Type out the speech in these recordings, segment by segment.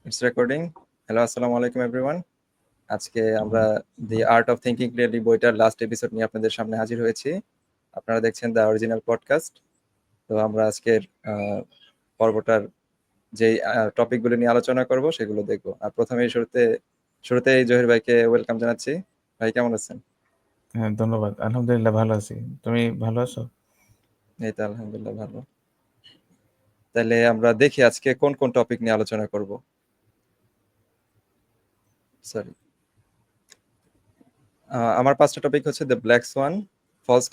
It's recording. Hello, আসসালামু আলাইকুম everyone. আজকে আমরা দি আর্ট অফ থিঙ্কিং ক্লিয়ারলি বইটার লাস্ট এপিসোড নিয়ে আপনাদের সামনে হাজির হয়েছি। আপনারা দেখছেন দ্য অরিজিনাল পডকাস্ট। তো আমরা আজকের পর্বটার যেই টপিকগুলো নিয়ে আলোচনা করব সেগুলো দেখব। আর প্রথমেই শুরুতেই জহির ভাইকে ওয়েলকাম জানাচ্ছি। ভাই কেমন আছেন? হ্যাঁ, ধন্যবাদ। আলহামদুলিল্লাহ ভালো আছি। তুমি ভালো আছো? এই তো আলহামদুলিল্লাহ ভালো। তাহলে আমরা দেখি আজকে কোন কোন টপিক নিয়ে আলোচনা করব। সরি, আমার পাঁচটা টপিক হচ্ছে the black swan, false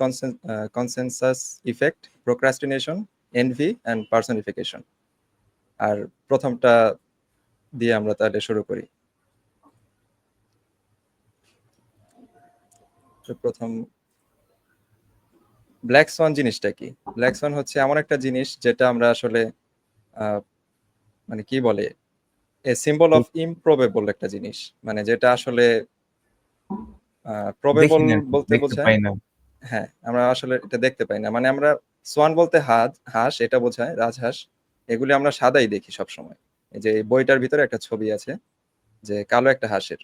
consensus effect, procrastination, envy and personification. আর প্রথমটা দিয়ে আমরা তাহলে শুরু করি। তো প্রথম, ব্ল্যাক সোয়ান জিনিসটা কি? ব্ল্যাক সোয়ান হচ্ছে এমন একটা জিনিস যেটা আমরা আসলে মানে কি বলে, এ সিম্বল অফ ইমপ্রবেবল একটা জিনিস, মানে যেটা আসলে দেখি প্রবেবল না আরকি, বলতে দেখতে বোঝায়। পাই না। হ্যাঁ, আমরা আসলে এটা দেখতে পাই না, মানে আমরা সোয়ান বলতে হাঁস এটা বোঝায়, রাজহাঁস। এগুলি আমরা সাদাই দেখি সব সময়। এই যে এই বইটার ভিতরে একটা ছবি আছে যে কালো একটা হাঁসের,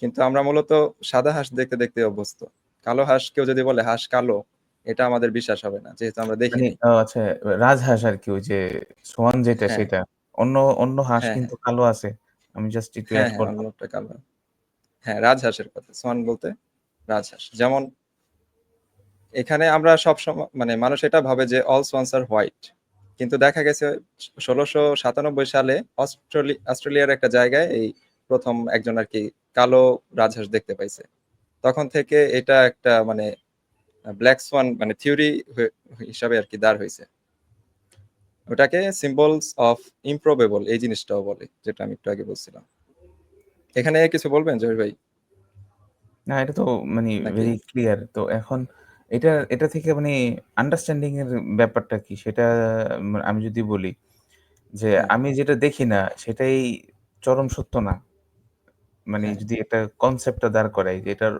কিন্তু আমরা মূলত সাদা হাঁস দেখতে দেখতে অভ্যস্ত। কালো হাঁস কেউ যদি বলে হাঁস কালো, এটা আমাদের বিশ্বাস হবে না, যেহেতু আমরা মানে দেখিনি। আচ্ছা, রাজহাঁস আরকি, ওই যে সোয়ান যেটা হ্যাঁ, সেটা। অন্য অন্য হাঁস হ্যাঁ, কিন্তু হ্যাঁ, কালো আছে। আমি জাস্ট একটু হ্যাঁ, এড হ্যাঁ, অন্য করলাম। একটা কালো। হ্যাঁ, রাজহাঁসের কথা, সোয়ান বলতে রাজহাঁস। যেমন এখানে আমরা সব সময়, মানে মানুষ এটা ভাবে যে অল সোয়ানস আর হোয়াইট, কিন্তু দেখা গেছে 1697 সালে অস্ট্রেলিয়ার একটা জায়গায় এই প্রথম একজন আর কি কালো রাজহাঁস দেখতে পাইছে। তখন থেকে এটা একটা মানে ব্ল্যাক সোয়ান মানে থিওরি হিসাবে আর কি দাঁড় হয়েছে। ওটাকে সিম্বলস অফ ইমপ্রবেবল এই জিনিসটাও বলে, যেটা আমি একটু আগে বলছিলাম। এখানে কিছু বলবেন জহির ভাই না, এটা তো মানে নাকি? Very clear. তো এখন এটা এটা থেকে মানে আন্ডারস্ট্যান্ডিং এর ব্যাপারটা কি সেটা আমি যদি বলি যে হ্যাঁ, আমি যেটা দেখি না সেটাই চরম সত্য না। মানে হ্যাঁ, যদি একটা কনসেপ্টটা দাঁড় করাই যে এটার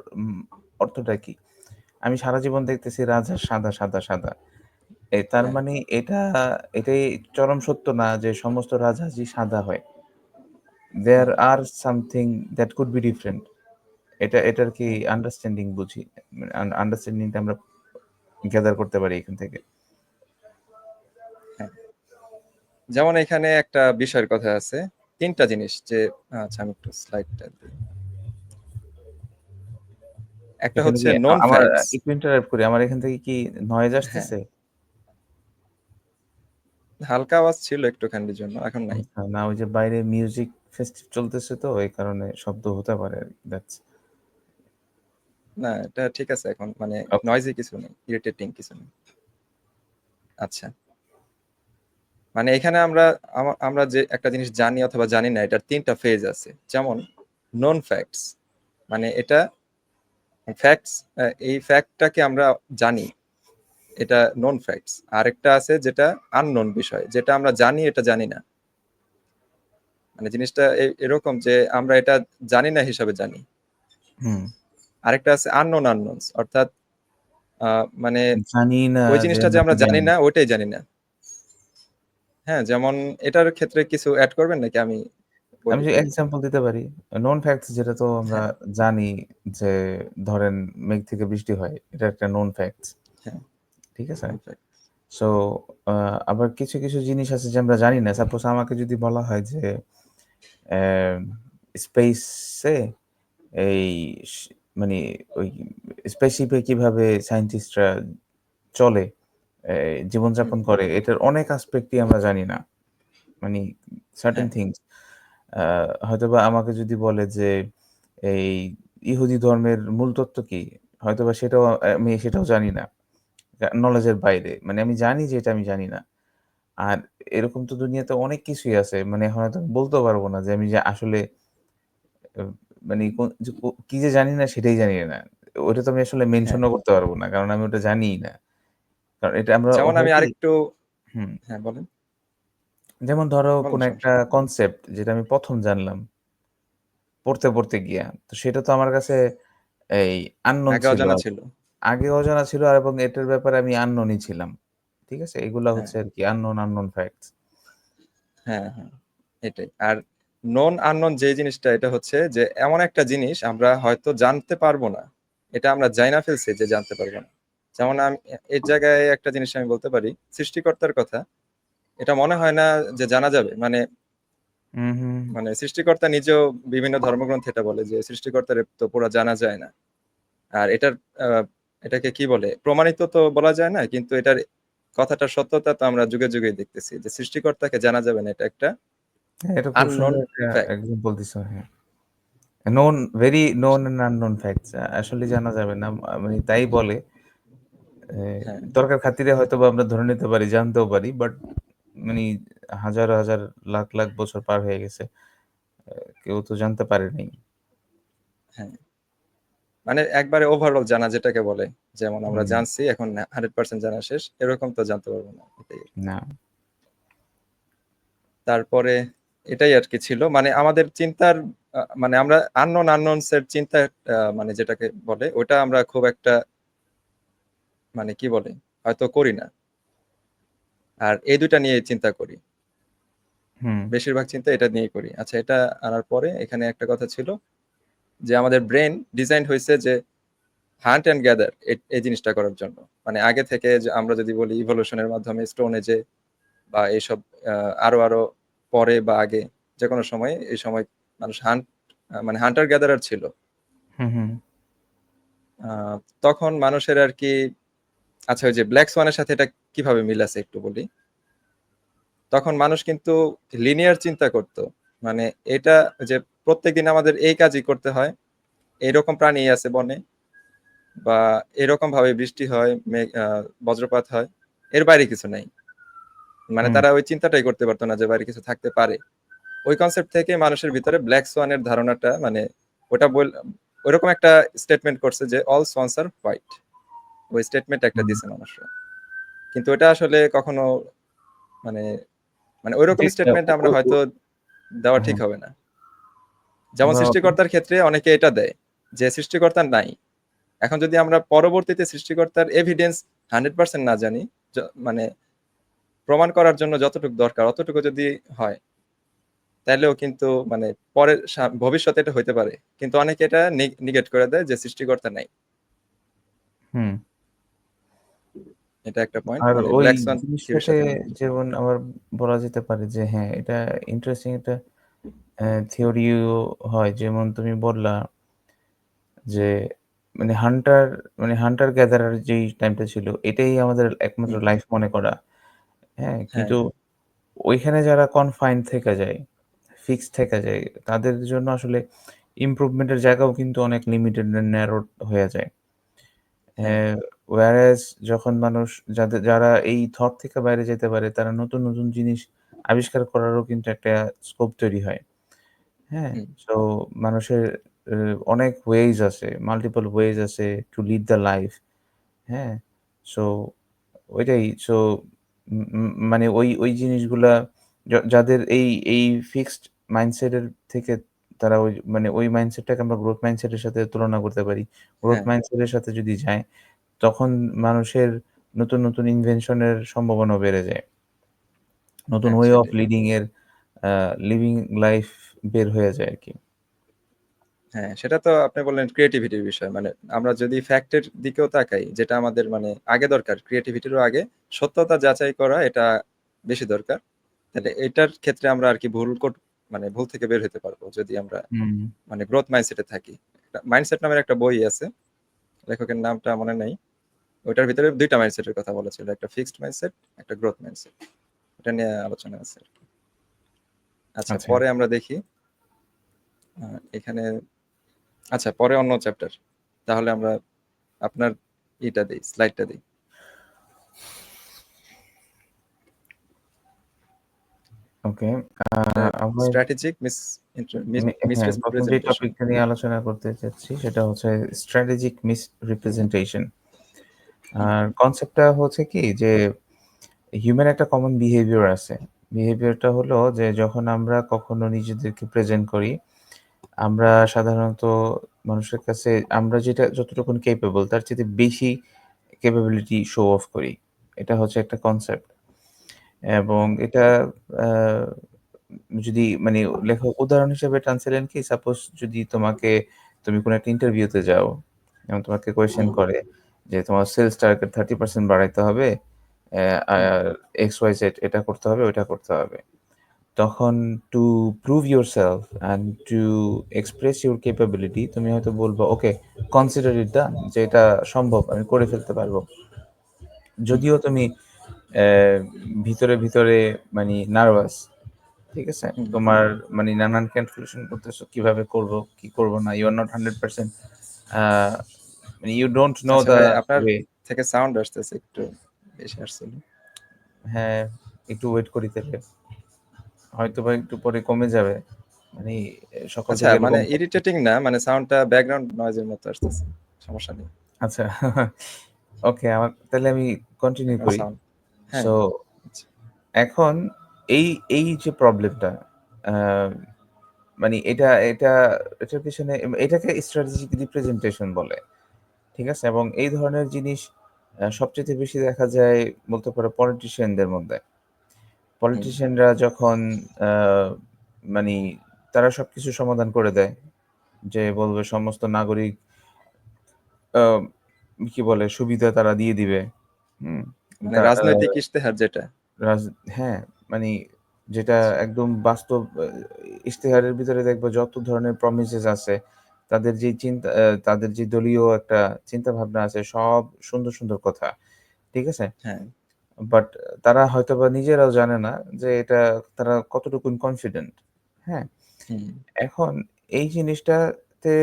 অর্থটা কি? আমি সারা জীবন দেখতেছি রাজহাঁস সাদা, সাদা, সাদা। তার হ্যাঁ, মানে এটাই চরম সত্য না যে সমস্ত রাজহাঁসই সাদা হয়। There হ্যাঁ, are something that could be different. এটার কি হ্যাঁ, আন্ডারস্ট্যান্ডিং বুঝি। মানে আন্ডারস্ট্যান্ডিংটা আমরা গ্যাদার করতে পারি এখান থেকে। হ্যাঁ। যেমন এখানে একটা বিষয়ের কথা আছে, তিনটা জিনিস যে, আচ্ছা আমি একটু স্লাইডটা দিই। একটা এখানে হচ্ছে কি নন আমার ফ্যাক্টস। একটু ইন্টারাপ্ট করি। আমার এখান থেকে কি নয়েজ হ্যাঁ, আসতেছে? হালকা আওয়াজ ছিল একটুখানির জন্য, এখন নাই। আচ্ছা, না ওই যে বাইরে মিউজিক ফেস্টিভ চলতেছে তো এই কারণে শব্দ হতে পারে। দ্যাটস না, এটা ঠিক আছে এখন, মানে ওকে। নয়েজি কিছু নেই, ইরিটেটিং কিছু নেই। আচ্ছা, মানে এখানে আমরা যে একটা জিনিস জানি অথবা জানি না, এটার তিনটা ফেজ আছে। যেমন নন ফ্যাক্টস, মানে এটা ফ্যাক্টস, এই ফ্যাক্টটাকে আমরা জানি, এটা নন ফ্যাক্টস। আরেকটা আছে যেটা আননোন বিষয়, যেটা আমরা জানি এটা জানি না। মানে জিনিসটা এরকম যে আমরা এটা জানি না হিসাবে জানি। হুম। আরেকটা আছে আননোন আননোনস, অর্থাৎ মানে জানি না ওই যে জিনিসটা যে নাকি আমরা জানি জানি। না ওইটাই জানি না। হ্যাঁ, যেমন এটার ক্ষেত্রে কিছু অ্যাড করবেন নাকি আমি আমি বলি যে তাহলে? এক্সাম্পল দিতে পারি। নোন ফ্যাক্টস যেটা তো আমরা হ্যাঁ, জানি যে ধরেন মেঘ থেকে বৃষ্টি হয়। এটা একটা নোন ফ্যাক্টস। হ্যাঁ, ঠিক আছে? নন ফ্যাক্ট। সো আ আবার কিছু, কিছু জিনিস আছে যে আমরা জানি না। সাপোজ আমাকে যদি বলা হয় যে অ্যা স্পেসে এই স মানে ওই স্পেসশিপে কিভাবে সায়েন্টিস্টরা চলে, জীবনযাপন করে, এটার অনেক অ্যাসপেক্টই আমরা জানি না। মানে সার্টেন হ্যাঁ, থিংস আ হয়তোবা আমাকে যদি বলে যে এই ইহুদি ধর্মের মূল তত্ত্ব কি? হয়তোবা সেটাও আমি সেটাও জানি না। নলেজের বাইরে। মানে আমি জানি যে এটা আমি জানি না। আর এরকম তো দুনিয়াতে অনেক কিছুই আছে। মানে এখন হয়তো আমি বলতেও পারব না যে আমি যে আসলে আ মানে কি যে জানি না সেটাই জানি না। ওটা তো আমি আসলে হ্যাঁ। মেনশনও করতে পারব না। কারণ আমি ওটা জানিই না। কারণ এটা আমরা যেমন হয় আমি কি আরেকটু, হুম, হ্যাঁ বলেন, যেমন ধরো বলেন কোনো একটা সমস্যা নেই। কনসেপ্ট যেটা আমি ১ম জানলাম পড়তে গিয়া। তো সেটা তো আমার কাছে এই unknown আগে ছিল। অজানা ছিল। আগে অজানা ছিল আর এবং এটার ব্যাপারে আমি unknown ই ছিলাম। ঠিক আছে? এগুলা হ্যাঁ, হচ্ছে আরকি unknown facts. হ্যাঁ, হ্যাঁ, এটাই। আর নোন আননোন যে জিনিসটা এটা হচ্ছে যে এমন একটা জিনিস আমরা হয়তো জানতে পারবো না, এটা আমরা জাইনা ফেলছি যে জানতে পারবো না। যেমন আমি এর জায়গায় একটা জিনিস আমি বলতে পারি, সৃষ্টিকর্তার কথা। এটা মনে হয় না যে জানা যাবে, মানে হুম, হুম। মানে সৃষ্টিকর্তা নিজেও বিভিন্ন ধর্মগ্রন্থে এটা বলে যে সৃষ্টিকর্তার তো পুরো জানা যায় না। আর এটার এটাকে কি বলে, প্রমাণিত তো বলা যায় না, কিন্তু এটার কথাটার সত্যতা তো আমরা যুগে যুগে দেখতেছি যে সৃষ্টিকর্তাকে জানা যাবে না, এটা একটা হ্যাঁ, এটা খুব আননোন সুন্দর একটা ফ্যাক্ট। এক্সাম্পল দিছো। হ্যাঁ। Known very known and unknown facts আসলে জানা যাবে না। মানে তাই বলে। এ হ্যাঁ, দরকার খাতিরে হয়তোবা আমরা ধরে নিতে পারি, জানতেও পারি। বাট মানি হাজার, হাজার লাখ, লাখ বছর পার হয়ে গেছে। আ কেউ তো জানতে পারে নাই। হ্যাঁ। মানে একবারে ওভারঅল জানা যেটাকে বলে। যেমন আমরা হুম, জানছি এখন 100% জানা শেষ। এরকম তো জানতে পারবো না। এটাই। না। তারপরে এটাই আরকি ছিল। মানে আমাদের চিন্তার মানে আমরা unknowns এর চিন্তা মানে যেটাকে বলে ওটা আমরা খুব একটা মানে কি বলে? হয়তো করি না। আর এই ২ টা নিয়ে চিন্তা করি। হুম, বেশিরভাগ চিন্তা এটা নিয়েই করি। আচ্ছা, এটা আনার পরে এখানে একটা কথা ছিল যে আমাদের ব্রেইন ডিজাইন হইছে যে হান্ট অ্যান্ড গ্যাদার এই জিনিসটা করার জন্য। মানে আগে থেকে যে আমরা যদি বলি ইভোলিউশন এর মাধ্যমে স্টোন এজে বা এইসব আরো পরে বা আগে যেকোনো সময় এই সময় মানুষ মানে হান্টার গ্যাদারার ছিল। হুম, হুম, আহ, তখন মানুষের আর কি, আচ্ছা ওই যে ব্ল্যাক সোয়ানের সাথে এটা কিভাবে মিল আছে একটু বলি। তখন মানুষ কিন্তু লিনিয়ার চিন্তা করতো, মানে এটা যে প্রত্যেকদিন আমাদের এই কাজই করতে হয়, এইরকম প্রাণী আছে বনে, বা এরকম ভাবে বৃষ্টি হয়, বজ্রপাত হয়, এর বাইরে কিছু নাই। মানে হুম, তারা ওই চিন্তাটাই করতে পারতো না যে বাইরে কিছু থাকতে পারে। ওই কনসেপ্ট থেকে মানুষের ভিতরে ব্ল্যাক সোয়ানের ধারণাটা, মানে ওটা ওইরকম একটা স্টেটমেন্ট করছে যে অল সোয়ানস আর হোয়াইট। ওই স্টেটমেন্ট একটা হুম। দিছে মানুষরা, কিন্তু এটা আসলে কখনো মানে মানে ওইরকম ঠিক স্টেটমেন্ট আমরা ও ও হয়তো দেওয়া ঠিক হ্যাঁ, হবে না। যেমন বা সৃষ্টিকর্তার ক্ষেত্রে অনেকে এটা দেয় যে সৃষ্টিকর্তা নাই। এখন যদি আমরা পরবর্তীতে সৃষ্টিকর্তার এভিডেন্স 100% না জানি, মানে প্রমাণ করার জন্য যতটুকু দরকার অতটুকু যদি হয়, তাইলেও কিন্তু মানে পরে ভবিষ্যতে এটা হইতে পারে। কিন্তু অনেকে এটা নিগেট করে দেয় যে সৃষ্টিকর্তা নাই। হুম। এটা একটা পয়েন্ট, আর মানে ওই ব্ল্যাক সোয়ান থিওরির জিনিসটাতে সাথে মিলে। যেমন আবার বলা যেতে পারে যে হ্যাঁ, এটা ইন্টারেস্টিং একটা থিওরিও হয়। যেমন তুমি বললা যে মানে হান্টার গ্যাদারার যেই টাইমটা ছিল, এটাই আমাদের একমাত্র হুম, লাইফ মনে করা। হ্যাঁ? হ্যাঁ, কিন্তু ওইখানে যারা কনফাইন্ড থেকে যায়, ফিক্সড থেকে যায়, তাদের জন্য আসলে ইমপ্রুভমেন্ট এর জায়গাও কিন্তু অনেক লিমিটেড এন্ড ন্যারোড হয়ে যায়। হ্যাঁ, হ্যাঁ, whereas যখন মানুষ যারা এই থট থেকে বাইরে যেতে পারে, তারা নতুন, নতুন জিনিস আবিষ্কার করারও কিন্তু একটা স্কোপ তৈরি হয়। হ্যাঁ? হুম, সো মানুষের অ অনেক ওয়েজ আছে, মাল্টিপল ওয়েজ আছে টু লিড দ্যা লাইফ। হ্যাঁ? সো ওইটাই। সো উম উম মানে ওই জিনিসগুলা যাদের এই ফিক্সড মাইন্ডসেট এর থেকে তারা মানে ওই মাইন্ডসেটটাকে আমরা গ্রোথ মাইন্ডসেট এর সাথে তুলনা করতে পারি। গ্রোথ হ্যাঁ, মাইন্ডসেট এর সাথে যদি যায়, তখন মানুষের নতুন, নতুন ইনভেনশন এর সম্ভাবনাও বেড়ে যায়। নতুন হ্যাঁ, ওয়ে অফ সেটাই। লিডিং এর আ লিভিং লাইফ বের হয়ে যায় আরকি। হ্যাঁ, সেটা তো আপনি বললেন ক্রিয়েটিভিটির বিষয়। মানে আমরা যদি ফ্যাক্টের দিকেও তাকাই, যেটা আমাদের মানে আগে দরকার, ক্রিয়েটিভিটিরও আগে সত্যতা যাচাই করা এটা বেশি দরকার। তাহলে এটার ক্ষেত্রে আমরা আর কি মানে ভুল থেকে বের হতে পারবো যদি আমরা হুম, মানে গ্রোথ মাইন্ডসেটে থাকি। মাইন্ডসেট নামের একটা বই আছে, লেখকের নামটা মনে নাই। ওইটার ভিতরে ২ টা মাইন্ডসেটের কথা বলা ছিল। একটা ফিক্সড মাইন্ডসেট, একটা গ্রোথ মাইন্ডসেট। এটা নিয়ে আলোচনা আছে। আচ্ছা, আচ্ছা। পরে আমরা দেখি এখানে, আচ্ছা পরে অন্য চ্যাপ্টার। তাহলে আমরা আপনার স্লাইডটা দেই। ওকে। আ এটা আমার স্ট্র্যাটেজিক হ্যাঁ, ১ম যে মিসরিপ্রেজেন্টেশন। টপিকটা নিয়ে আলোচনা করতে চাচ্ছি সেটা হচ্ছে স্ট্র্যাটেজিক মিসরিপ্রেজেন্টেশন। হুম, আর কনসেপ্টটা হচ্ছে কি যে হিউম্যান একটা কমন বিহেভিয়ার আছে। বিহেভিয়ারটা হলো যে যখন আমরা কখনো নিজেদেরকে প্রেজেন্ট করি, আমরা সাধারণত মানুষের কাছে আমরা যতটুকুন ক্যাপেবল তার চাইতে বেশি ক্যাপাবিলিটি শো অফ করি। এটা হচ্ছে একটা কনসেপ্ট। এবং হুম, এটা আ যদি মানে লেখক উদাহরণ হিসেবে টানছিলেন কি সাপোজ যদি তুমি কোনো একটা ইন্টারভিউতে যাও এবং তোমাকে কোয়েশ্চেন হুম, করে যে তোমার সেলস টার্গেট 30% বাড়াইতে হবে, হুম, আর XYZ এটা করতে হবে, ওইটা করতে হবে। তখন to prove yourself and to express your capability তুমি হয়তো বলবা, ওকে কনসিডার ইট ডান, যে এটা সম্ভব, আমি করে ফেলতে পারবো। হুম, যদিও তুমি আহ, ভিতরে ভিতরে মানে নার্ভাস, ঠিক আছে? হুম। তোমার মানে নানান ক্যালকুলেশন করতেছো কিভাবে করব, কি করব না। ইউ আর নট 100%, মানে ইউ ডোন্ট নো আচ্ছা দ্য ভাই, আপনার ওয়ে। থেকে সাউন্ড আসতেছে একটু বেশি আসছিল। হ্যাঁ, একটু ওয়েট করি তাহলে, হয়তো বা একটু পরে কমে যাবে। মানে সকাল আচ্ছা, থেকে মানে এরকম ইরিটেটিং না, মানে সাউন্ডটা ব্যাকগ্রাউন্ড নয়েজের মতো আসতেছে। সমস্যা নেই। আচ্ছা। ওকে, আমার তাহলে আমি কন্টিনিউ ব্যাকগ্রাউন্ড করি। সাউন্ড। হ্যাঁ। সো আচ্ছা। এখন এই এই যে প্রবলেমটা, মানে এটার পিছনে এটাকে স্ট্র্যাটেজিক রিপ্রেজেন্টেশন বলে। ঠিক আছে? এবং এই ধরনের জিনিস সবচাইতে বেশি দেখা যায় বলতে পারো পলিটিশিয়ানদের মধ্যে। হুম, পলিটিশিয়ানরা যখন আ মানি তারা সবকিছু সমাধান করে দেয়। যে বলবে সমস্ত নাগরিক আ কি বলে সুবিধা তারা দিয়ে দিবে। হুম? মানে তা রাজনৈতিক ইশতেহার যেটা। রাজ হ্যাঁ, মানি যেটা একদম বাস্তব ইশতেহারের ভিতরে দেখবা যত ধরনের প্রমিসেস আছে, তাদের যে দলীয় একটা চিন্তাভাবনা আছে সব সুন্দর, সুন্দর কথা। ঠিক আছে? হ্যাঁ। বাট তারা হয়তোবা নিজেরাও জানে না যে এটা তারা কতটুকুন কনফিডেন্ট। হ্যাঁ? হুম, এখন এই জিনিসটাতে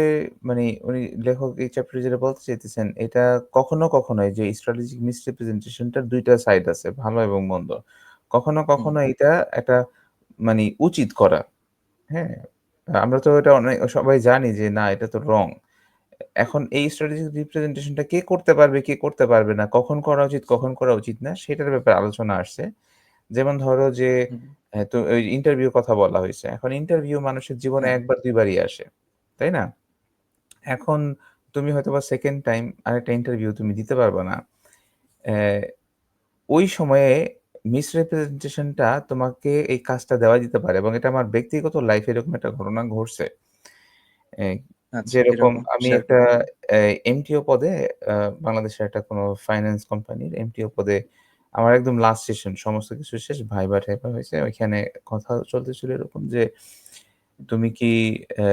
মানে উনি লেখক এই চ্যাপ্টারে যেটা বলতে চাইতেছেন, এটা কখনো, কখনো এই যে স্ট্র্যাটেজিক মিসরিপ্রেজেন্টেশন টার ২ টা সাইড আছে, ভালো এবং মন্দ। কখনো, হুম, কখনো এটা একটা মানে উচিত করা। হ্যাঁ? আমরা তো এটা সবাই জানি যে না এটা তো রং। এখন এই স্ট্র্যাটেজিক রিপ্রেজেন্টেশন টা কে করতে পারবে, কে করতে পারবে না, কখন করা উচিত, কখন করা উচিত না সেটার ব্যাপারে আলোচনা আসছে। যেমন ধরো যে হুম, তো ওই ইন্টারভিউ কথা বলা হইছে। এখন ইন্টারভিউ মানুষের জীবনে হ্যাঁ, ১ বার ২ বারই আসে। তাই না? এখন তুমি হয়তোবা 2nd টাইম আরেকটা ইন্টারভিউ তুমি দিতে পারবা না। অ্যা ওই সময়ে মিসরিপ্রেজেন্টেশন টা তোমাকে এই কাজটা দেওয়া দিতে পারে এবং এটা আমার ব্যক্তিগত লাইফে এরকম একটা ঘটনা ঘটছে। অ্যা আচ্ছা, যেরকম কিরকম আমি শেয়ার একটা করেন? অ্যা এমটিও পদে আ বাংলাদেশের একটা কোনো ফাইন্যান্স কোম্পানির এমটিও পদে আমার একদম লাস্ট সেশন সমস্ত কিছু শেষ। ভাইবা-টাইবা হইছে। ওইখানে কথা চলতেছিল এরকম যে, "তুমি কি" অ্যা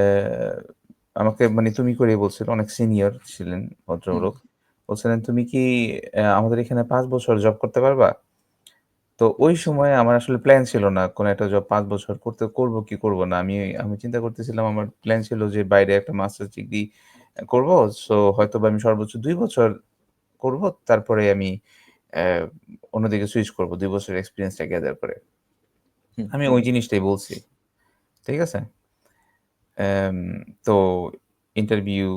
আমাকে মানে তুমি করেই বলছিল। অনেক সিনিয়র ছিলেন হুম, ভদ্রলোক। বলছিলেন, "তুমি কি আমাদের এখানে ৫ বছর জব করতে পারবা?" তো ওই আচ্ছা, সময়ে আমার আসলে প্ল্যান ছিল না কোন একটা জব ৫ বছর করব কি করব না। আমি চিন্তা করতেছিলাম, আমার প্ল্যান ছিল যে বাইরে একটা মাস্টার্স ডিগ্রি করব। সো হয়তোবা আমি সর্বোচ্চ ২ বছর করব। তারপরে আমি অ্যা অন্যদিকে সুইচ করব ২ বছরের এক্সপেরিয়েন্সটা গ্যাদার করে। হুম, আমি ওই জিনিসটাই বলছি। ঠিক আছে? অ্যাম তো ইন্টারভিউ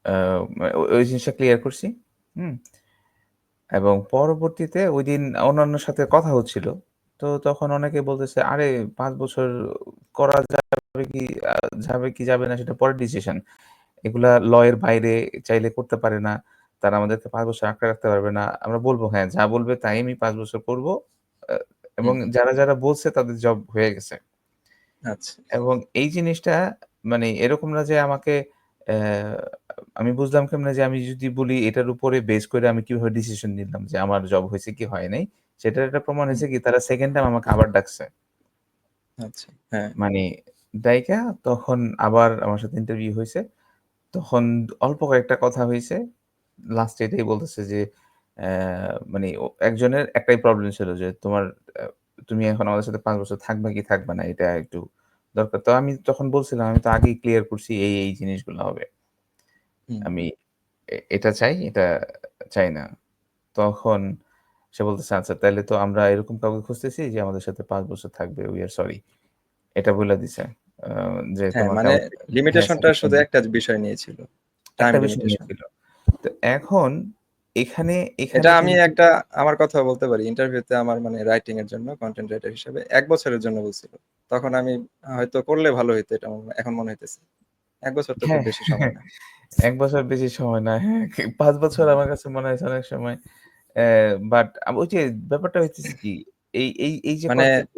আ ওই জিনিসটা ক্লিয়ার করছি। হুম? এবং পরবর্তীতে ঐদিন অন্যান্যর সাথে কথা হচ্ছিল। তো তখন অনেকে বলতেছে, "আরে ৫ বছর করা যাবে কি আ যাবে কি যাবে না সেটা পরের ডিসিশন। এগুলা ল এর বাইরে চাইলে করতে পারে না। তারা আমাদেরকে ৫ বছর আটকে রাখতে পারবে না।" আমরা বলব, "হ্যাঁ, যা বলবে তাই আমি ৫ বছর করব।" আ এবং হুম, যারা বলছে তাদের জব হয়ে গেছে। আচ্ছা, এবং এই জিনিসটা মানে এরকম না যে আমাকে অ্যা আমি বুঝলাম কেমনে যে আমি যদি বলি এটার উপরে বেস করে আমি কিভাবে ডিসিশন নিলাম যে আমার জব হইছে কি হয় নাই। সেটার একটা প্রমাণ হুম, হইছে কি তারা 2nd টাইম আমাকে আবার ডাকছে। আচ্ছা, হ্যাঁ, মানে ডাইকা তখন আবার আমার সাথে ইন্টারভিউ হইছে। তখন অল্প কয়েকটা কথা হইছে। লাস্টে এটাই বলতেছে যে অ্যা মানে একজনের একটাই প্রবলেম ছিল যে তুমি এখন আমাদের সাথে ৫ বছর থাকবা কি থাকবা না এটা একটু দরকার। তো আমি তখন বলছিলাম আমি তো আগেই ক্লিয়ার করছি এই জিনিসগুলো হবে। হুম, আমি এটা চাই, এটা চাই না। তখন সে বলতেছে, "আচ্ছা তাইলে তো আমরা এরকম কাউকে খুঁজতেছি যে আমাদের সাথে ৫ বছর থাকবে। We are sorry." এটা বইলা দিছে। আ যে হ্যাঁ, তোমাকে মানে আবার হ্যাঁ, লিমিটেশনটা 2nd টাইম শুধু একটা বিষয় নিয়ে ছিল। টাইম একটা বিষয় লিমিটেশন। নিয়েছিল। তো এখন এখানে এটা এখানে আমি কিন্তু একটা আমার কথাও বলতে পারি। ইন্টারভিউতে আমার মানে রাইটিং এর জন্য কনটেন্ট রাইটার হিসেবে ১ বছরের জন্য বলছিল। তখন আমি হয়তো করলে ভালো হইতো, এটা এখন মনে হইতেছে। ১ বছর তো খুব হ্যাঁ, বেশি সময় না। ১ বছর বেশি সময় না। হ্যাঁ, ৫ বছর হুম, আমার কাছে মনে হয়েছে অনেক সময়। অ্যা বাট ওই যে ব্যাপারটা হইতেছে কি এই যে মানে কনফ্লিক্ট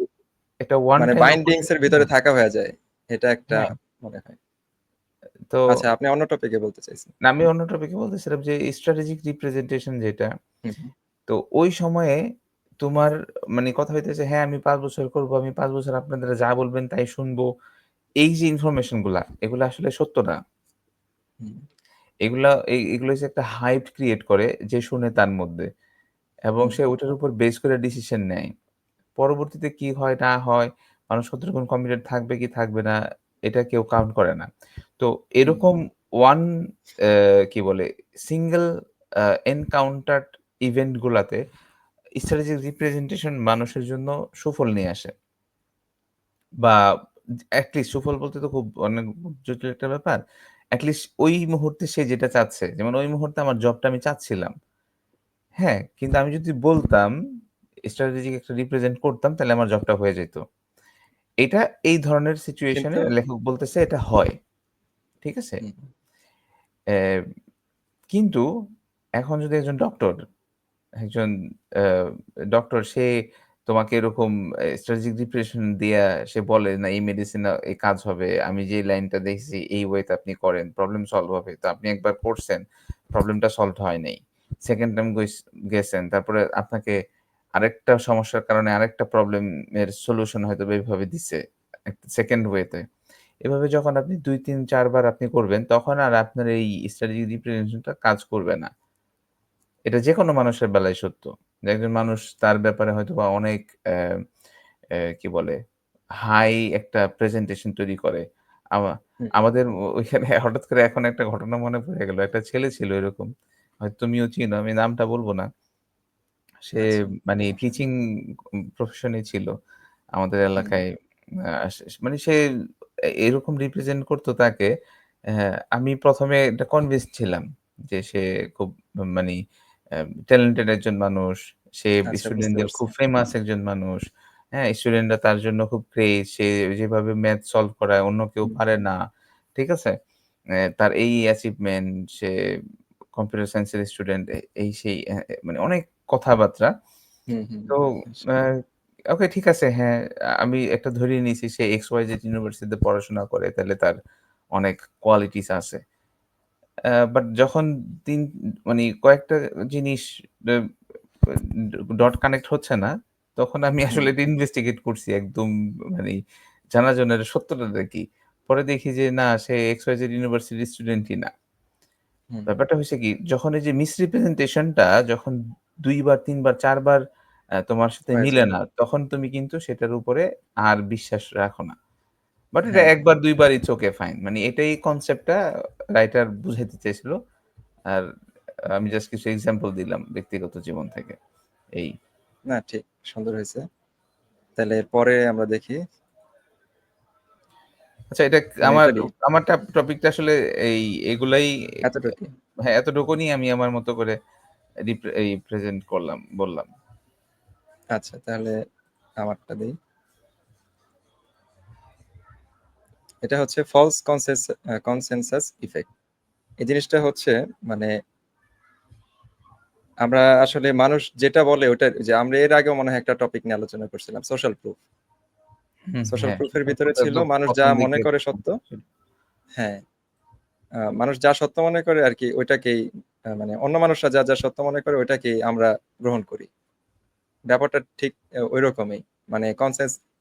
একটা ওয়ান মানে টাইম বাইন্ডিংস এর অপরচুনিটি ভিতরে না? থাকা হয়ে যায়। এটা একটা হ্যাঁ, মনে হয়। তো আচ্ছা, আপনি অন্য টপিকে বলতে চাইছেন। না আমি অন্য টপিকে বলতেছিলাম যে স্ট্র্যাটেজিক রিপ্রেজেন্টেশন যেটা, হুম, হুম, তো ওই সময়ে তোমার মানে কথা হইতেছে হ্যাঁ, আমি ৫ বছর করব, আমি ৫ বছর আপনারা যা বলবেন তাই শুনবো। এই যে ইনফরমেশন গুলা, এগুলা আসলে সত্য না। হুম, এগুলো হচ্ছে একটা হাইপ ক্রিয়েট করে যে শুনে তার মধ্যে এবং হুম, সে ওটার উপর বেস করে ডিসিশন নেয়। পরবর্তীতে কি হয় না হয়, মানুষ কতটুকুন কমিটেড থাকবে কি থাকবে না, এটা কেউ কাউন্ট করে না। তো হুম, এরকম ওয়ান কি বলে সিঙ্গল এনকাউন্টারড ইভেন্ট গুলাতে স্ট্র্যাটেজিক রিপ্রেজেন্টেশন মানুষের জন্য সুফল নিয়ে আসে। বা এটলিস্ট সুফল বলতে তো খুব অনেক জটিল একটা ব্যাপার। এটলিস্ট ওই মুহূর্তে সে যেটা চাচ্ছে, যেমন ওই মুহূর্তে আমার জবটা আমি চাচ্ছিলাম। হ্যাঁ? কিন্তু আমি যদি বলতাম, স্ট্র্যাটেজিক একটা রিপ্রেজেন্ট করতাম তাহলে আমার জবটা হয়ে যেত। এটা এই ধরনের সিচুয়েশন কিন্তু এ লেখক বলতেছে এটা হয়। ঠিক আছে? হুম, অ্যা কিন্তু এখন যদি একজন ডক্টর, একজন আ ডক্টর সে তোমাকে এরকম স্ট্র্যাটেজিক ডিপ্রেশন দিয়া সে বলে, "না এই মেডিসিন এই কাজ হবে। আমি যে লাইনটা দেখছি এই ওয়েতে আপনি করেন, প্রবলেম সলভ হবে।" তো আপনি একবার করছেন, প্রবলেমটা সলভড হয় নাই। 2nd টাইম গেছেন। তারপরে আপনাকে আরেকটা সমস্যার কারণে আরেকটা প্রবলেম এর সলিউশন হয়তোবা এভাবে দিছে। 2nd ওয়েতে। এভাবে যখন আপনি ২, ৩, ৪ বার আপনি করবেন, তখন আর আপনার এই স্ট্র্যাটেজিক রিপ্রেজেন্টেশন টা কাজ করবে না। এটা যেকোনো মানুষের বেলায় সত্য। যে একজন মানুষ তার ব্যাপারে হয়তোবা অনেক কি বলে? হাই একটা প্রেজেন্টেশন তৈরি করে। আমা হুম, আমাদের ওইখানে হঠাৎ করে এখন একটা ঘটনা মনে পড়ে গেল। একটা ছেলে ছিল এরকম। হয়তো তুমিও চিনো, আমি নামটা বলব না। সে আচ্ছা, মানে সমস্যা নেই। টিচিং প্রফেশন এ ছিল আমাদের হুম, এলাকায়। আ মানে সে এরকম রিপ্রেজেন্ট করত তাকে। আমি ১ম এ এটা কনভিন্সড ছিলাম যে সে খুব মানি অ্যা ট্যালেন্টেড একজন মানুষ। সে আচ্ছা, বুঝতে স্টুডেন্টদের পারছি। খুব ফেমাস একজন মানুষ। হ্যাঁ? স্টুডেন্টরা তার জন্য খুব ক্রেজ। সে যেভাবে ম্যাথ সলভ করায় অন্য কেউ হুম, পারে না। ঠিক আছে? তার এই অ্যাচিভমেন্ট সে কম্পিউটার সায়েন্স এর স্টুডেন্ট এই সেই মানে অনেক কথাবার্তা। হুম, হুম, তো আ ওকে ঠিক আছে হ্যাঁ, আমি একটা ধরিয়ে নিয়েছি সে XYZ ইউনিভার্সিটিতে পড়াশোনা করে তাইলে তার অনেক কোয়ালিটিস আছে। বাট যখন ৩ মানে কয়েকটা জিনিস আ ডট কানেক্ট হচ্ছে না, তখন আমি হুম, আসলে এটা ইনভেস্টিগেট করছি একদম মানে জানার জন্য এটা সত্যটাটা কি। পরে দেখি যে না সে XYZ ইউনিভার্সিটির স্টুডেন্টই না। হুম, ব্যাপারটা হইছে কি, যখন এই যে মিসরিপ্রেজেন্টেশন টা যখন ২ বার, ৩ বার, ৪ বার তোমার সাথে হয়ে মিলে যায়। না, তখন তুমি কিন্তু সেটার উপরে আর বিশ্বাস রাখো না। বাট এটা হ্যাঁ, ১ বার ২ বার ইটস ওকে ফাইন। মানে এটাই কনসেপ্টটা রাইটার বুঝাইতে চেয়েছিল। আর আমি জাস্ট কিছু এক্সাম্পল দিলাম ব্যক্তিগত জীবন থেকে। এই। না ঠিক, সুন্দর হয়েছে। তাহলে এরপরে আমরা দেখি আচ্ছা এটা মানে আমার এটা আমার টপিকটা আসলে এই এগুলাই এতটুকুই। হ্যাঁ, এতটুকুনি আমি আমার মতো করে এই প্রেজেন্ট করলাম, বললাম। আচ্ছা, তাহলে আমারটা দেই। এটা হচ্ছে ফলস কনসেনসাস ইফেক্ট। এই জিনিসটা হচ্ছে মানে আমরা আসলে মানুষ যেটা বলে ওটা যে আমরা এর আগেও মনে হয় একটা টপিক নিয়ে আলোচনা করছিলাম সোশ্যাল প্রুফ। হুম, সোশ্যাল হ্যাঁ, প্রুফের সেটা ভিতরে ছিল তো মানুষ যা ১ম মনে দিকে করে সত্য, হ্যাঁ, মানুষ যা সত্য মনে করে আর কি ওইটাকেই মানে অন্য মানুষরা যা সত্য মনে করে ওইটাকেই আমরা গ্রহণ করি। ব্যাপারটা ঠিক ঐরকমই। মানে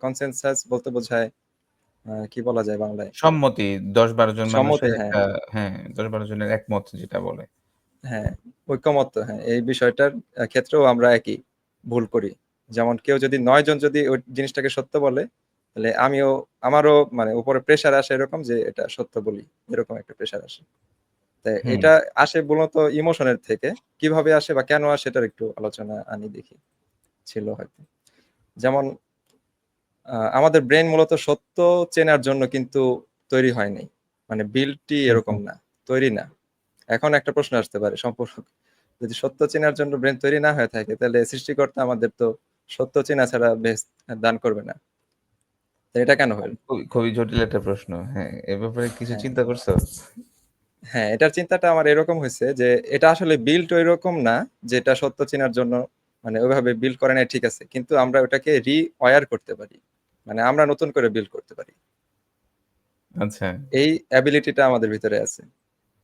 কনসেনসাস বলতে বোঝায় কি বলা যায় বাংলায়? সম্মতি ১০-১২ জন সম্মতি, মানুষের হ্যাঁ, একটা হ্যাঁ, ১০-১২ জনের একমত যেটা বলে। হ্যাঁ, ঐকমত্য, হ্যাঁ, এই বিষয়টার ক্ষেত্রেও আমরা একই ভুল করি। যেমন কেউ যদি ৯ জন যদি ওই জিনিসটাকে সত্য বলে, তাহলে আমারও মানে উপরে প্রেশার আসে এরকম যে এটা সত্য বলি। এরকম একটা প্রেশার আসে। তাই হুম, এটা আসে মূলত ইমোশনের থেকে। কিভাবে আসে বা কেন আসে এটার একটু আলোচনা আনি দেখি। ছিল হয়তো। যেমন আমাদের ব্রেইন মূলত সত্য চেনার জন্য কিন্তু তৈরি হয় নাই। মানে বিল্টই হুম, এরকম হুম। না, তৈরি না। এখন একটা প্রশ্ন আসতে পারে সম্পূর্ণ যদি সত্য চেনার জন্য ব্রেন তৈরি না হয়ে থাকে তাহলে সৃষ্টিকর্তা আমাদের তো সত্য চেনা ছাড়া বেহেশত দান করবে না। তো এটা কেন হইল? খুবই জটিল একটা প্রশ্ন। হ্যাঁ, এ ব্যাপারে কিছু হ্যাঁ, চিন্তা করছো? হ্যাঁ, এটার চিন্তাটা আমার এরকম হইছে যে এটা আসলে বিল্ট ঐরকম না যে এটা সত্য চেনার জন্য মানে ওইভাবে বিল্ড করে নাই ঠিক আছে। কিন্তু আমরা ওটাকে রি-ওয়্যার করতে পারি। মানে আমরা নতুন করে বিল্ড করতে পারি। আচ্ছা। এই অ্যাবিলিটিটা আমাদের ভিতরে আছে।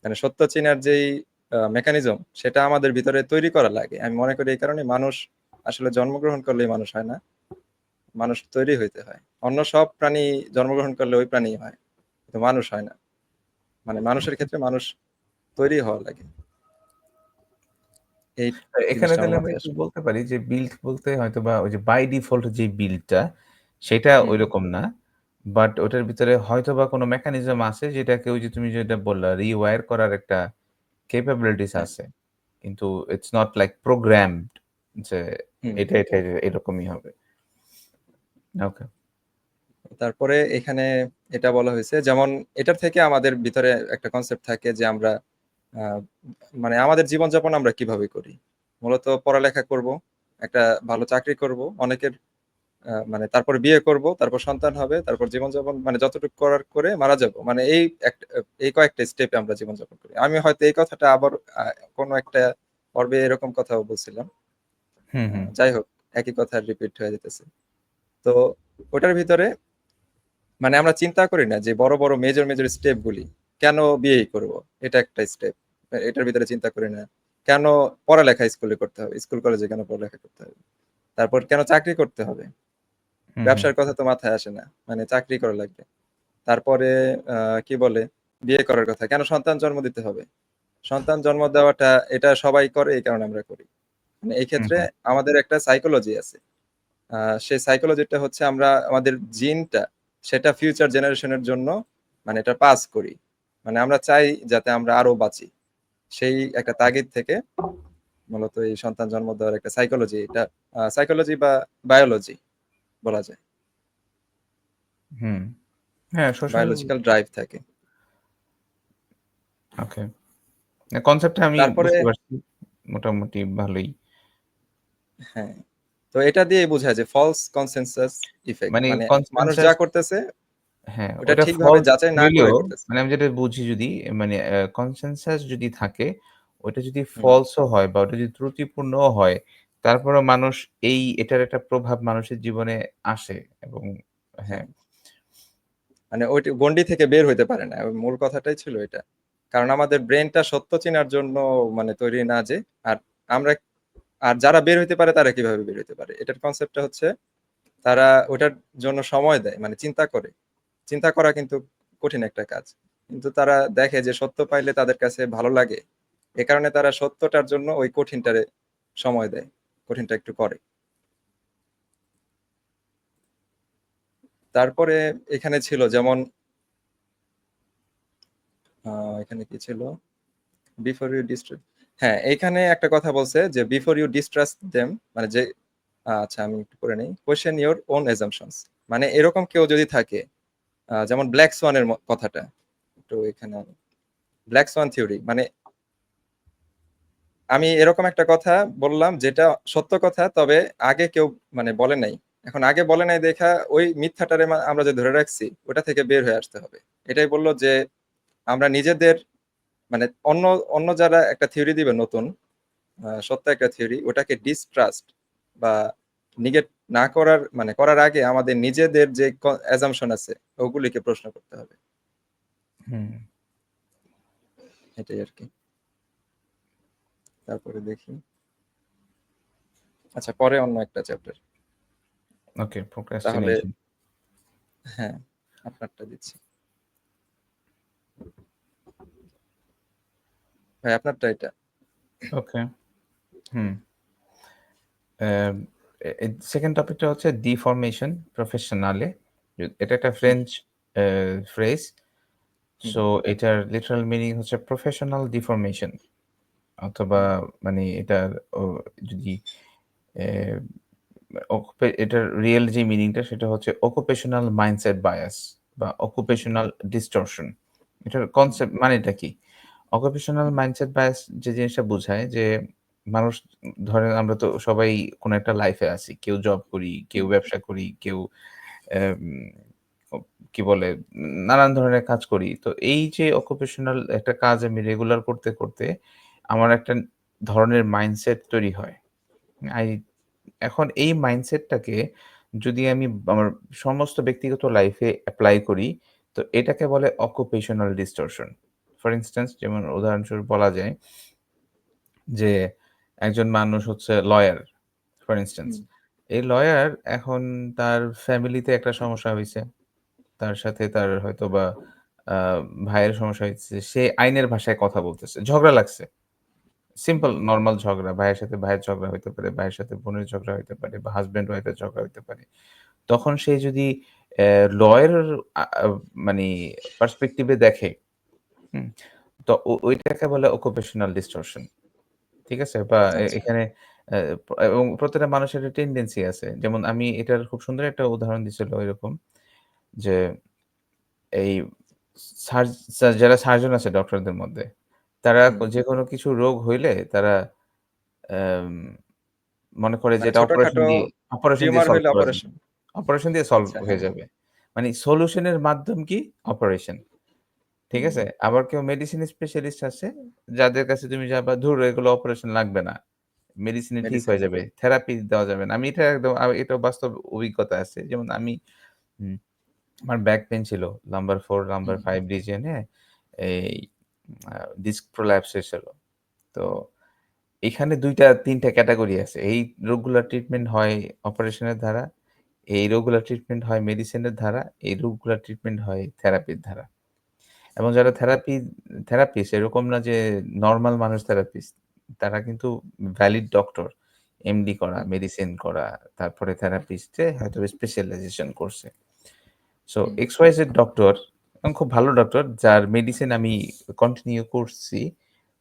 মানে সত্য চেনার যেই মেকানিজম সেটা আমাদের ভিতরে তৈরি করা লাগে। আমি মনে করি এই কারণে মানুষ আসলে জন্মগ্রহণ করলেই মানুষ হয় না। মানুষ তৈরি হইতে হয়। অন্য সব প্রাণী জন্মগ্রহণ করলে ওই প্রাণী হয়। কিন্তু মানুষ হয় না। মানে মানুষের ক্ষেত্রে মানুষ তৈরি হওয়া লাগে। এই এখানে জিনিসটা আমার তাহলে আমরা মাথায় একটু আসে। বলতে পারি যে বিল্ড বলতে হয়তোবা ওই যে বাই ডিফল্ট যে বিল্ডটা সেটা হুম, ঐরকম না। বাট ওটার ভিতরে হয়তোবা কোনো মেকানিজম আছে যেটাকে ওই যে তুমি যেটা বললা রিওয়ার করার একটা ক্যাপাবিলিটিস হ্যাঁ, আছে। কিন্তু ইটস নট লাইক প্রোগ্রামড যে হুম। এটা এরকমই হবে। ওকে। তারপরে এখানে এটা বলা হয়েছে যেমন এটার থেকে আমাদের ভিতরে একটা কনসেপ্ট থাকে যে আমরা আহ, মানে আমাদের জীবনযাপন আমরা কিভাবে করি। মূলত পড়ালেখা করব, একটা ভালো চাকরি করব, অনেকের মানে তারপর বিয়ে করব, তারপর সন্তান হবে, তারপর জীবনযাপন মানে যতটুকু করার করে মারা যাব। মানে এই কয়েকটা স্টেপে আমরা জীবনযাপন করি। আমি হয়তো এই কথাটা আবার কোনো একটা পর্বে এরকম কথাও বলছিলাম। হুম, হুম, যাই হোক, একই কথা রিপিট হয়ে যেতেছে। তো ওটার ভিতরে মানে আমরা চিন্তা করি না যে বড় বড় মেজর মেজর স্টেপ গুলি, কেন বিয়ে করব, এটা একটা স্টেপ। এটার ভিতরে চিন্তা করি না কেন পড়ালেখা স্কুলে করতে হবে, স্কুল কলেজে কেন পড়ালেখা করতে হবে, তারপর কেন চাকরি করতে হবে, হুম, হুম, ব্যবসার কথা তো মাথায় আসে না, মানে চাকরি করা লাগবে। তারপরে কি বলে, বিয়ে করার কথা, কেন সন্তান জন্ম দিতে হবে, সন্তান জন্ম দেওয়াটা এটা সবাই করে এই কারণে আমরা করি। মানে এই হুম, ক্ষেত্রে হুম, আমাদের একটা সাইকোলজি আছে। সেই সাইকোলজিটা হচ্ছে আমরা আমাদের জিনটা সেটা ফিউচার জেনারেশনের জন্য মানে এটা পাস করি। মানে আমরা চাই যাতে আমরা আরো বাঁচি, সেই একটা তাগিদ থেকে মূলত এই সন্তান জন্ম দেওয়ার একটা সাইকোলজি, এটা সাইকোলজি বা বায়োলজি বলা যায়, হুম। হ্যাঁ, সোশ্যাল বায়োলজিক্যাল ড্রাইভ থাকে। ওকে। কনসেপ্টটা আমি তারপরে বুঝতে পারছি মোটামুটি ভালোই। হ্যাঁ, তো এটা দিয়ে বোঝায় যে ফলস কনসেনসাস ইফেক্ট, মানে মানে মানুষ যা কনসেনসাস করতেছে হ্যাঁ, ওটা ওটা ঠিকভাবে ফলস যাচাই না করে হইলেও করতেছে। মানে আমি যেটা বুঝি যদি মানে কনসেনসাস যদি থাকে, ওইটা যদি হুম, ফলস ও হয় বা ওটা যদি ত্রুটিপূর্ণও হয়, তারপরেও মানুষ এটার একটা প্রভাব মানুষের জীবনে আসে এবং হ্যাঁ, হ্যাঁ। মানে ওই গণ্ডি থেকে বের হইতে পারে না, ওই মূল কথাটাই ছিল এটা। কারণ আমাদের ব্রেনটা সত্য চেনার জন্য মানে তৈরি না যে। আর আমরা আর যারা বের হইতে পারে তারা কিভাবে বের হইতে পারে, এটার কনসেপ্টটা হচ্ছে তারা ওটার জন্য সময় দেয়, মানে চিন্তা করে। চিন্তা করা কিন্তু কঠিন একটা কাজ, কিন্তু তারা দেখে যে সত্য পাইলে তাদের কাছে ভালো লাগে, এ কারণে তারা সত্যটার জন্য ওই কঠিনটারে সময় দেয়, কঠিনটা একটু করে। তারপরে এখানে ছিল যেমন এখানে কি ছিল, বিফোর ইউ ডিস্ট্রাস্ট, হ্যাঁ এইখানে একটা কথা বলছে যে বিফোর ইউ ডিস্ট্রাস্ট দেম, মানে যে আচ্ছা আমি একটু করে নেই, কোয়েশ্চেন ইওর ওন এজাম্পশনস। মানে এরকম কেউ যদি থাকে, যেমন ব্ল্যাক সোয়ানের কথাটা একটু এখানে, ব্ল্যাক সোয়ান থিওরি মানে আমি এরকম একটা কথা বললাম যেটা সত্য কথা, তবে আগে কেউ মানে বলে নাই। এখন আগে বলে নাই দেখা ওই মিথ্যাটারে আমরা যে ধরে রাখছি ওটা থেকে বের হয়ে আসতে হবে। এটাই বললো যে আমরা নিজেদের মানে অন্য অন্য যারা একটা থিওরি দিবে নতুন, সত্য একটা থিওরি, ওটাকে ডিস্ট্রাস্ট বা নিগেট না করার মানে করার আগে আমাদের নিজেদের যে অ্যাজাম্পশন আছে ওগুলিকে প্রশ্ন করতে হবে। হুম, এটাই আর কি। তারপরে দেখি, আচ্ছা পরে অন্য একটা চ্যাপ্টার। ওকে তাহলে প্রোক্রাস্টিনেশন। হ্যাঁ, আপনারটা দিচ্ছি ভাই, আপনারটা এটা। ওকে, হুম। অ্যাম সেকেন্ড টপিকটা হচ্ছে ডিফরমেশন প্রফেশনালে। এটা একটা হুম, ফ্রেঞ্চ ফ্রেজ। হুম, সো এটার লিটারাল মিনিং হচ্ছে প্রফেশনাল ডিফরমেশন অথবা মানে এটার ও যদি এ এটার রিয়েল যে মিনিংটা সেটা হচ্ছে অকুপেশনাল মাইন্ডসেট বায়াস বা হুম, অকুপেশনাল ডিসটরশন। এটার হুম, কনসেপ্ট মানেটা কি? অকুপেশনাল মাইন্ডসেট বায়াস যে জিনিসটা বোঝায় যে মানুষ ধরেন আমরা তো সবাই কোনো একটা লাইফে আছি। কেউ জব করি, কেউ হুম, ব্যবসা করি, কেউ অ্যাম ও কি বলে নানান ধরনের কাজ করি। তো এই যে অকুপেশনাল একটা কাজ আমি রেগুলার করতে আমার একটা ধরনের মাইন্ডসেট তৈরি হয়। আই এখন এই মাইন্ডসেটটাকে যদি আমি আমার সমস্ত ব্যক্তিগত লাইফে এপ্লাই করি, তো এটাকে বলে occupational distortion. ফর ইনস্ট্যান্স যেমন উদাহরণস্বরূপ বলা যায় যে একজন মানুষ হচ্ছে লয়ার, ফর ইনস্ট্যান্স। হুম, এই লয়ার এখন তার ফ্যামিলিতে একটা সমস্যা হইছে। তার সাথে তার হয়তোবা আ ভাইয়ের সমস্যা হইছে। সে আইনের ভাষায় কথা বলতেছে। ঝগড়া লাগছে। সিম্পল হুম, নরমাল ঝগড়া। ভাইয়ের সাথে ভাইয়ের ঝগড়া হইতে পারে, ভাইয়ের সাথে বোনের ঝগড়া হইতে পারে বা হাসব্যান্ড ওয়াইফ এর ঝগড়া হইতে পারে। তখন সে যদি লয়ের মানি পার্সপেক্টিভ এ দেখে, হুম? তো ওইটাকে বলে occupational distortion. ঠিক আছে? বা আচ্ছা, এখানে অ্যা এবং প্রত্যেকটা মানুষের একটা টেনডেন্সি আছে। যেমন আমি এটার খুব সুন্দর একটা উদাহরণ দিছিল এরকম যে এই সার্জ যারা সার্জন আছে ডক্টরদের মধ্যে, তারা হুম। যেকোনো কিছু রোগ হইলে তারা অ্যাম মনে করে যে মানে এটা ছোটখাটো অপারেশন দিয়ে টিউমার সলভ হইলে করা যাবে। অপারেশন। অপারেশন দিয়ে সলভ আচ্ছা, হয়ে হ্যাঁ। যাবে। মানে সলিউশন এর মাধ্যম কি? অপারেশন। ঠিক হুম, আছে? আবার কেউ মেডিসিন স্পেশালিস্ট আছে, যাদের কাছে তুমি যাবা, "ধুর এগুলো অপারেশন লাগবে না। মেডিসিনে ঠিক মেডিসিন হয়ে হবে। যাবে। থেরাপি দেওয়া যাবে না।" আমি এটা একদম এটা বাস্তব অভিজ্ঞতা আছে। যেমন আমি হুম, আমার ব্যাক পেইন ছিল। লাম্বার 4, লাম্বার হুম, 5 রিজিয়নে এই ডিস্ক প্রোল্যাপস হয়েছিল। তো এখানে ২ টা ৩ টা ক্যাটেগরি আছে। এই রোগগুলার ট্রিটমেন্ট হয় অপারেশনের দ্বারা, এই রোগগুলার ট্রিটমেন্ট হয় মেডিসিনের দ্বারা, এই রোগগুলার ট্রিটমেন্ট হয় থেরাপির দ্বারা। এবং যারা থেরাপিস্ট এরকম না যে নরমাল মানুষ থেরাপিস্ট। তারা কিন্তু ভ্যালিড ডক্টর। এমডি করা, হুম, মেডিসিন করা, তারপরে থেরাপিস্টে হয়তো স্পেশালাইজেশন করছে। সো হুম, XYZ ডক্টর এবং খুব ভালো ডক্টর যার মেডিসিন আমি কন্টিনিউ করছি,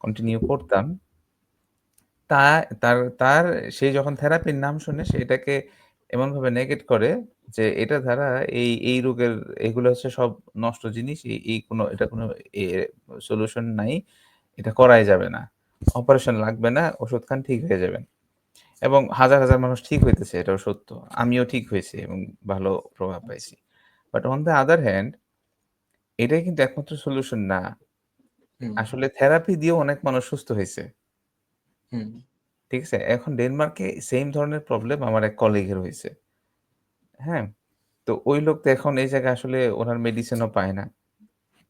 কন্টিনিউ করতাম। তা তার সে যখন থেরাপির নাম শুনে সে এটাকে এমনভাবে নেগেট করে যে এটা দ্বারা এই রোগের এগুলো হচ্ছে সব নষ্ট জিনিস। এই কোনো এটা কোনো এ সলিউশন নাই। এটা করাই যাবে না। অপারেশন লাগবে না। ওষুধ খান ঠিক হয়ে যাবেন। এবং হাজার মানুষ ঠিক হইতেছে এটাও সত্য। আমিও ঠিক হইছি এবং ভালো প্রভাব আচ্ছা, পাইছি। But on the other hand এটাই কিন্তু একমাত্র সলিউশন না। হুম, আসলে থেরাপি দিয়েও অনেক মানুষ সুস্থ হইছে। হুম, ঠিক আছে? এখন ডেনমার্কে সেইম ধরনের প্রবলেম আমার এক কলিগের হইছে। হ্যাঁ? তো ওই লোক তো এখন এই জায়গায় আসলে উনার মেডিসিনও পায় না।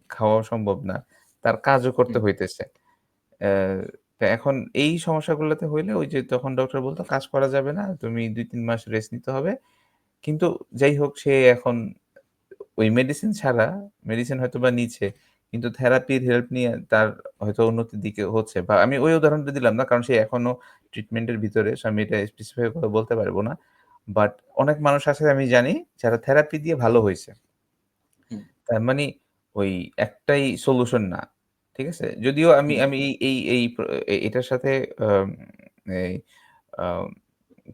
খাওয়াও সম্ভব না। তার কাজও করতে হুম, হইতেছে। অ্যা তো এখন এই সমস্যাগুলোতে হইলে ওই যে তখন ডক্টর বলত, "কাজ করা যাবে না। তুমি ২-৩ মাস রেস্ট নিতে হবে।" কিন্তু যাই হোক সে এখন ওই মেডিসিন ছাড়া মেডিসিন হয়তোবা নিচ্ছে। কিন্তু থেরাপির হেল্প নিয়ে তার হয়তো উন্নতির দিকে হচ্ছে। বা আমি ওই উদাহরণটা দিলাম না। কারণ সে এখনো ট্রিটমেন্ট এর ভিতরে। সো আমি এটা স্পেসিফাই ভাবে বলতে পারব না। বাট অনেক মানুষ আছে আমি জানি যারা থেরাপি দিয়ে ভালো হইছে। হুম, তার মানে ওই একটাই সলিউশন না। ঠিক আছে? যদিও আমি হুম, আমি এটার সাথে আম এই আ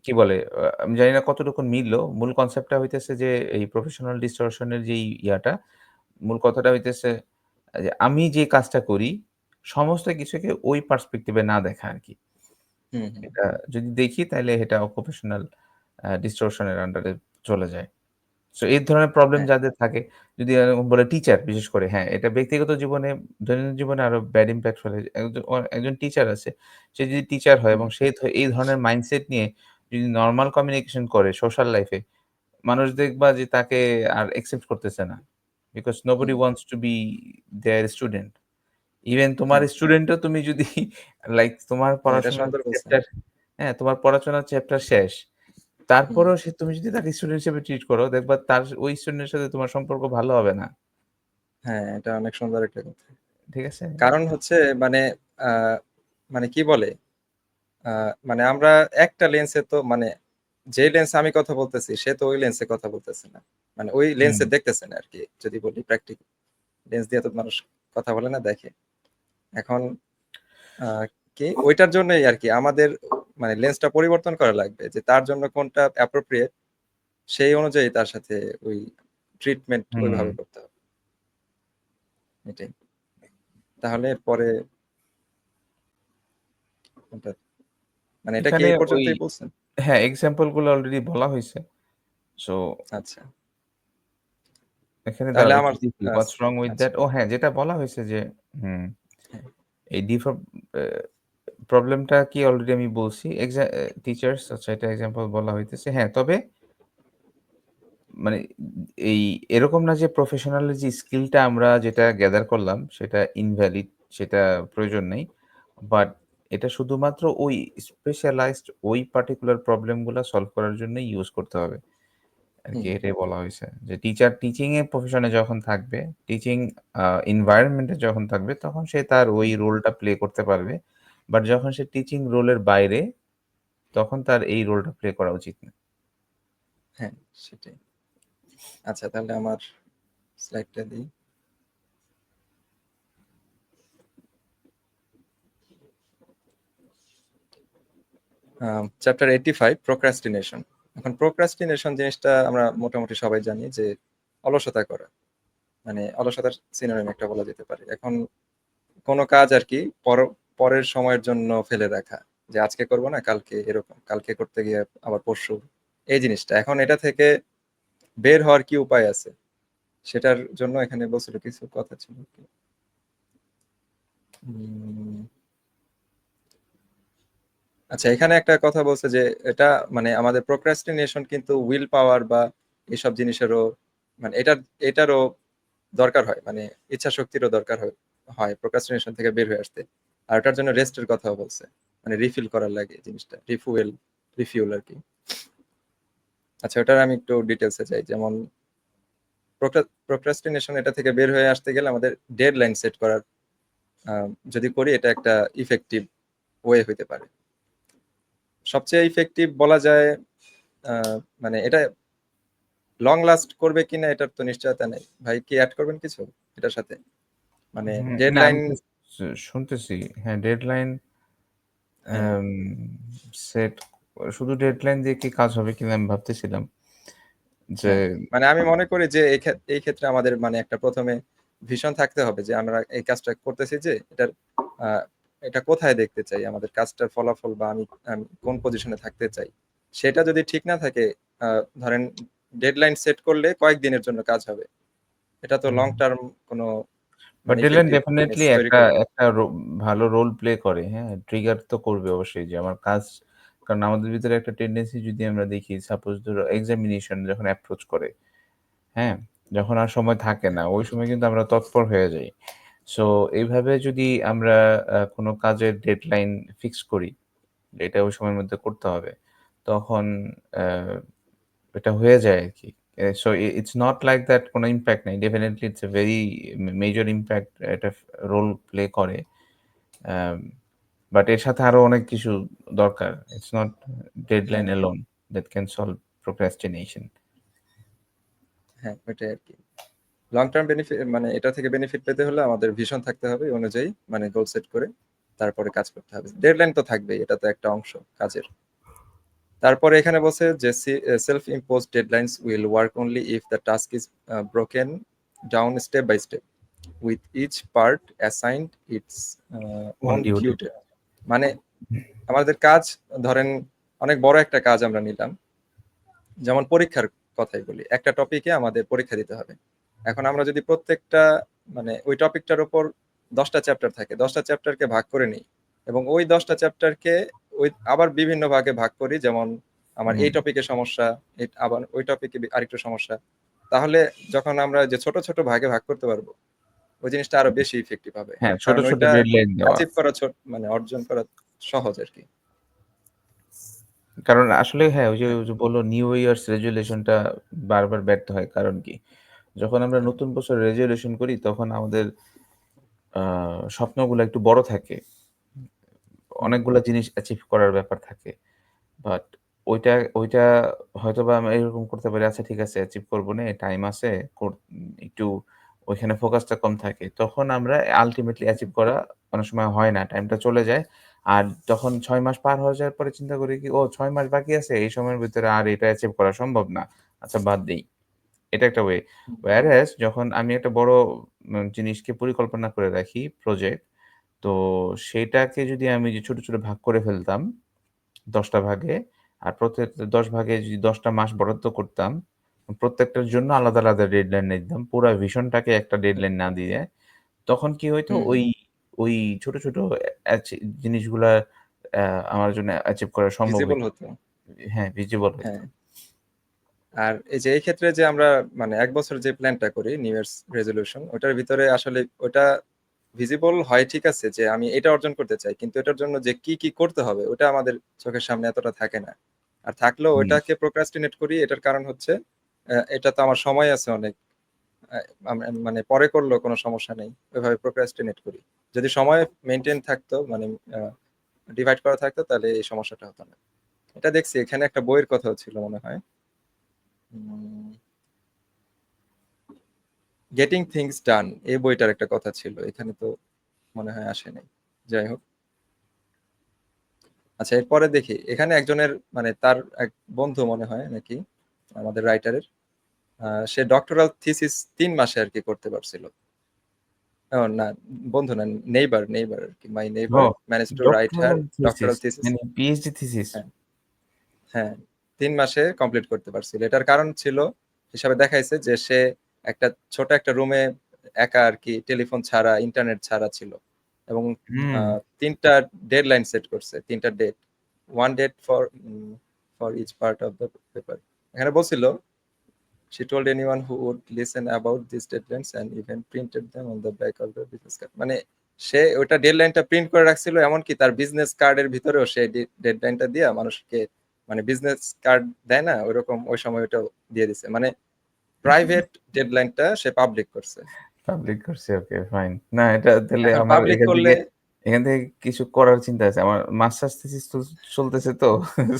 কি বলে? আমি জানি না কতটুকু মিলল। মূল কনসেপ্টটা হইতেছে যে এই প্রফেশনাল ডিসটরশন এর যেই ইয়াটা, মূল কথাটা হইতেছে যে আমি যে কাজটা করি, সমস্ত কিছুকে ওই পার্সপেক্টিভ এ না দেখা আরকি। হুম, হুম, এটা যদি দেখি তাইলে এটা অকুপেশনাল ডিসটরশন এর আন্ডারে চলে যায়। সো এই ধরনের প্রবলেম হ্যাঁ, যাদের থাকে, যদি এরকম বলে টিচার বিশেষ করে হ্যাঁ, এটা ব্যক্তিগত জীবনে দৈনন্দিন জীবনে আরো ব্যাড ইমপ্যাক্ট ফেলে। একজন টিচার আছে। সে যদি টিচার হয় হুম, এবং সে এই ধরনের মাইন্ডসেট নিয়ে যদি নরমাল কমিউনিকেশন করে সোশ্যাল লাইফ এ, মানুষ দেখবা যে তাকে আর একসেপ্ট করতেছে না। Because nobody hmm, wants to be their student. Even তোমার হুম, স্টুডেন্টও তুমি যদি লাইক তোমার হ্যাঁ, এটা পড়াশোনার সুন্দর বলছেন। চ্যাপ্টার হ্যাঁ, তোমার পড়াশোনার চ্যাপ্টার শেষ। হুম, তারপরেও তুমি যদি তাকে স্টুডেন্ট হিসেবে ট্রিট করো, দেখবা তার ওই স্টুডেন্টের সাথে তোমার সম্পর্ক ভালো হবে না। হ্যাঁ, এটা অনেক সুন্দর একটা কথা। ঠিক আছে? কারণ হচ্ছে মানে আ মানে কি বলে? আ মানে আমরা একটা লেন্সে তো মানে যে লেন্সে আমি কথা বলতেছি সে তো ওই লেন্সে কথা বলতেছে না। মানে ওই হুম, লেন্সে দেখতেছে না আরকি যদি বলি প্র্যাকটিক্যাল। লেন্স দিয়ে তো মানুষ কথা বলে না, দেখে। এখন আ কি ওইটার জন্যই আরকি আমাদের মানে লেন্সটা পরিবর্তন করা লাগবে যে তার জন্য কোনটা অ্যাপ্রোপ্রিয়েট সেই অনুযায়ী তার সাথে ওই ট্রিটমেন্ট হুম। ওইভাবে করতে হবে। এটাই। তাহলে এরপরে কোনটা মানে এটা কি এখানে এই ওই পর্যন্তই বলছেন? হ্যাঁ, এক্সাম্পল গুলো অলরেডি বলা হইছে। সো আচ্ছা। এখানে তাহলে দাঁড়াও একটু আমার দেখি আস হোয়াটস রং উইথ আচ্ছা। দ্যাট? ও হ্যাঁ, যেটা বলা হইছে যে হুম, হ্যাঁ, এই অ্যা প্রবলেমটা কি অলরেডি আমি বলছি। টিচার্স আচ্ছা এটা এক্সাম্পল বলা হইতেছে। হ্যাঁ, তবে মানে এই এরকম না যে প্রফেশনালের যে স্কিলটা আমরা যেটা গ্যাদার করলাম সেটা ইনভ্যালিড, সেটা প্রয়োজন নেই। বাট এটা শুধুমাত্র ওই স্পেশালাইজড ওই পার্টিকুলার প্রবলেমগুলা সলভ করার জন্যই ইউজ করতে হবে। আরকি হুম, এটাই বলা হইছে। যে টিচার টিচিং এর প্রফেশনে যখন থাকবে, টিচিং এনভায়রনমেন্ট এ যখন থাকবে তখন সে তার ওই হুম। রোলটা প্লে করতে পারবে। বাট যখন সে টিচিং রোলের বাইরে তখন তার এই রোলটা প্লে করা উচিত না। হ্যাঁ, সেটাই। আচ্ছা, তাহলে আমার স্লাইডটা দিই। Chapter 85 procrastination. এখন প্রোক্রাস্টিনেশন জিনিসটা আমরা মোটামুটি সবাই জানি যে অলসতা করা। মানে অলসতার সিনোনিম একটা বলা যেতে পারে। এখন কোনো কাজ আরকি পরের সময়ের জন্য ফেলে রাখা। যে আজকে করব না, কালকে এরকম। কালকে করতে গিয়ে আবার পরশু। এই জিনিসটা। এখন এটা থেকে বের হওয়ার কি উপায় আছে? সেটার জন্য এখানে বলছিল কিছু কথা ছিল আরকি। উম আচ্ছা, এখানে একটা কথা বলছে যে এটা মানে আমাদের প্রোক্রাস্টিনেশন কিন্তু উইল পাওয়ার বা এসব জিনিসেরও মানে এটারও দরকার হয়। মানে ইচ্ছা শক্তিরও দরকার হয় প্রোক্রাস্টিনেশন থেকে বের হয়ে আসতে। আর ওটার জন্য রেস্টের কথাও বলছে। মানে রিফিল করার লাগে জিনিসটা। রিফিউল আরকি। আচ্ছা, ওটার আমি একটু ডিটেইলসে যাই। যেমন প্রোক্রাস্টিনেশন এটা থেকে বের হয়ে আসতে গেলে আমাদের ডেডলাইন সেট করার যদি করি এটা একটা ইফেক্টিভ ওয়ে হইতে পারে। সবচেয়ে ইফেক্টিভ বলা যায় মানে এটা লং লাস্ট করবে কিনা এটার তো নিশ্চয়তা নেই। ভাই কি এড করবেন কিছু এটার সাথে? মানে হ্যাঁ, না ডেডলাইন। আমি জাস্ট শুনতেছি। হ্যাঁ, ডেডলাইন হ্যাঁ, অ্যাম সেট শুধু ডেডলাইন দিয়ে কি কাজ হবে কিনা আমি ভাবতেছিলাম যে হ্যাঁ। মানে আমি মনে করি যে এই ক্ষেত্রে আমাদের মানে একটা ১ম এ ভিশন থাকতে হবে যে আমরা এই কাজটা করতেছি যে আ এটা কোথায় দেখতে চাই? আমাদের কাজটার ফলাফল বা আমি আমি কোন পজিশনে থাকতে চাই? সেটা যদি ঠিক না থাকে আ ধরেন ডেডলাইন সেট করলে কয়েকদিনের জন্য কাজ হবে। এটা তো লং টার্ম কোনো বাট মানে ডেডলাইন ইফেক্টিভনেস ডেফিনিটলি তৈরি একটা করবে না। একটা ভালো রোল প্লে করে, হ্যাঁ? ট্রিগার তো করবে অবশ্যই যে আমার কাজ কারণ আমাদের ভিতরে একটা টেনডেন্সি যদি আমরা দেখি সাপোজ ধরো এক্সামিনেশন যখন অ্যাপ্রোচ করে, হ্যাঁ? যখন আর সময় থাকে না, ওই সময় কিন্তু আমরা তৎপর হয়ে যাই। সো এইভাবে যদি আমরা কোনো কাজের ডেডলাইন ফিক্স করি, যে এটা ওই সময়ের মধ্যে করতে হবে, তখন অ্যা এটা হয়ে যায় আরকি। So it's not like that কোনো ইমপ্যাক্ট নাই। Definitely it's a very major impact এটা রোল প্লে করে। অ্যাম বাট এর সাথে আরো অনেক কিছু দরকার। ইটস নট ডেডলাইন হ্যাঁ, alone that can solve procrastination. হ্যাঁ, ওইটাই আরকি। লং টার্ম মানে এটা থেকে বেনিফিট পেতে হলে আমাদের ভিশন থাকতে হবে এই অনুযায়ী মানে গোল সেট করে তারপরে কাজ করতে হবে। ডেডলাইন তো থাকবেই, এটা তো একটা অংশ কাজের। তারপরে এখানে বলছে যে self imposed deadlines will work only if the task is broken down step by step with each part assigned its own own duty. Duty. মানে আমাদের কাজ ধরেন অনেক বড় একটা কাজ আমরা নিলাম, যেমন পরীক্ষার কথাই বলি। একটা টপিকে আমাদের পরীক্ষা দিতে হবে। এখন আমরা যদি প্রত্যেকটা মানে ওই টপিকটার উপর ১০টা চ্যাপ্টার থাকে, ১০টা চ্যাপ্টারকে ভাগ করে নিই এবং ওই ১০টা চ্যাপ্টারকে ওই আবার বিভিন্ন ভাগে ভাগ করি। যেমন আমার হুম। এই টপিকে সমস্যা, আবার ওই টপিকে আরেকটু সমস্যা। তাহলে যখন আমরা যে ছোট, ছোট ভাগে ভাগ করতে পারবো, ওই জিনিসটা আরো বেশি ইফেক্টিভ হবে। হ্যাঁ, ছোট, কারণ ছোট ওইটা ডেডলাইন দেওয়া। অ্যাচিভ করা মানে অর্জন করা সহজ আরকি। কারণ আসলে হ্যাঁ, হ্যাঁ, ওই যে বলল নিউ ইয়ারস রেজোলিউশন টা বারবার ব্যর্থ হয়। কারণ কি? যখন আমরা হ্যাঁ, নতুন বছর রেজোলিউশন করি তখন আমাদের আ স্বপ্নগুলা একটু বড় থাকে। হুম, অনেকগুলা জিনিস অ্যাচিভ করার ব্যাপার থাকে। বাট ওইটা ওইটা হয়তোবা আমরা এরকম করতে পারি, আচ্ছা ঠিক আছে অ্যাচিভ করব নে, টাইম আছে, একটু ওইখানে ফোকাসটা কম থাকে। তখন আমরা আল্টিমেটলি অ্যাচিভ করা অনেক সময় হয় না। টাইমটা চলে যায়। আর যখন ৬ মাস পার হয়ে যাওয়ার পরে চিন্তা করি কি, ও ৬ মাস বাকি আছে, এই সময়ের ভিতরে আর এটা অ্যাচিভ করা সম্ভব না। আচ্ছা বাদ দেই। এটা একটা ওয়ে। হুম, whereas যখন আমি একটা বড় জিনিসকে পরিকল্পনা করে রাখি, প্রজেক্ট, তো সেইটাকে যদি আমি যে ছোট, ছোট ভাগ করে ফেলতাম ১০ টা ভাগে। আর প্রত্যেক ১০ ভাগে যদি ১০ টা মাস বরাদ্দ করতাম, প্রত্যেকটার জন্য আলাদা, আলাদা ডেডলাইন দিতাম। পুরা ভিশনটাকে একটা ডেডলাইন না দিয়ে, তখন কি হইতো হুম, ওই ছোট, ছোট জিনিসগুলা আমার জন্য অ্যাচিভ করা সম্ভব ভিজিবল হইতো। হতো। হ্যাঁ, ভিজিবল হইতো। হ্যাঁ। আর এই যে এই ক্ষেত্রে যে আমরা মানে ১ বছর যে প্ল্যানটা করি নিউ ইয়ার্স রেজোলিউশন ওটার ভিতরে আসলে ওটা ভিজিবল হয় ঠিক আছে যে আমি এটা অর্জন করতে চাই। কিন্তু এটার জন্য যে কি করতে হবে ওটা আমাদের চোখের সামনে এতটা থাকে না। আর থাকলেও হুম, ওইটাকে প্রোক্রাস্টিনেট করি এটার কারণ হচ্ছে এটা তো আমার সময় আছে অনেক। মানে পরে করলেও কোনো সমস্যা নেই। ওইভাবে প্রোক্রাস্টিনেট করি। যদি সময় মেইনটেইন থাকতো মানে আ ডিভাইড করা থাকতো তাহলে এই সমস্যাটা হতো না। এটা দেখছি এখানে একটা বইয়ের কথাও ছিল মনে হয়। উম গেটিং থিংস ডান এই বইটার একটা কথা ছিল। এখানে তো মনে হয় আসে নাই। যাই হোক। আচ্ছা এরপরে দেখি এখানে একজনের মানে তার এক বন্ধু মনে হয় নাকি আমাদের রাইটারের সে ডক্টরাল থিসিস ৩ মাসে আরকি করতে পারছিল। ও না বন্ধু না নেইবার আরকি। মাই নেইবার ও managed to write her doctoral thesis doctoral thesis মানে পিএইচডি থিসিস। হ্যাঁ, হ্যাঁ ৩ মাসে কমপ্লিট করতে পারছিল। এটার কারণ ছিল হিসাবে দেখাইছে যে সে একটা ছোট একটা রুমে একা আরকি টেলিফোন ছাড়া, ইন্টারনেট ছাড়া ছিল। এবং হুম, ৩ টা ডেডলাইন সেট করছে। ৩ টা date. 1 date for each part of the paper. এখানে বলছিল she told anyone who would listen about these deadlines and even printed them on the back of the business card মানে সে ওটা ডেডলাইনটা প্রিন্ট করে রাখছিল এমনকি তার বিজনেস কার্ডের ভিতরেও সে ডেডলাইনটা দিয়ে মানুষকে মানে বিজনেস কার্ড দেয় না ওইরকম ওই সময় ওটা দিয়ে দিছে মানে প্রাইভেট ডেডলাইনটা সে পাবলিক করছে। পাবলিক করছে ওকে ফাইন। না এটা তাহলে এখন আমার পাবলিক এখান করলে থেকে কিছু করার চিন্তা আছে। আমার মাস্টার্স থিসিস চলতেছে তো।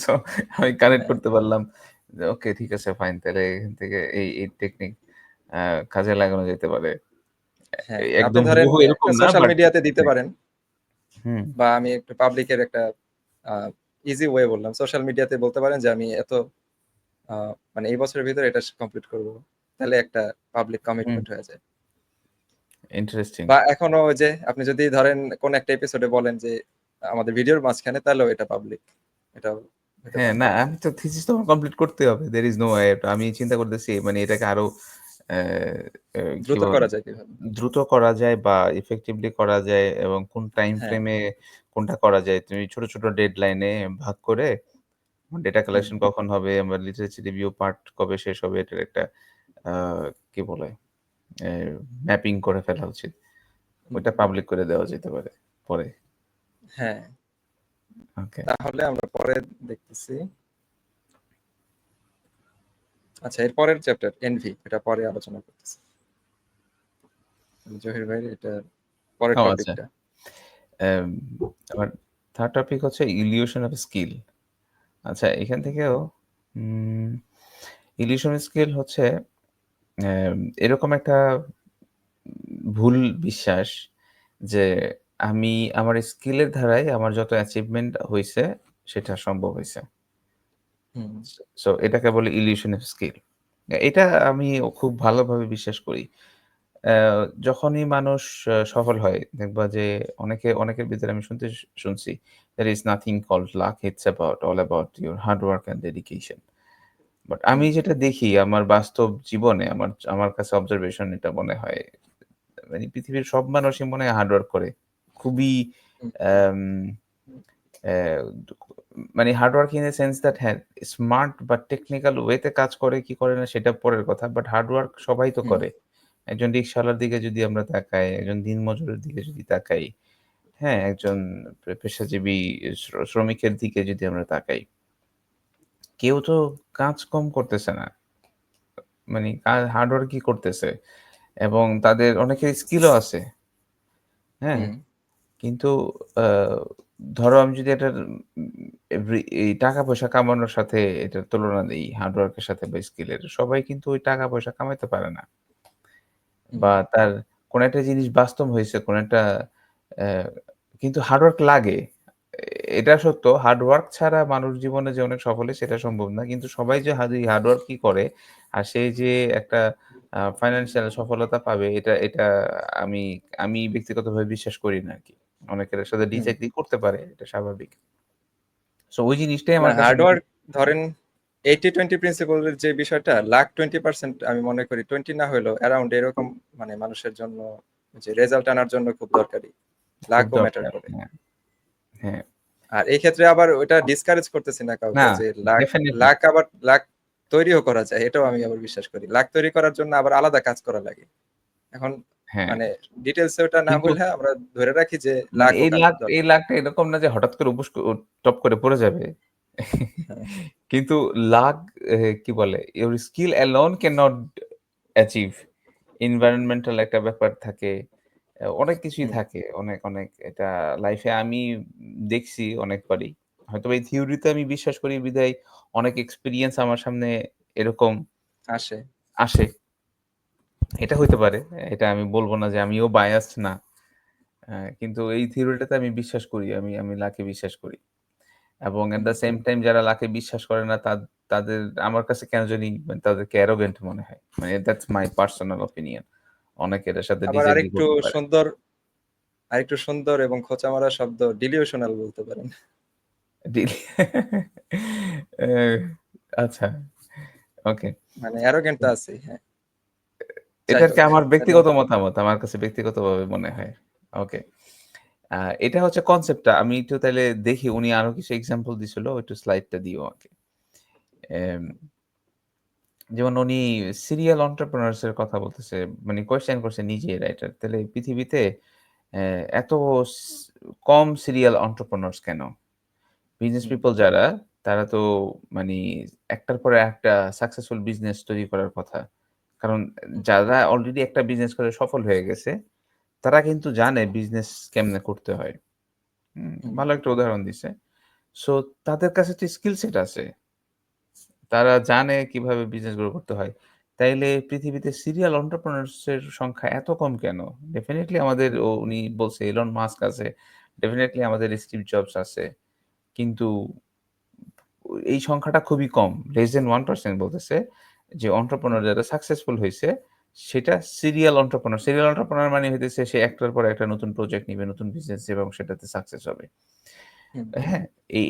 সো আমি কানেক্ট হ্যাঁ, করতে পারলাম যে ওকে ঠিক আছে ফাইন। তাহলে এখান থেকে এই টেকনিক আ কাজে লাগানো যেতে পারে। হ্যাঁ আপনি একদম ধরেন হুবহু এরকম একটা না সোশ্যাল বাট মিডিয়াতে দিতে পারেন হুম, বা আমি একটু পাবলিকের একটা ইজি ওয়ে বললাম সোশ্যাল মিডিয়াতে বলতে পারেন যে আমি এত মানে এই বছরের ভিতরে এটা কমপ্লিট করব। তাহলে একটা পাবলিক হুম, কমিটমেন্ট হয়ে যায়। ইন্টারেস্টিং। বা এখনো ওই যে আপনি যদি ধরেন কোন একটা এপিসোডে বলেন যে আমাদের ভিডিওর মাঝখানে তাহলেও এটা পাবলিক। এটাও হতে হ্যাঁ, পারে। না আমি তো থিসিস তো আমার কমপ্লিট করতেই হবে। there is no way out. আমি চিন্তা করতেছি মানে এটাকে আরো অ্যা অ্যা কি দ্রুত বলে করা যায় কিভাবে? দ্রুত করা যায় বা ইফেক্টিভলি করা যায় এবং কোন টাইম হ্যাঁ, ফ্রেমে কোনটা করা যায়। তুমি ছোট, ছোট ডেডলাইনে ভাগ করে ডেটা হুম, কালেকশন কখন হবে, আমার লিটারেসি রিভিউ পার্ট কবে শেষ হবে এটার একটা আ কি বলে এ ম্যাপিং করে ফেলা উচিত। হুম, ওইটা পাবলিক করে দেওয়া যেতে পারে পরে। হ্যাঁ, ওকে। তাহলে আমরা পরে দেখতেছি। আচ্ছা এর পরের চ্যাপ্টার এনভি এটা পরে আলোচনা করতেছি। জহির ভাইয়ের এটা পরের ও আচ্ছা। টপিকটা। অ্যাম আমার 3rd টপিক হচ্ছে ইলিউশন অফ স্কিল। আচ্ছা এখান থেকেও উম ইলিউশন স্কিল হচ্ছে অ্যাম এরকম একটা ভুল বিশ্বাস যে আমি আমার স্কিলের ধারায় আমার যত অ্যাচিভমেন্ট হইছে সেটা সম্ভব হইছে। হুম, সো এটাকে বলে ইলিউশন অফ স্কিল। এটা আমি খুব ভালোভাবে বিশ্বাস করি। অ্যা যখনই মানুষ সফল হয় দেখবা যে অনেকের ভিতরে আমি শুনছি there is nothing called luck, it's all about your hard work and dedication. But আমি হুম, যেটা দেখি আমার বাস্তব জীবনে আমার কাছে অবজারভেশন এটা মনে হয় মানে পৃথিবীর সব মানুষই মনে হয় হার্ড ওয়ার্ক করে। খুবই হুম, অ্যাম অ্যা মানে hard work in a sense that হ্যাঁ, স্মার্ট বা টেকনিক্যাল ওয়েতে কাজ করে কি করে না সেটা পরের কথা। বাট হার্ড ওয়ার্ক সবাই তো হুম, করে। একজন রিক্শাওয়ালার দিকে যদি আমরা তাকাই, একজন দিনমজুরের দিকে যদি তাকাই, হ্যাঁ? একজন পেশাজীবী শ্রমিকের দিকে যদি আমরা তাকাই, কেউ তো কাজ কম করতেছে না। মানে হার্ড ওয়ার্কই করতেছে এবং তাদের অনেকের স্কিলও আছে। হ্যাঁ? হুম, কিন্তু আ ধরো আমি যদি এটার এই টাকা-পয়সা কামানোর সাথে এটার তুলনা দেই হার্ড ওয়ার্ক এর সাথে বা স্কিলের, সবাই কিন্তু ওই টাকা-পয়সা কামাইতে পারে না। হুম, বা তার কোন একটা জিনিস বাস্তব হইছে, কোন একটা অ্যা কিন্তু হার্ড ওয়ার্ক লাগে। এটা সত্য হার্ড ওয়ার্ক ছাড়া মানুষ জীবনে যে অনেক সফল হয় সেটা সম্ভব না। কিন্তু সবাই যে এই হার্ড ওয়ার্কই করে আর সে যে একটা ফাইন্যান্সিয়াল সফলতা পাবে এটা আমি আমি ব্যক্তিগতভাবে বিশ্বাস করি না আরকি। অনেকের সাথে হুম। ডিসএগ্রি করতে পারে, এটা স্বাভাবিক। সো ওই জিনিসটাই না আমার কাছে হার্ড ওয়ার্ক ধরেন 80-20 প্রিন্সিপল এর যে বিষয়টা লাখ 20% আমি মনে করি 20 না হইলেও অ্যারাউন্ড এরকম মানে মানুষের জন্য যে রেজাল্ট আনার জন্য খুব দরকারি। খুব লাকও ম্যাটার দরকার। করে। হ্যাঁ, হ্যাঁ। আর এই ক্ষেত্রে আবার ওইটা ডিসকারেজ করতেছি না না, কাউকে যে লাক ডেফিনিটলি। লাক আবার লাক তৈরিও করা যায়, এটাও আমি আবার বিশ্বাস করি। লাক তৈরি করার জন্য আবার আলাদা কাজ করা লাগে। এখন হ্যাঁ, মানে ডিটেইলসে ওটা না কিন্তু বললে আমরা ধরে রাখি যে মানে লাকও কাজ এই দরকার। লাকটা এরকম না যে হঠাৎ করে টপ করে পড়ে যাবে। হ্যাঁ, কিন্তু লাক কি বলে? Your skill alone cannot achieve. environmental একটা ব্যাপার থাকে। অনেক কিছুই হুম, থাকে। অনেক এটা লাইফে আমি দেখছি অনেকবারই। হয়তোবা এই থিওরিতে আমি বিশ্বাস করি বিধায় অনেক এক্সপেরিয়েন্স আমার সামনে এরকম আসে। আসে। এটা হইতে পারে। এটা আমি বলব না যে আমিও বায়াসড না। কিন্তু এই থিওরিটাতে আমি বিশ্বাস করি। আমি লাকে বিশ্বাস করি। এবং এট হুম। দ্যা সেম টাইম যারা লাকে বিশ্বাস করে না তাদের আমার কাছে কেন জানি মানে তাদেরকে অ্যারোগেন্ট মনে হয়। মানে দ্যাটস মাই পার্সোনাল ওপিনিয়ন। অনেকে এটার সাথে আবার ডিসএগ্রি করতে পারে। আরেকটু সুন্দর এবং খোঁচা মারা শব্দ ডিলিউশনাল বলতে পারেন। ডিল এ আচ্ছা, ওকে। মানে অ্যারোগেন্ট তো আছেই, হ্যাঁ। এটা যাই আরকি হোক, আমার তাহলে ব্যক্তিগত মতামত। আমার কাছে ব্যক্তিগতভাবে মনে হয়। ওকে। আ এটা হচ্ছে কনসেপ্টটা। আমি একটু তাইলে দেখি উনি আরো কিছু এক্সাম্পল দিছিল। একটু স্লাইডটা দিও আমাকে। এম যেমন উনি সিরিয়াল এন্টারপ্রেনিউরস এর কথা বলতেছে। মানে কোয়েশ্চেন করছে নিজেই রাইটার। তাহলে পৃথিবীতে অ্যা এত কম সিরিয়াল এন্টারপ্রেনিউরস কেন? বিজনেস হুম, পিপল যারা তারা তো মানি একটার পরে একটা সাকসেসফুল বিজনেস তৈরি করার কথা। কারণ হুম, যারা অলরেডি একটা বিজনেস করে সফল হয়ে গেছে, তারা কিন্তু জানে বিজনেস কেমনে করতে হয়। হুম, ভালো একটা উদাহরণ দিছে। সো তাদের কাছে তো স্কিল সেট আছে। তারা জানে কিভাবে বিজনেস গ্রো করতে হয়। তাইলে পৃথিবীতে সিরিয়াল এন্টারপ্রেনিউরস এর সংখ্যা এত কম কেন? ডেফিনিটলি আমাদের হুম, উনি বলছে ইলন মাস্ক আছে। ডেফিনিটলি আমাদের স্টিভ জবস আছে। কিন্তু এই সংখ্যাটা খুবই কম। লেস দ্যান 1% বলতেছে যে হুম, এন্টারপ্রেনিউর যারা সাকসেসফুল হইছে সেটা সিরিয়াল এন্টারপ্রেনিউর। সিরিয়াল এন্টারপ্রেনিউর মানে হইতেছে সে একটার পর একটা নতুন প্রজেক্ট নিবে, নতুন বিজনেস এবং সেটাতে সাকসেস হবে। হুম, হ্যাঁ?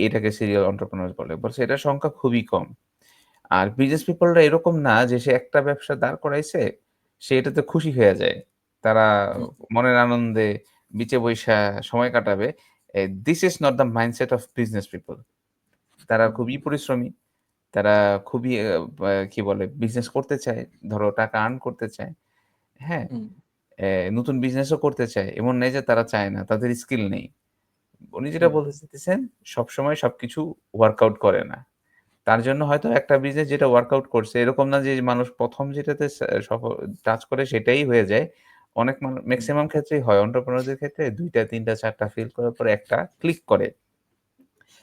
এটাকে সিরিয়াল এন্টারপ্রেনিউর বলে। বলছে এটার সংখ্যা খুবই কম। আর বিজনেস পিপল রা এরকম না যে সে একটা ব্যবসা দাঁড় করাইছে, সে এটাতে খুশি হয়ে যায়। তারা হুম, মনের আনন্দে বিচে বইসা সময় কাটাবে। This is not the mindset of business people. তারা হুম, খুবই পরিশ্রমী। তারা খুবই কি বলে বিজনেস করতে চায়। ধরো টাকা আর্ন করতে চায়। হ্যাঁ? হুম, নতুন বিজনেসও করতে চায়। এমন নাই যে তারা চায় না। তাদের স্কিল নেই। উনি যেটা হুম, বলতে চাইতেছেন সবসময় সবকিছু ওয়ার্কআউট করে না। তার জন্য হয়তো একটা বিজনেস যেটা ওয়ার্কআউট করছে, এরকম না যে মানুষ ১ম যেটাতে টাচ করে সেটাই হয়ে যায়। অনেক হুম, মেক্সিমাম ক্ষেত্রেই হয়। এন্টারপ্রেনিউর দের ক্ষেত্রে ২ টা, ৩ টা, ৪ টা ফেইল করার পরে একটা ক্লিক করে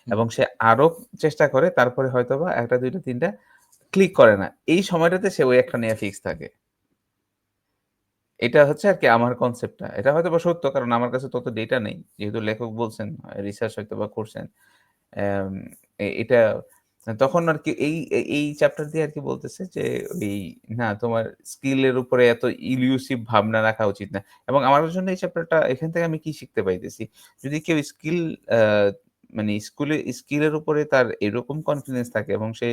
হুম, এবং সে আরো চেষ্টা করে তারপরে হয়তোবা ১ টা, ২ টা, ৩ টা ক্লিক করে না। এই সময়টাতে সে ওই একটা নিয়ে ফিক্স থাকে। এটা হচ্ছে আরকি আমার কনসেপ্টটা। এটা হয়তোবা সত্য কারণ আমার কাছে তত ডেটা নেই। যেহেতু লেখক বলছেন, রিসার্চ হয়তোবা করছেন। অ্যাম এটা তখন আরকি এই চ্যাপ্টার দিয়ে আরকি বলতেছে যে, ওই না তোমার স্কিল এর উপরে এত ইলিউসিভ ভাবনা রাখা উচিত না। এবং আমার জন্য এই চ্যাপ্টারটা এখান থেকে আমি কি শিখতে পাইতেছি? যদি কেউ আ মানে স্কিলের উপরে তার এরকম কনফিডেন্স থাকে এবং সে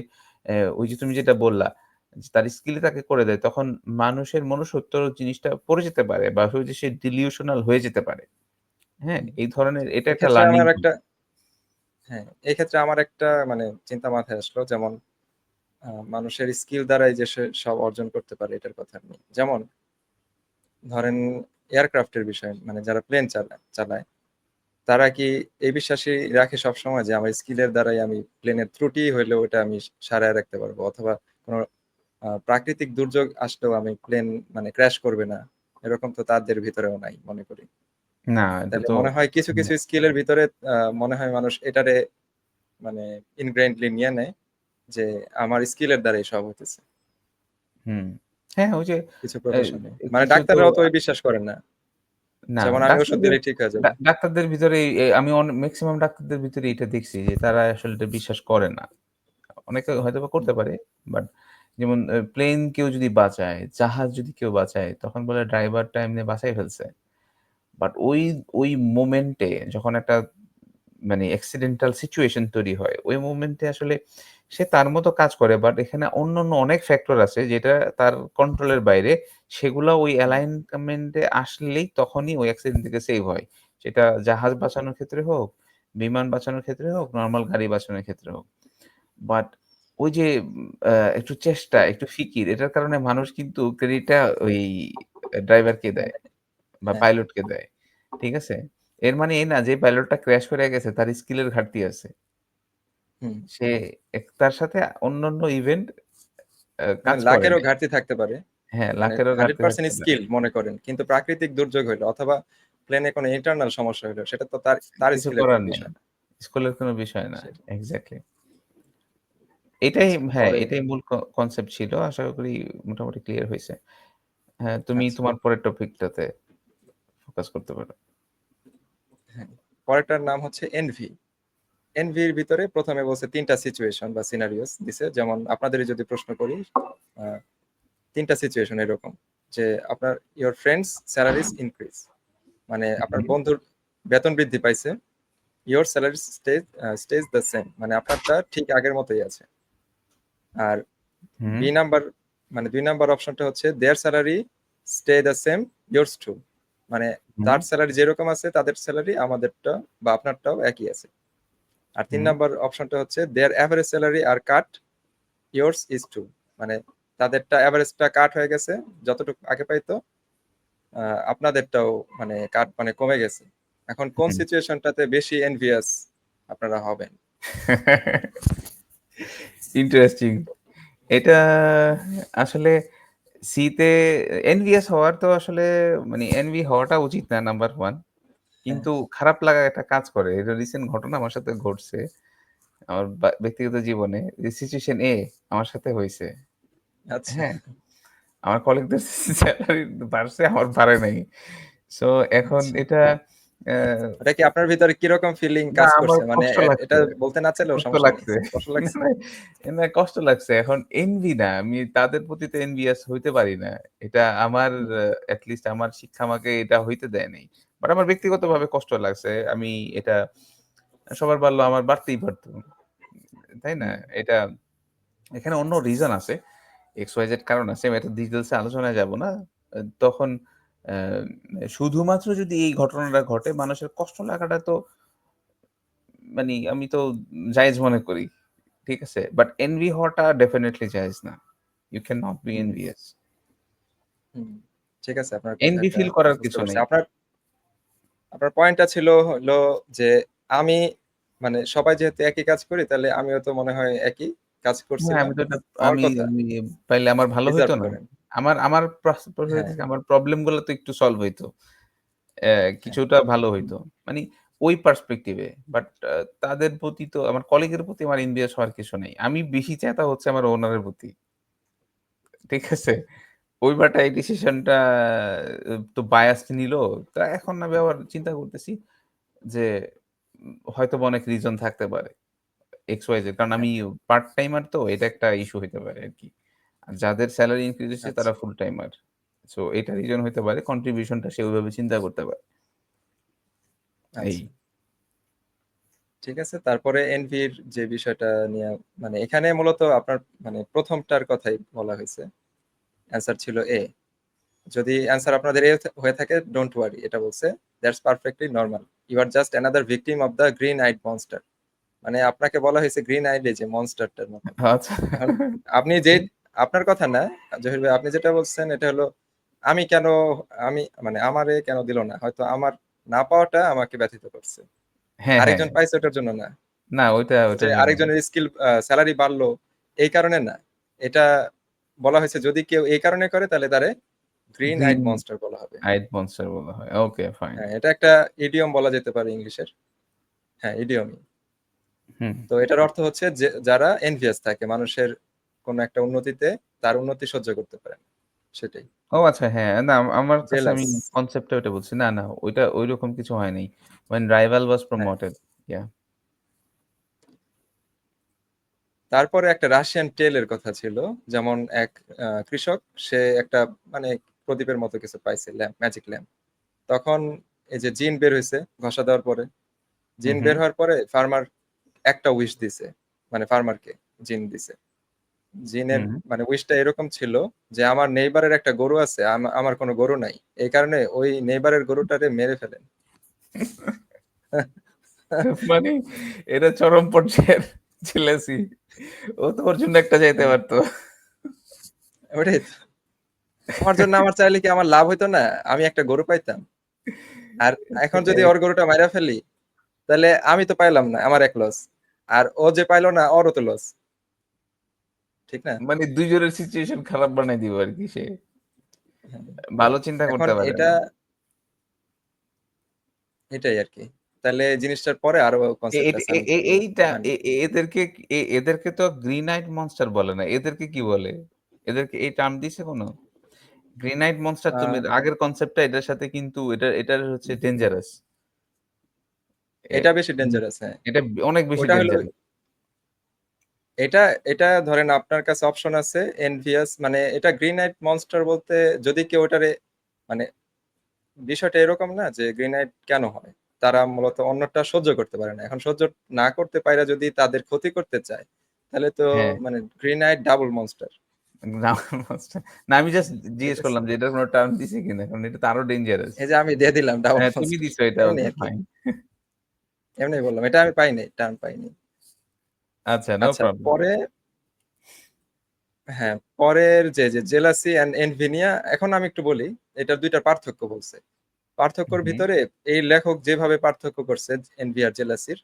ওই যে তুমি যেটা বললা, যে তার স্কিলই তাকে করে দেয়, তখন মানুষের মনুষ্যত্ব জিনিসটা পড়ে যেতে পারে বা ওই যে সে ডিলিউশনাল হয়ে যেতে পারে। হ্যাঁ? হুম। এই ধরনের এটা একটা এক্ষেত্রে লার্নিং আমার টুল। একটা হ্যাঁ, এক্ষেত্রে আমার একটা মানে চিন্তা মাথায় আসলো, যেমন মানুষের স্কিল দ্বারাই যে সে সব অর্জন করতে পারে এটার কথা নেই। যেমন ধরেন এয়ারক্রাফট এর বিষয়, মানে যারা প্লেন চালায় তারা কি এই বিশ্বাসই রাখে সবসময় যে আমার স্কিলের দ্বারাই আমি প্লেনের ত্রুটি হইলেও ওটা আমি সারায় রাখতে পারবো, অথবা কোনো প্রাকৃতিক দুর্যোগ আসলেও আমি প্লেন মানে ক্র্যাশ করবে না, এরকম তো তাদের ভিতরেও নাই মনে করি। না, এটা তাহলে তো মনে হয় কিছু হুম, কিছু স্কিলের ভিতরে মনে হয় মানুষ এটারে মানে ইনগ্রেইনডলি নিয়ে নেয় যে আমার স্কিলের দ্বারাই সব হতেছে হুম। হ্যাঁ, ওই যে কিছু এ প্রফেশনে। মানে কিছু তো ডাক্তাররাও তো ওই বিশ্বাস করেন না, না যেমন আমি ওষুধ ডাক্তারদের দিলেই ঠিক হয়ে যাবে। ডাক্তারদের ভিতরে আমি মেক্সিমাম ডাক্তারদের ভিতরে এটা দেখছি যে তারা আসলে এটা বিশ্বাস করে না। অনেকে হয়তোবা হুম, করতে পারে। বাট যেমন প্লেন কেউ যদি বাঁচায়, জাহাজ যদি কেউ বাঁচায়, তখন বলে ড্রাইভারটা এমনি বাঁচায় ফেলছে। বাট ওই মোমেন্টে যখন একটা মানে অ্যাক্সিডেন্টাল সিচুয়েশন তৈরি হয়, ওই মোমেন্টে আসলে সে তার মতো কাজ করে। বাট এখানে অন্যান্য অনেক ফ্যাক্টর আছে যেটা তার কন্ট্রোলের বাইরে। সেগুলা ওই হুম, অ্যালাইনমেন্ট এ আসলেই তখনই ওই অ্যাক্সিডেন্ট থেকে সেভ হয়। সেটা জাহাজ বাঁচানোর ক্ষেত্রে হোক, বিমান বাঁচানোর ক্ষেত্রে হোক, নরমাল গাড়ি বাঁচানোর ক্ষেত্রে হোক। বাট ওই যে একটু চেষ্টা, একটু ফিকির এটার কারণে মানুষ কিন্তু ক্রেডিটটা ওই ড্রাইভারকে দেয় মানে বা হ্যাঁ, পাইলটকে দেয়। ঠিক আছে? এর মানে এই না যে পাইলটটা ক্র্যাশ করে গেছে তার স্কিলের ঘাটতি আছে। হুম। সে তার সাথে অন্যান্য ইভেন্ট মানে কাজ করে লাকেরও নাই। ঘাটতি থাকতে পারে। হ্যাঁ, মানে লাকেরও ঘাটতি 100% থাকতে পারে। স্কিল মনে করেন। কিন্তু প্রাকৃতিক দুর্যোগ হইলো অথবা প্লেনে কোনো ইন্টারনাল সমস্যা হইলো সেটা তো তার কিছু স্কিলের করার কোনো নেই। বিষয় না। স্কুলের কোনো বিষয় না। সেটাই। এক্সাক্টলি। এটাই আচ্ছা হ্যাঁ, পরে এটাই মূল কনসেপ্ট ছিল। আশা করি মোটামুটি ক্লিয়ার হইছে। হ্যাঁ, তুমি আচ্ছা, তোমার পরের টপিকটাতে ফোকাস করতে পারো। হ্যাঁ। পরেরটার নাম হচ্ছে এনভি। এনভির ভিতরে ১ম এ বলছে ৩ টা সিচুয়েশন বা সিনারিওস দিছে। যেমন আপনাদেরই যদি প্রশ্ন করি, আ ৩ টা সিচুয়েশন এরকম যে আপনার ইওর ফ্রেন্ডস স্যালারিজ ইনক্রিজ, মানে আপনার হুম, বন্ধুর বেতন বৃদ্ধি পাইছে। Your salary stage the same, মানে আপনারটা ঠিক আগের মতোই আছে। আর হুম, বি নাম্বার, মানে ২ নাম্বার অপশনটা হচ্ছে their salary stay the same, yours too, মানে হুম, তার স্যালারি যেরকম আছে তাদের স্যালারি আমাদেরটা বা আপনারটাও একই আছে। আর ৩ হুম, নাম্বার অপশনটা হচ্ছে their average salary are cut, yours is too, মানে তাদেরটা এভারেজটা কাট হয়ে গেছে, যতটুকু আগে পাইতো আপনাদেরটাও মানে কাট মানে কমে গেছে। এখন কোন হুম। সিচুয়েশনটাতে বেশি এনভিয়াস আপনারা হবেন? ইন্টারেস্টিং। এটা আসলে সিতে এনভিয়াস হওয়ার তো আসলে মানে এনভি হওয়াটা উচিত না নাম্বার 1। হ্যাঁ, কিন্তু খারাপ লাগা একটা কাজ করে। এটা রিসেন্ট ঘটনা আমার সাথে ঘটছে। আমার ব্যক্তিগত জীবনে সিচুয়েশন এ আমার সাথে হইছে। আচ্ছা, হ্যাঁ? আমার কলিগদের সেলারি বাড়ছে, আমার বাড়ে নাই। সো এখন আচ্ছা। এটা অ্যা ওটা কি আপনার ভিতরে কিরকম ফিলিং না কাজ আমার করছে? মানে কষ্ট এটা লাগছে। বলতে না চাইলেও কষ্ট সমস্যা নেই। লাগছে। কষ্ট না, লাগছে? না, না কষ্ট লাগছে। এখন এনভি না। আমি তাদের প্রতি তো এনভিয়াস হইতে পারি না। এটা আমার হুম, এট লিস্ট আমার শিক্ষা আমাকে এটা হইতে দেয় নাই। বাট আমার ব্যক্তিগতভাবে কষ্ট লাগছে। আমি এটা সবার বাড়লো আমার বাড়তেই পারত। তাই না? হুম, এটা এখানে অন্য রিজন আছে। XYZ কারণ আছে। আমি এত ডিটেইলস এ আলোচনায় যাব না। তখন অ্যা শুধুমাত্র যদি এই ঘটনাটা ঘটে মানুষের কষ্ট লাগাটা তো মানি আমি তো জায়েজ মনে করি। ঠিক আছে? বাট এনভি হওয়াটা ডেফিনিটলি জায়েজ না। You can not be hmm, envious. হুম। ঠিক আছে, আপনার এনভি কথাটা ফিল করার বুঝতে কিছু পারছি। নাই। আপনার আপনার পয়েন্টটা ছিল হলো যে আমি, মানে সবাই যেহেতু একই কাজ করি তাহলে আমিও তো মনে হয় একই কাজ হ্যাঁ, করছিলাম। আমি তো এটা হওয়ার আমি কথা। আমি পাইলে আমার ভালো ডিজার্ভ হইতো না? করেন। আমার আমার হ্যাঁ, আমার প্রবলেম গুলো তো একটু সলভ হইতো। অ্যা হ্যাঁ। কিছুটা ভালো হইতো। মানি ওই পার্সপেক্টিভ এ। বাট তাদের প্রতি তো আমার কলিগের প্রতি আমার এনভিয়াস হওয়ার কিছু নেই। আমি বেশি চেতা হচ্ছে আমার ওনারের প্রতি। ঠিক আছে? ওই বেটা এই ডিসিশনটা তো বায়াসড নিলো। তা এখন আমি আবার চিন্তা করতেছি যে হয়তোবা অনেক রিজন থাকতে পারে। XYZ কারণ হ্যাঁ, আমি পার্ট টাইমার তো এটা একটা ইস্যু হইতে পারে আরকি। আর যাদের সেলারি ইনক্রিজ হচ্ছে আচ্ছা, তারা ফুল টাইমার। সো এটা রিজন হইতে পারে। কন্ট্রিবিউশনটা সে ওইভাবে চিন্তা করতে পারে। এই। আচ্ছা। ঠিক আছে। তারপরে এনভির যে বিষয়টা নিয়ে, মানে এখানে মূলত আপনার মানে ১ম টার কথাই বলা হইছে। অ্যান্সার ছিল এ। যদি অ্যান্সার আপনাদের এ হয়ে থাকে, ডোন্ট ওয়ারি, এটা বলছে that's perfectly normal. You are just another victim of the green eyed monster. মানে আপনাকে বলা হয়েছে গ্রিন আইড এই যে মনস্টারটার মতো। আচ্ছা। এখন আপনি যে, আপনার কথা না জহির ভাই, আপনি যেটা বলছেন এটা হলো আমি কেন, আমি মানে আমারে কেন দিল না? হয়তো আমার না পাওয়াটা আমাকে ব্যথিত করছে। হ্যাঁ, হ্যাঁ। আরেকজন পাইছে ওটার জন্য না। না ওইটা যে ওইটার জন্য না। আরেকজনের স্কিল সেলারি বাড়লো এই কারণে না। এটা বলা হয়েছে যদি কেউ এই কারণে করে তাহলে তারে গ্রিন আইড গ্রিন মনস্টার বলা হবে। আইড মনস্টার বলা হয়। Okay fine. হ্যাঁ, এটা একটা ইডিয়ম বলা যেতে পারে ইংলিশের। হ্যাঁ, ইডিয়মই। হুম। তো এটার অর্থ হচ্ছে যে যারা এনভিয়াস থাকে মানুষের কোন একটা উন্নতিতে, তার উন্নতি সহ্য করতে পারে না। সেটাই। ও আচ্ছা হ্যাঁ, না আমার কাছে জেলাস। আমি কনসেপ্টটা ওইটা বলছি। না, না ওইটা ঐরকম কিছু হয় নাই। When rival was হ্যাঁ। promoted. Yeah. তারপরে একটা রাশিয়ান টেল এর কথা ছিল। যেমন এক কৃষক, সে একটা মানে প্রদীপের মতো কিছু পাইছে, ল্যাম্প, ম্যাজিক ল্যাম্প। তখন এই যে জিন বের হইছে ঘষা দেওয়ার পরে, হুম, জিন হুম। বের হওয়ার পরে ফার্মার একটা উইশ দিছে। মানে ফার্মারকে জিন দিছে। জিনের হুম। মানে উইশটা এরকম ছিল যে আমার নেইবারের একটা গরু আছে, আমার কোনো গরু নাই। এই কারণে ওই নেইবারের গরুটারে মেরে ফেলেন। মানে এটা চরম পর্যায়ের। জেলাসি। ও তো ওর জন্য একটা চাইতে হ্যাঁ, পারতো। ওটাই তো। আমার জন্য আমার চাইলে কি আমার লাভ হইতো না? আমি একটা গরু পাইতাম। আর এখন যদি সেটাই। ওর গরুটা মাইরা ফেলি, তাহলে আমি তো পাইলাম না, আমার এক লস। আর ও যে পাইলো না, ওরও তো লস। ঠিক না? মানে ২ জনের সিচুয়েশন খারাপ বানায় দিবে আরকি সে। হ্যাঁ। তো ভালো চিন্তা এখন করতে পারে এটা না। এটাই আরকি। তাহলে জিনিসটার পরে আরো এ কনসেপ্ট এট আছে এ আমি এ বলব। এইটা মানে এদেরকে এদেরকে তো গ্রিন আইড মনস্টার বলে না। এদেরকে কি বলে? এদেরকে এই টার্ম দিছে কোনো? গ্রিন আইড মনস্টার তুমি আ আগের কনসেপ্টটা এটার সাথে কিন্তু এটার হচ্ছে ডেঞ্জারাস। এ এটা বেশি হুম, ডেঞ্জারাস হ্যাঁ। এটা অনেক বেশি ওটা হলো ডেঞ্জারাস। এটা এটা ধরেন আপনার কাছে অপশন আছে এনভিয়াস মানে এটা গ্রিন আইড মনস্টার বলতে যদি কেউ ওটারে মানে বিষয়টা এরকম না যে গ্রিন আইড কেন হয়? তারা মূলত অন্যটা সহ্য করতে পারে না। এখন সহ্য না করতে পাইরা যদি তাদের ক্ষতি করতে চায়, তাহলে তো হ্যাঁ, মানে গ্রিন আইড ডাবল মনস্টার। গ্রামের মনস্টার। না আমি জাস্ট ঠিক জিজ্ঞেস আছে? করলাম যে এটার কোনো টার্ম দিছে কিনা? কারণ এটা তো আরো ডেঞ্জারাস। এই যে আমি দিয়ে দিলাম ডাবল হ্যাঁ, তুমি মনস্টার। দিছো এটা এমনি ওকে আরকি। ফাইন। এমনি বললাম। এটা আমি পাই নাই, টার্ম পাইনি। আচ্ছা, নো আচ্ছা প্রবলেম। পরে হ্যাঁ, পরের যে জেলাসি অ্যান্ড এনভিনিয়া এখন আমি একটু বলি। এটার ২ টা পার্থক্য বলছে। পার্থক্যর হুম, ভিতরে এই লেখক যেভাবে পার্থক্য করছে এনভি আর জেলাসির,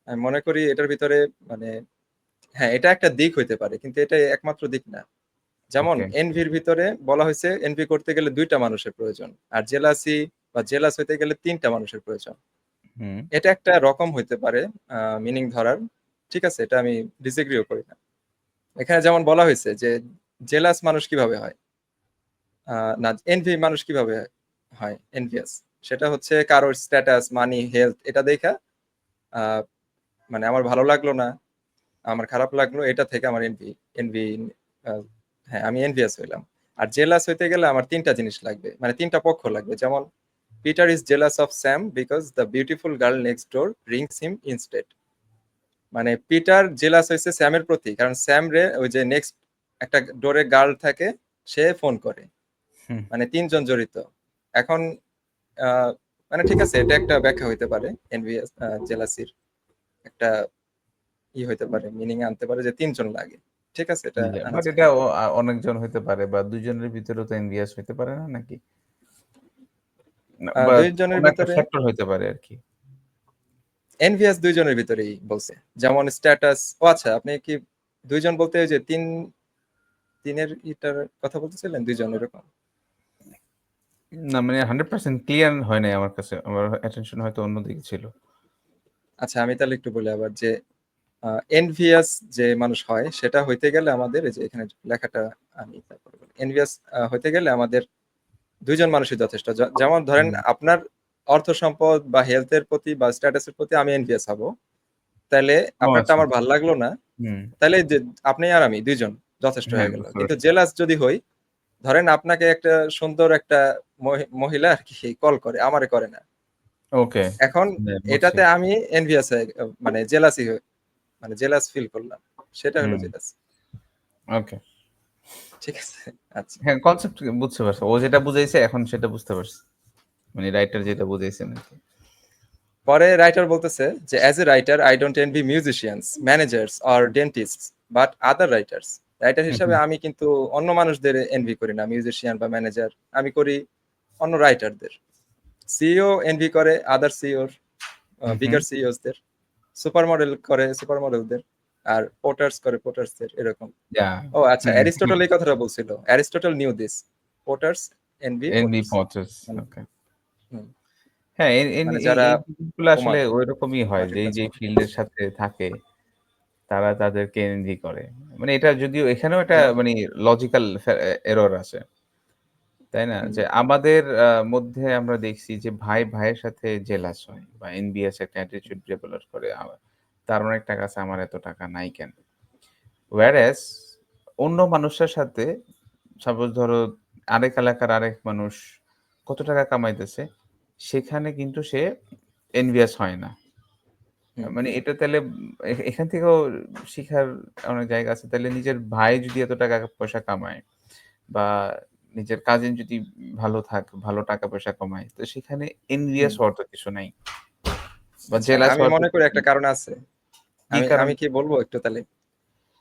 আমি মনে করি এটার ভিতরে মানে হ্যাঁ, এটা একটা দিক হইতে পারে। কিন্তু এটা একমাত্র দিক না। যেমন ওকে। এনভির ভিতরে বলা হইছে এনভি করতে গেলে ২ টা মানুষের প্রয়োজন। আর জেলাসি বা জেলাস হইতে গেলে ৩ টা মানুষের প্রয়োজন। হুম, এটা একটা রকম হইতে পারে মিনিং ধরার। ঠিক আছে? এটা আমি ডিসএগ্রিও করি না। এখানে যেমন বলা হইছে যে জেলাস মানুষ কিভাবে হয়? না এনভি মানুষ কিভাবে হয়? এনভিয়াস। সেটা হচ্ছে কারোর স্ট্যাটাস, মানি, হেলথ এটা দেইখা আ মানে আমার ভালো লাগলো না, আমার খারাপ লাগলো এটা থেকে আমার এনভি আ হ্যাঁ, আমি এনভিয়াস হইলাম। আর জেলাস হইতে গেলে আমার ৩ টা জিনিস লাগবে। মানে ৩ টা পক্ষ লাগবে। যেমন Peter is jealous of Sam because the beautiful girl next door Rings him instead. মানে পিটার জেলাস হইছে স্যামের প্রতি। কারণ স্যাম রে ওই যে নেক্সট একটা ডোরে গার্ল থাকে, সে ফোন করে। হুম। মানে ৩ জন জড়িত। এখন আ মানে ঠিক আছে এটা একটা ব্যাখ্যা হইতে পারে এনভিয়াস জেলাসির একটা হইতে পারে, মিনিং এ আনতে পারে যে ৩ জন লাগে। ঠিক আছে? এটা আনা বাট যায়। এটা অনেকজন হইতে পারে বা ২ জনের ভিতরেও তো এনভিয়াস হইতে পারে না নাকি? না, বা ২ জনের কোন একটা ভিতরে ফ্যাক্টর হইতে পারে আরকি। এনভিয়াস ২ জনের ভিতরেই বলছে। যেমন স্ট্যাটাস ও আচ্ছা আপনি কি ২ জন বলতে ওই যে ৩ এর ইটার কথা বলতেছিলেন ২ জন এরকম? না মানে 100% ক্লিয়ার হয় নাই আমার কাছে। আমার অ্যাটেনশন হয়তো অন্যদিকে ছিল। আচ্ছা আমি তাহলে একটু বলি আবার যে আ এনভিয়াস যে মানুষ হয় সেটা হইতে গেলে আমাদের এই যে এখানে লেখাটা আমি তারপরে বলি। এনভিয়াস হইতে গেলে আমাদের ২ জন মানুষই যথেষ্ট। যেমন ধরেন হুম। আপনার অর্থ সম্পদ বা হেলথ এর প্রতি বা স্ট্যাটাস এর প্রতি আমি এনভিয়াস হবো। তাইলে ও আপনারটা আচ্ছা। আমার ভাল লাগলো না। হুম। তাইলে যে আপনি আর আমি ২ জন যথেষ্ট হ্যাঁ, হয়ে গেল। বুঝতে কিন্তু পারছি। জেলাস যদি হই, ধরেন আপনাকে একটা সুন্দর একটা মহিলা আরকি কল করে, আমারে করে না। ওকে। এখন হ্যাঁ, বুঝছি। এটাতে আমি এনভিয়াস হয়ে মানে জেলাসি মানে জেলাস ফিল করলাম। সেটা হলো হুম, জেলাস। ওকে। ঠিক আছে? আচ্ছা। হ্যাঁ, কনসেপ্ট বুঝতে পারছি। ও যেটা বুঝাইছে এখন সেটা বুঝতে পারছি। মানে রাইটার যেটা বুঝাইছেন আরকি। পরে রাইটার বলতেছে যে as a writer I don't envy musicians, managers or dentists but other writers. Writer হুম, হিসাবে হুম, আমি কিন্তু অন্য মানুষদের এনভি করি না, মিউজিশিয়ান বা ম্যানেজার। আমি করি অন্য রাইটারদের। সিইও এনভি করে আদার সিইওর হুম, হুম। বিগার সিইওসদের। সুপার মডেল করে সুপার মডেলদের। আর পোর্টার্স করে পোর্টার্সদের এরকম। যা ও আচ্ছা হুম, হুম। অ্যারিস্টটল এই কথাটা বলছিল। Aristotle knew this. Potters envy envy potters. পথেস মানে ওকে। হুম, হ্যাঁ, মানে এই যারা এই জিনিসগুলো আসলে মাঠে ঐরকমই হয় যে মাঠের কাজ যেই করে। ফিল্ডের সাথে থাকে তারা তাদেরকে এনভি করে। মানে এটা যদিও এখানেও একটা যেমন মানে লজিক্যাল এরর আছে। তাই না? হুম, যে আমাদের মধ্যে আমরা দেখছি যে ভাই ভাইয়ের সাথে জেলাস হয় বা এনভিয়াস একটা অ্যাটিটিউড ডেভেলপ করে। তার অনেক টাকা আছে, আমার এত টাকা নাই কেন? whereas অন্য মানুষের সাথে সাপোজ ধরো আরেক এলাকার আরেক মানুষ কত টাকা কামাইতেছে, সেখানে কিন্তু সে এনভিয়াস হয় না। হুম, মানে এটা তাইলে এখান থেকেও শিখার অনেক জায়গা আছে। তাইলে নিজের ভাই যদি এত টাকা পয়সা কামায় বা নিজের কাজিন যদি ভালো টাকা পয়সা কামায়, তো সেখানে হুম। এনভিয়াস হওয়ার তো কিছু নাই বা আচ্ছা জেলাস আমি হওয়ার তো মনে করি কিছু একটা নাই। কারণ আছে। কি আমি কারণ আমি কি বলবো একটু তাহলে?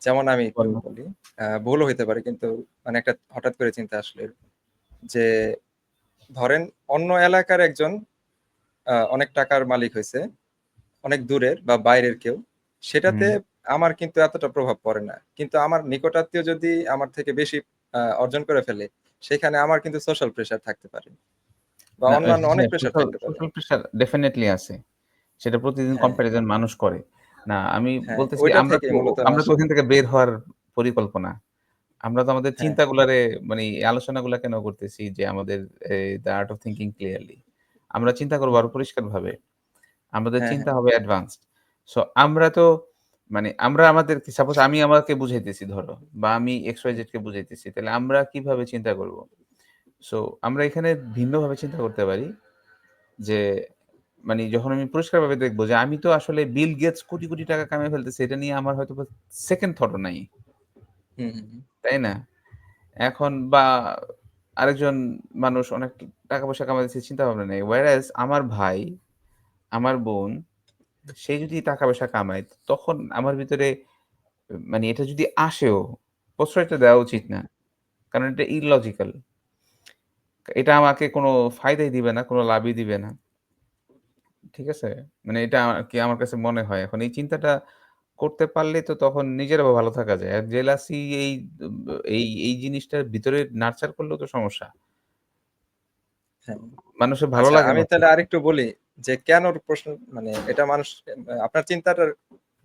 যেমন আমি একটু বলো? বলি। ভুলও হইতে পারে কিন্তু মানে একটা হঠাৎ করে চিন্তা আসলো যে ধরেন অন্য এলাকার একজন অনেক টাকার মালিক হইছে, অনেক দূরের বা বাইরের কেউ। সেটাতে হুম। আমার কিন্তু এতটা প্রভাব পড়ে না। কিন্তু আমার নিকটাত্মীয় যদি আমার থেকে বেশি অর্জন করে ফেলে, সেখানে আমার কিন্তু সোশ্যাল প্রেশার থাকতে পারে বা না অন্যান্য অনেক হ্যাঁ, প্রেশার থাকতে পারে। সোশ্যাল প্রেশার ডেফিনিটলি আছে। সেটা প্রতিদিন হ্যাঁ, কম্প্যারিজন মানুষ করে। না আমি হ্যাঁ, বলতেছি ওইটা থেকেই মূলত আমরা তো আসে। ওখান থেকে বের হওয়ার পরিকল্পনা। আমরা তো আমাদের হ্যাঁ, চিন্তাগুলারে মানে এই আলোচনাগুলা কেন করতেছি যে আমাদের the art of thinking clearly. আমরা চিন্তা করবো হুম, আরো পরিষ্কারভাবে। আমাদের হ্যাঁ, চিন্তা হ্যাঁ, হবে অ্যাডভান্সড। সো আমরা তো মানে আমরা আমাদের সাপোজ আমি আমাকে বুঝাইতেছি ধরো বা আমি হুম, XYZ কে বুঝাইতেছি। তাহলে আমরা কিভাবে চিন্তা করব? সো আমরা এখানে ভিন্নভাবে চিন্তা করতে পারি যে মানে যখন আমি পরিষ্কারভাবে দেখব যে আমি তো আসলে বিল গেটস কোটি, কোটি টাকা কামায় ফেলতেছি। এটা নিয়ে আমার হয়তোবা সেকেন্ড থট ও নাই। হুম, হুম, হুম, তাই না? এখন বা আরেকজন মানুষ অনেক টাকা পয়সা কামাইতেছে চিন্তা ভাবনা নেই। whereas আমার ভাই, আমার বোন সে যদি টাকা পয়সা কামায় তখন আমার ভিতরে মানে এটা যদি আসেও প্রশ্রয়টা দেওয়া উচিত হুম, না। কারণ এটা illogical. এটা আমাকে কোনো ফায়দাই দিবে না, কোনো লাভই দিবে না। ঠিক আছে? মানে এটা আরকি আমার কাছে মনে হয়। এখন এই চিন্তাটা করতে পারলেই তো তখন নিজেরাও ভালো থাকা যায়। আর জেলাসি এই এই জিনিসটার ভিতরে নার্চার করলেও তো সমস্যা। হ্যাঁ। মানুষের ভালো আচ্ছা লাগে আমি না তো। তাহলে আরেকটু বলি যে কেনর প্রশ্ন মানে এটা মানুষ আপনার চিন্তাটার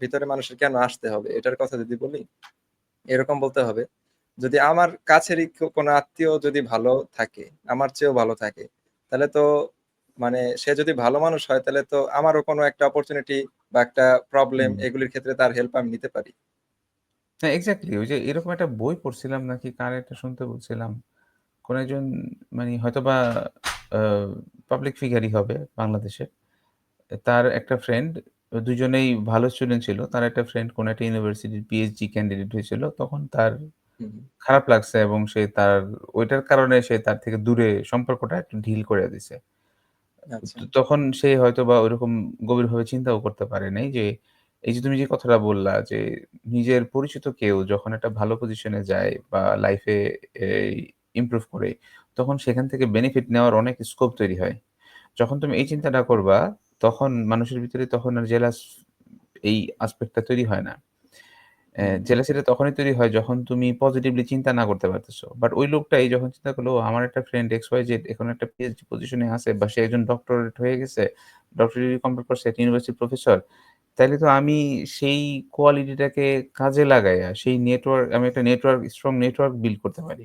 ভিতরে মানুষের কেন আসতে হবে এটার কথা যদি বলি এরকম বলতে হবে যদি আমার কাছেরই কোনো আত্মীয় যদি ভালো থাকে আমার চেয়েও ভালো থাকে তাহলে তো মানে সে যদি ভালো মানুষ হয় তাহলে তো আমারও কোনো একটা অপরচুনিটি বা একটা প্রবলেম হুম। এগুলির ক্ষেত্রে তার হেল্প আমি নিতে পারি। হ্যাঁ, এক্সাক্টলি ওই যে এরকম একটা বই পড়ছিলাম নাকি কার একটা শুনতে বলছিলাম। কোন একজন মানে হয়তোবা আ পাবলিক ফিগারই হবে বাংলাদেশের। তার একটা ফ্রেন্ড ২ জনেই ভালো স্টুডেন্ট ছিল। তার একটা ফ্রেন্ড কোন একটা ইউনিভার্সিটির পিএইচডি ক্যান্ডিডেট হয়েছিল। তখন তার হুম, খারাপ লাগছে এবং সে তার ওইটার কারণে সে তার থেকে দূরে সম্পর্কটা একটু ঢিল করে দিছে। আচ্ছা। তখন সে হয়তোবা ওইরকম গভীরভাবে চিন্তাও করতে পারে নাই যে, এই যে তুমি যে কথাটা বললা যে, নিজের পরিচিত কেউ যখন একটা ভালো পজিশনে যায় বা লাইফে এই ইমপ্রুভ করে, তখন সেখান থেকে বেনিফিট নেওয়ার অনেক স্কোপ তৈরি হয়। যখন তুমি এই চিন্তাটা করবা, তখন মানুষের ভিতরে তখন আর জেলাস এই আসপেক্টটা তৈরি হয় না। হুম, জেলাসিটা তখনই তৈরি হয় যখন তুমি পজিটিভলি চিন্তা না করতে পারতেছো। বাট ওই লোকটাই যখন চিন্তা করলো, "ও আমার একটা ফ্রেন্ড XYZ এখন একটা পিএইচডি পজিশনে আছে বা সে একজন ডক্টরেট হয়ে গেছে। ডক্টরেট ডিগ্রি কমপ্লিট করছে, একটা ইউনিভার্সিটির প্রফেসর। তাইলে তো আমি সেই কোয়ালিটিটাকে কাজে লাগাইয়া সেই আমি একটা স্ট্রং নেটওয়ার্ক বিল্ড করতে পারি।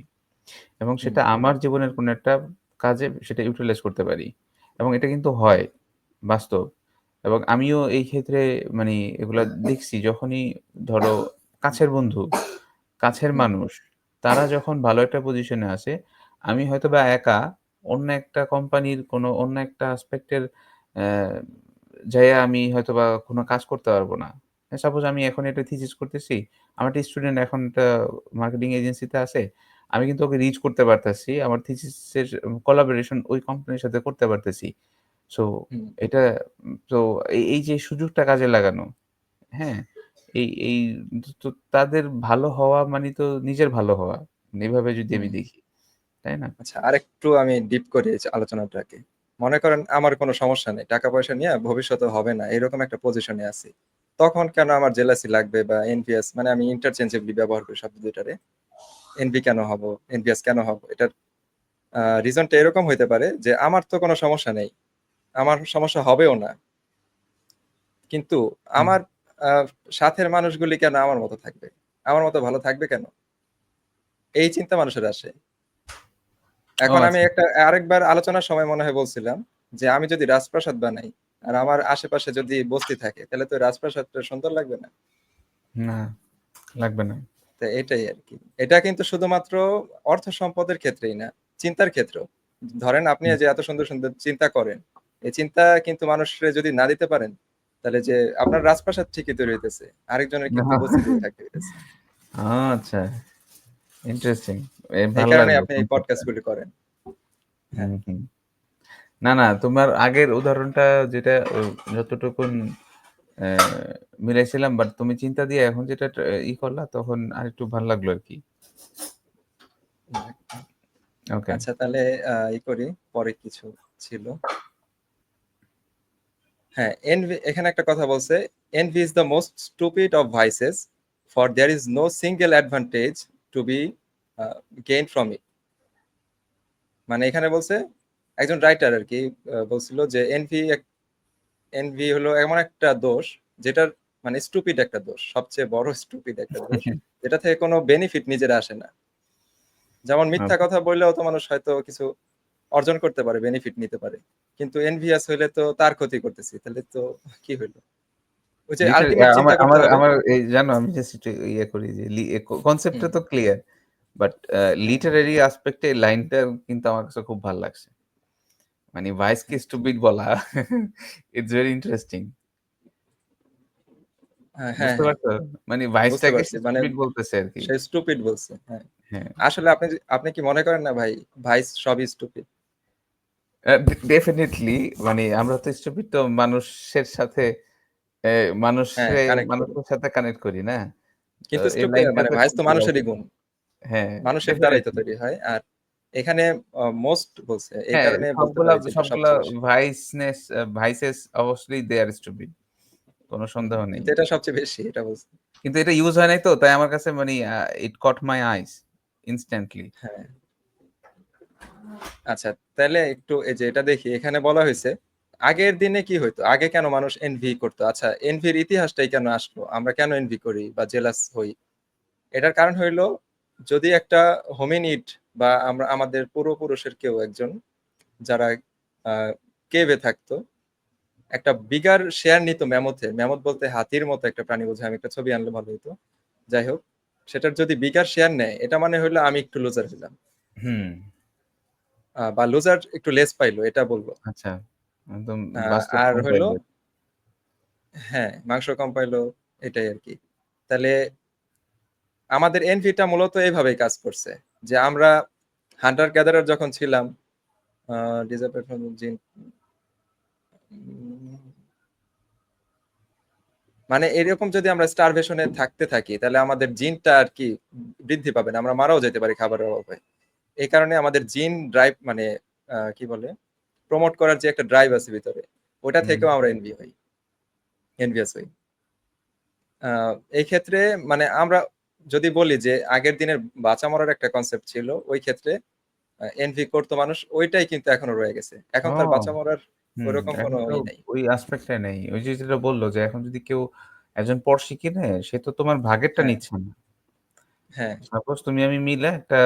এবং হুম, সেটা আমার জীবনের কোনো একটা কাজে সেটা ইউটিলাইজ করতে পারি। এবং এটা কিন্তু হয়, বাস্তব। এবং আমিও এই ক্ষেত্রে মানে এগুলা দেখছি যখনই ধরো কাছের বন্ধু, কাছের হুম, মানুষ, তারা যখন ভালো একটা পজিশনে আছে, আমি হয়তোবা একা অন্য একটা কোম্পানির কোনো অন্য একটা অ্যাসপেক্ট এর অ্যা যাইয়া আমি হয়তোবা কোনো কাজ করতে পারব না। সাপোজ আমি এখন একটা থিসিস করতেছি। আমার একটা স্টুডেন্ট এখন একটা মার্কেটিং এজেন্সিতে আছে। আমি কিন্তু ওকে রিচ করতে পারতেছি। আমার থিসিসের কোলাবোরেশন ওই কোম্পানির সাথে করতে পারতেছি। সো হুম, এটা তো এই যে সুযোগটা কাজে লাগানো, হ্যাঁ? এই তো তাদের ভালো হওয়া মানেই তো নিজের ভালো হওয়া। এভাবে যদি হুম। আমি দেখি, তাই না? আচ্ছা আরেকটু আমি ডিপ করি এই আলোচনাটাকে। মনে করেন আমার কোনো সমস্যা নেই। টাকা-পয়সা নিয়ে ভবিষ্যতে হবে না। এরকম একটা পজিশনে আছি। তখন কেন আমার জেলাসি লাগবে বা এনভিয়াস মানে আমি ইন্টারচেঞ্জেবলি ব্যবহার করি শব্দ ২ টারে। এনভি কেন হব? এনভিয়াস কেন হব? এটার রিজনটা এরকম হইতে পারে যে আমার তো কোনো সমস্যা নেই। আমার সমস্যা হবেও না। কিন্তু হুম। আমার আ সাথের মানুষগুলি কেন আমার মতো থাকবে? আমার মতো ভালো থাকবে কেন? এই চিন্তা মানুষের আসে। ও এখন আমি আচ্ছা। একটা আরেকবার আলোচনার সময় মনে হয় বলছিলাম যে আমি যদি রাজপ্রাসাদ বানাই আর আমার আশেপাশে যদি বস্তি থাকে তাহলে তো রাজপ্রাসাদটা সুন্দর লাগবে না। না, লাগবে না। তো এটাই আরকি। এটা কিন্তু শুধুমাত্র অর্থ সম্পদের ক্ষেত্রেই না, চিন্তার ক্ষেত্রেও। ধরেন আপনি হুম। এই যে এত সুন্দর, সুন্দর চিন্তা করেন, এই চিন্তা কিন্তু মানুষরে যদি না দিতে পারেন, তাহলে যে আপনার রাজপ্রাসাদ ঠিকই তৈরি হইতেছে। আরেকজনের কিন্তু বস্তি তৈরি থাকতে হইতেছে। আচ্ছা, ইন্টারেস্টিং। এই ভাল কারণেই লাগলো আপনি এই কনসেপ্টটা। পডকাস্ট গুলি করেন। হ্যাঁ, হুম, হুম। না, না তোমার আগের উদাহরণটা যেটা যতটুকুন মিলাইছিলাম, বাট তুমি চিন্তা দিয়ে এখন যেটা করলা তখন আরেকটু ভাল লাগলো আরকি। ওকে। আচ্ছা তাহলে করি, পরে কিছু ছিল। হ্যাঁ, envy এখানে একটা কথা বলছে, "Envy is the most stupid of vices, for there is no single advantage to be gained from it." মানে এখানে বলছে, একজন রাইটার আরকি বলছিল যে এনভি হলো এমন একটা দোষ যেটার মানে স্টুপিড একটা দোষ, সবচেয়ে বড় স্টুপিড একটা দোষ, যেটা থেকে কোনো বেনিফিট নিজের আসে না। যেমন মিথ্যা কথা বললেও তো মানুষ হয়তো কিছু অর্জন করতে পারে, বেনিফিট নিতে পারে, কিন্তু এনভিয়াস হইলে তো তার ক্ষতি করতেছি, তাহলে তো কি হইলো? ওই যে লিটার আলটিমেট চিন্তা আমার করতে আমার হবে। আমার এই জানো আমি জাস্ট একটু করি যে কনসেপ্টটা হুম, তো ক্লিয়ার। বাট হ্যাঁ, লিটারেরি অ্যাসপেক্ট এ লাইনটা কিন্তু আমার কাছে খুব ভাল লাগছে। মানে ভাইসকে হ্যাঁ, স্টুপিড বলা ইটস ভেরি ইন্টারেস্টিং। হ্যাঁ, হ্যাঁ, বুঝতে হ্যাঁ, পারছো? মানে বুঝতে ভাইসটাকে পারছি। সে মানে স্টুপিড বলতেছে আরকি। সে স্টুপিড বলছে। হ্যাঁ, হ্যাঁ। আসলে আপনি কি মনে করেন না ভাই, ভাইস সবই স্টুপিড? ডেফিনিটলি মানে আমরা তো স্টুপিড তো মানুষের সাথে এ হ্যাঁ, কানেক্ট করি। মানুষের সাথে কানেক্ট করি না? তো কিন্তু এই মানে লাইনটাতে ভাইস খুব তো ভাল মানুষেরই লাগলো। গুণ। হ্যাঁ, মানুষের দ্বারাই তো ডেফিনিটলি। তৈরি হয়। আর এখানে মোস্ট বলছে। এই হ্যাঁ, কারণে বলতে সবগুলা পারি যে এটা সবগুলা সবচেয়ে বেশি। ভাইসেস অবশ্যই দে আর স্টুপিড। কোন হুম, সন্দেহ নেই। কিন্তু এটা সবচেয়ে বেশি, এটা বলছে। কিন্তু এটা ইউস হয় নাই তো তাই আমার কাছে মানে ইট কট মাই আইস ইনস্ট্যান্টলি। হ্যাঁ, আচ্ছা তাইলে একটু এই যে এটা দেখি, এখানে বলা হইছে, আগের দিনে কি হইতো? আগে কেন মানুষ এনভি করতো? আচ্ছা, এনভির ইতিহাসটাই কেন আসলো? আমরা কেন এনভি করি বা জেলাস হই? এটার কারণ হইলো, যদি একটা হোমিনিড বা আমাদের পূর্বপুরুষের কেউ একজন, যারা কেভে থাকতো, একটা বিগার শেয়ার নিত ম্যামথে, ম্যামথ বলতে হাতির মতো একটা প্রাণী বোঝায়, আমি একটা ছবি আনলে ভালো হতো। যাই হোক, সেটার যদি বিগার শেয়ার নেয়, এটা মানে হইলো আমি একটু লুজার হইলাম, হুম, বা লুজার একটু লেস পাইলো, এটা বলবো। আচ্ছা। একদম বাস্তব আর হইলো, কম্পাইলার। হ্যাঁ, মাংস কম পাইলো, এটাই আরকি। তাহলে আমাদের এনভিটা মূলত এইভাবেই কাজ করছে, যে আমরা হান্টার গ্যাদারার যখন ছিলাম, ডিজার্টেড ফ্রম জিন, মানে এরকম যদি আমরা স্টারভেশনে থাকতে থাকি, তাহলে আমাদের জিনটা আর কি বৃদ্ধি পাবে না, আমরা মারাও যেতে পারি খাবারের অভাবে। এই কারণে আমাদের জিন ড্রাইভ মানে কি বলে, প্রমোট করার যে একটা ড্রাইভ আছে ভিতরে, ওটা হুম, থেকেও আমরা এনভিয়াস হই। এই ক্ষেত্রে মানে আমরা যদি বলি যে আগের দিনের বাঁচা মরার একটা কনসেপ্ট ছিল, ওই ক্ষেত্রে এনভি করতো মানুষ, ওইটাই কিন্তু এখনো রয়ে গেছে। এখন তার বাঁচা ও! মরার হুম, ওইরকম এখন কোনো তো ই নাই। ওই অ্যাসপেক্ট নেই। ওই যে যেটা বলল যে এখন যদি কেউ একজন পড়শি কিনে সে তো তোমার ভাগেরটা হ্যাঁ, নিচ্ছে না। হ্যাঁ, সাপোজ তুমি আমি মিলে একটা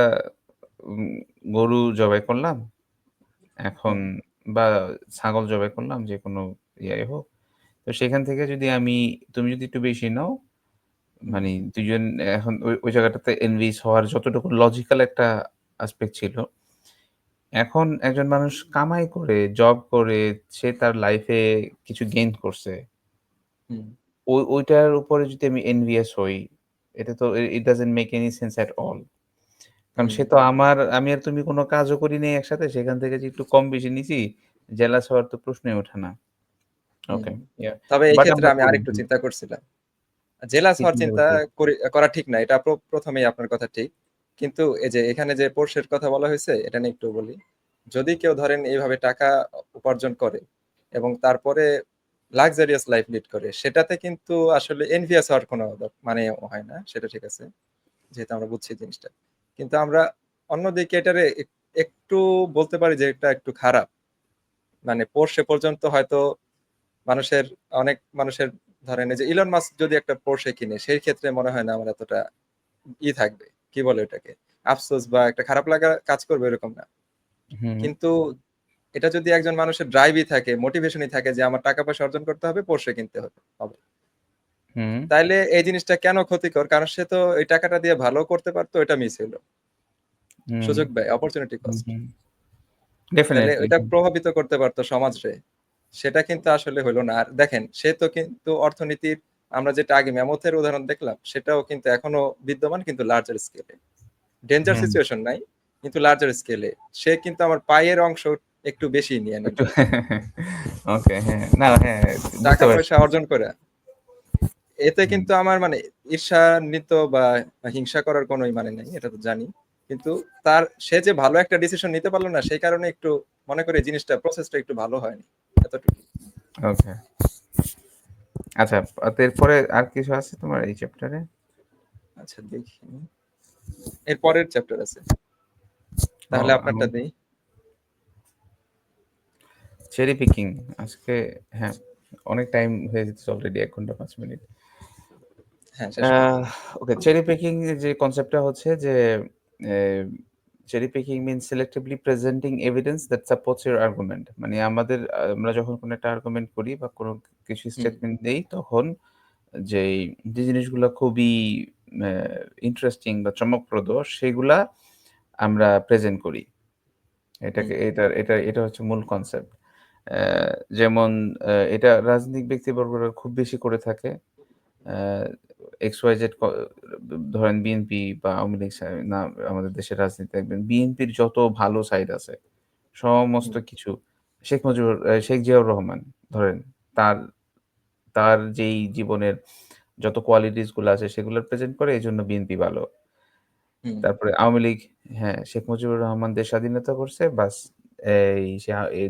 উম গরু জবাই করলাম। এখন হুম, বা ছাগল জবাই করলাম যেকোনো ইয়াই হোক। তো সেখান থেকে যদি তুমি যদি একটু বেশি নাও, হুম, মানে ২ জন এখন ওই জায়গাটাতে এনভিস হওয়ার যতটুকু লজিক্যাল একটা অ্যাসপেক্ট ছিল, এখন একজন মানুষ কামাই করে, জব করে, সে তার লাইফে কিছু গেইন করছে। হুম, ওইটার উপরে যদি আমি এনভিয়াস হই, এটা তো it doesn't make any sense at all. কারণ হুম, সে তো আমি আর তুমি কোন কাজও করি নাই একসাথে। সেখান থেকে যে একটু কম বেশি নিছি, জেলাস হওয়ার তো প্রশ্নই ওঠে না। হুম। ওকে, ইয়া। তবে এই বাট ক্ষেত্রে আমরা আমি করি। আরেকটু চিন্তা করছিলাম। জেলাস কি হওয়ার চিন্তা চিন্তা করছো? করা ঠিক না। এটা প্রথমেই আপনার কথা ঠিক। কিন্তু এই যে এখানে যে পোর্শের কথা বলা হয়েছে, এটা নিয়ে একটু বলি। যদি কেউ ধরেন এইভাবে টাকা উপার্জন করে এবং তারপরে লাক্সারিয়াস লাইফ লিড করে, সেটাতে কিন্তু আসলে এনভিয়াস হওয়ার কোনো মানে হয় না। সেটা ঠিক আছে। যেহেতু আমরা বুঝছি জিনিসটা। কিন্তু আমরা অন্যদিকে এটারে একটু বলতে পারি যে এটা একটু খারাপ। মানে পোর্শে পর্যন্ত হয়তো মানুষের অনেক মানুষের, ধরেন এই যে ইলন মাস্ক যদি একটা পোর্শে কিনে, সেই ক্ষেত্রে মনে হয় না আমার এতটা থাকবে, কি বলে ওটাকে, আফসোস বা একটা খারাপ লাগা কাজ করবে, এরকম না। হুম, কিন্তু এটা যদি একজন মানুষের ড্রাইভই থাকে, মোটিভেশনই থাকে যে আমার টাকা পয়সা অর্জন করতে হবে, পোর্শে কিনতে হবে, হুম, তাইলে এই জিনিসটা কেন ক্ষতিকর? কারণ সে তো এই টাকাটা দিয়ে ভালো করতে পারতো, এটা মিস হলো। হুম, সুযোগ ব্যয়, অপরচুনিটি হুম, কস্ট। হুম। তাহলে ডেফিনিটলি। এটা প্রভাবিত করতে পারতো সমাজরে, সেটা কিন্তু আসলে হইলো না। আর দেখেন, সে তো কিন্তু অর্থনীতির, আমরা যেটা আগে ম্যামথের উদাহরণ দেখলাম, সেটাও কিন্তু এখনো বিদ্যমান, কিন্তু লার্জার স্কেলে। ডেঞ্জার হুম। সিচুয়েশন নাই, কিন্তু লার্জার স্কেলে। সে কিন্তু আমার পায়ের অংশ একটু বেশি নিয়ে নিল, একটু ওকে, হ্যাঁ। না, হ্যাঁ, বুঝতে টাকা পারছি। পয়সা অর্জন করে। এতে হুম। কিন্তু আমার মানে ঈর্ষান্বিত বা হিংসা করার কোনোই মানে নাই, এটা তো জানি। কিন্তু সে যে ভালো একটা ডিসিশন নিতে পারলো না, সেই কারণে একটু মনে করি জিনিসটা প্রসেসটা একটু ভালো হয়নি, এতটুকু। ওকে। আচ্ছা, তো এরপরে আর কিছু আছে তোমার এই চ্যাপ্টারে? আচ্ছা দেখি, এর পরের চ্যাপ্টার আছে, ও তাহলে আমার আপনারটা দেই। চেরি পিকিং আজকে, হ্যাঁ, অনেক টাইম হয়ে যেতেছে অলরেডি ১ ঘন্টা ৫ মিনিট। হ্যাঁ, শেষ করে আহ দিন। ওকে, চেরি পিকিং এর যে কনসেপ্টটা হচ্ছে যে a cherry picking means selectively presenting evidence that supports your argument. মানে আমরা যখন কোনো একটা আর্গুমেন্ট করি বা কোনো কিছু হুম, স্টেটমেন্ট দেই তখন যে জিনিসগুলা খুবই আ ইন্টারেস্টিং বা চমকপ্রদ সেগুলা আমরা প্রেজেন্ট করি। হুম, এটা হচ্ছে মূল কনসেপ্ট। যেমন এটা রাজনৈতিক ব্যক্তিবর্গরা খুব বেশি করে থাকে। আ XYZ ধরেন বিএনপি বা আওয়ামী লীগ না, আমাদের দেশের রাজনীতি দেখবেন বিএনপির যত ভালো সাইড আছে সমস্ত হুম, কিছু শেখ জিয়াউর রহমান ধরেন তার তার যেই জীবনের যত কোয়ালিটিস গুলো আছে সেগুলো প্রেজেন্ট করে এজন্য বিএনপি ভালো। হুম, তারপরে আওয়ামী লীগ, হ্যাঁ, শেখ মুজিবুর রহমান দেশ স্বাধীনতা করছে বাস, এই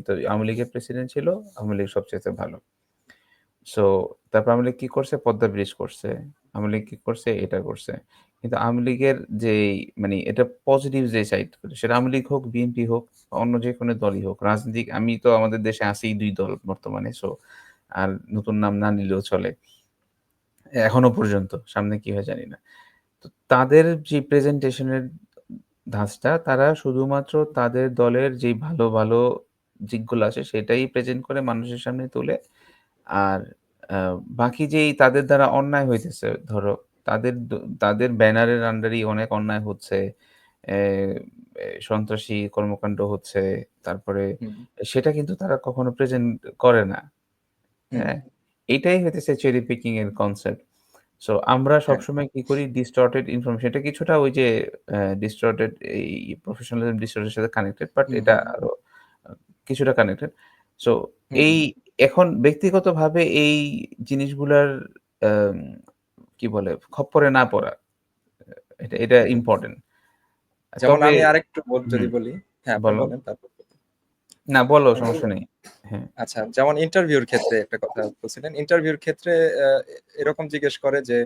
তো আওয়ামী লীগের প্রেসিডেন্ট ছিল, আওয়ামী লীগ সবচাইতে ভালো। সো তারপর আওয়ামী লীগ কি করছে? পদ্মা ব্রিজ করছে। আওয়ামী লীগ কি করছে? এটা করছে। কিন্তু আওয়ামী লীগের যেই মানে এটা পজিটিভ যে সাইড সেটা আওয়ামী লীগ হোক, বিএনপি হোক বা অন্য যেকোনো দলই হোক। রাজনীতিক আমি তো আমাদের দেশে আছেই ২ দল বর্তমানে। সো আর নতুন নাম না নিলেও চলে। এখনো পর্যন্ত। সামনে কি হয় জানি না। তো তাদের যে প্রেজেন্টেশন এর ধাঁচটা তারা শুধুমাত্র তাদের দলের যেই ভালো, ভালো দিকগুলো আছে সেটাই প্রেজেন্ট করে মানুষের সামনে তোলে। আর আ বাকি যেই তাদের দ্বারা অন্যায় হইতেছে, ধরো তাদের তাদের ব্যানারের আন্ডারেই অনেক অন্যায় হচ্ছে। এ এ সন্ত্রাসী কর্মকাণ্ড হচ্ছে। তারপরে হুম, সেটা কিন্তু তারা কখনো প্রেজেন্ট করে না। হুম, হ্যাঁ? এটাই হইতেছে চেরি পিকিং এর কনসেপ্ট। সো আমরা হ্যাঁ, সবসময় কি করি? ডিসটর্টেড ইনফরমেশন, এটা কিছুটা ওই যে ডিসটর্টেড এই প্রফেশনালিজম ডিসটর্টেড এর সাথে কানেক্টেড, বাট হুম, এটা হুম, আরো কিছুটা কানেক্টেড। সো হুম, এই হুম, এখন ব্যক্তিগতভাবে এই জিনিসগুলার আম কি বলে? খপ্পরে না পড়া। এটা হুম। ইম্পোর্টেন্ট। যেমন তবে আমি আরেকটু যদি হুম, বলি, হ্যাঁ, আপনি বলো। বলেন তারপর। না বলো, আমি বলব? সমস্যা নেই। হ্যাঁ। আচ্ছা, যেমন ইন্টারভিউর ক্ষেত্রে একটা কথা বলছিলেন। ইন্টারভিউর ক্ষেত্রে আ এরকম জিজ্ঞেস করে যে,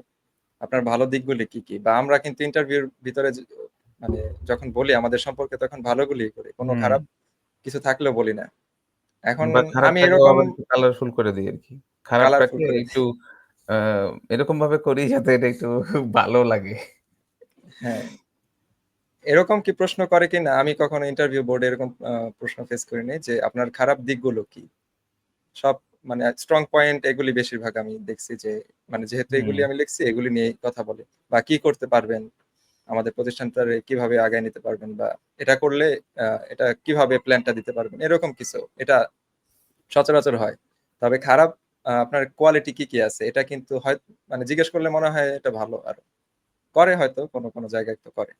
আপনার ভালো দিকগুলি কি, কি? বা আমরা কিন্তু ইন্টারভিউর ভিতরে মানে যখন বলি আমাদের সম্পর্কে তখন ভালোগুলিই বলি। কোনো হুম। খারাপ কিছু থাকলেও বলি না। এখন বা আমি খারাপটাকেও এরকম আবার একটু কালারফুল করে দেই আরকি। কালারফুল খারাপটাকে করে দিই। একটু আ এরকমভাবে করি যাতে এটা একটু ভালো লাগে। হ্যাঁ, এরকম কি প্রশ্ন করে কিনা আমি কখনো ইন্টারভিউ বোর্ডে এরকম প্রশ্ন ফেস করিনি যে, আপনার খারাপ দিকগুলো কি? সব মানে স্ট্রং পয়েন্ট এগুলি বেশিরভাগ আমি দেখছি যে, মানে যেহেতু হুম। এগুলি আমি লিখছি এগুলি নিয়েই কথা বলে। বা কি করতে পারবেন? আমাদের প্রতিষ্ঠানটারে কিভাবে আগায় নিতে পারবেন? বা এটা করলে এটা কিভাবে প্ল্যানটা দিতে পারবেন? এরকম কিছু। এটা সচরাচর হয়। তবে খারাপ আপনার কোয়ালিটি কি, কি আছে? এটা কিন্তু মানে জিজ্ঞেস করলে মনে হয় এটা ভালো আরো। করে হয়তো কোনো জায়গায় তো করে।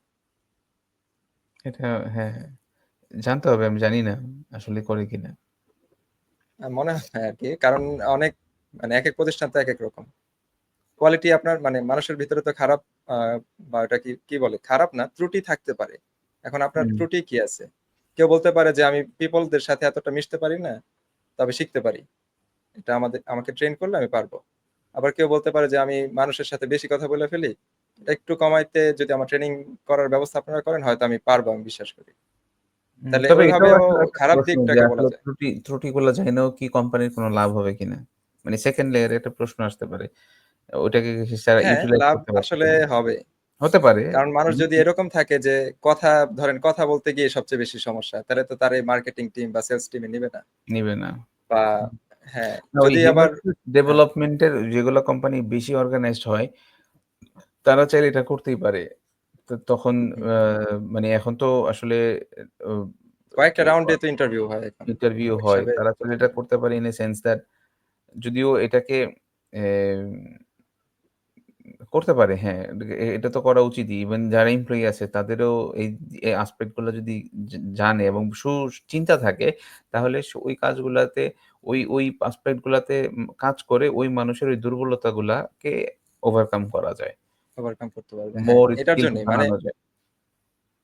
এটা হ্যাঁ, হ্যাঁ। জানতে হবে, আমি জানি না আসলে করে কিনা। মনে হয় আরকি। কারণ অনেক মানে একেক প্রতিষ্ঠান তো একেক রকম। কোয়ালিটি আপনার মানে মানুষের ভিতরে তো খারাপ আ বা এটা কি বলে? খারাপ না, ত্রুটি থাকতে পারে। এখন আপনার হুম, ত্রুটি কি আছে? কেউ বলতে পারে যে, "আমি পিপল দের সাথে এতটা মিশতে পারি না, তবে শিখতে পারি। এটা আমাকে ট্রেন করলে আমি পারব।" আবার কেউ বলতে পারে যে, "আমি মানুষের সাথে বেশি কথা বলে ফেলি। এটা একটু কমাইতে যদি আমার ট্রেনিং করার ব্যবস্থা আপনারা করেন, হয়তো আমি পারব, আমি বিশ্বাস করি।" তাহলে তবে এটাও ওইভাবেও আসলে একটা খারাপ প্রশ্ন যে দিকটাকে বলা আসলে যায়। ত্রুটিগুলো জেনেও কি কোম্পানির কোনো লাভ হবে কিনা? মানে 2nd লেয়ারে একটা প্রশ্ন আসতে পারে। ওইটাকে কি তারা হ্যাঁ, ইউটিলাইজ লাভ করতে পারছে আসলে কিনা? হবে। হতে পারে। কারণ মানুষ হুম, যদি এরকম থাকে যে কথা বলতে গিয়ে সবচেয়ে বেশি সমস্যা, তাহলে তো তার এই মার্কেটিং টিম বা সেলস টিমে নিবে না। নিবে না। বা হ্যাঁ, না, ওই যদি আবার হিউম্যান হ্যাঁ, ডেভেলপমেন্ট এর যেগুলো কোম্পানি বেশি অর্গানাইজড হয়, তারা চাইলে এটা করতেই পারে। তো তখন হুম, আ মানে এখন তো আসলে ও কয়েকটা কি রাউন্ডে তো ইন্টারভিউ হয় এখন। ইন্টারভিউ ওই হয়। হিসাবে তারা চাইলে এটা করতে পারে ইন এ সেন্স দ্যাট যদিও এটাকে এম করতে পারে, হ্যাঁ। এটা তো করা উচিতই। ইভেন যারা এমপ্লয়ি আছে তাদেরও এই আসপেক্ট গুলো যদি জানে এবং সুচিন্তা থাকে তাহলে ওই কাজগুলাতে ওই আসপেক্ট গুলাতে কাজ করে ওই মানুষের ওই দুর্বলতাগুলাকে ওভারকাম করা যায়। ওভারকাম করতে পারবে। হ্যাঁ, মোর এটার স্কিলড জন্যই মানে বানানো যায়।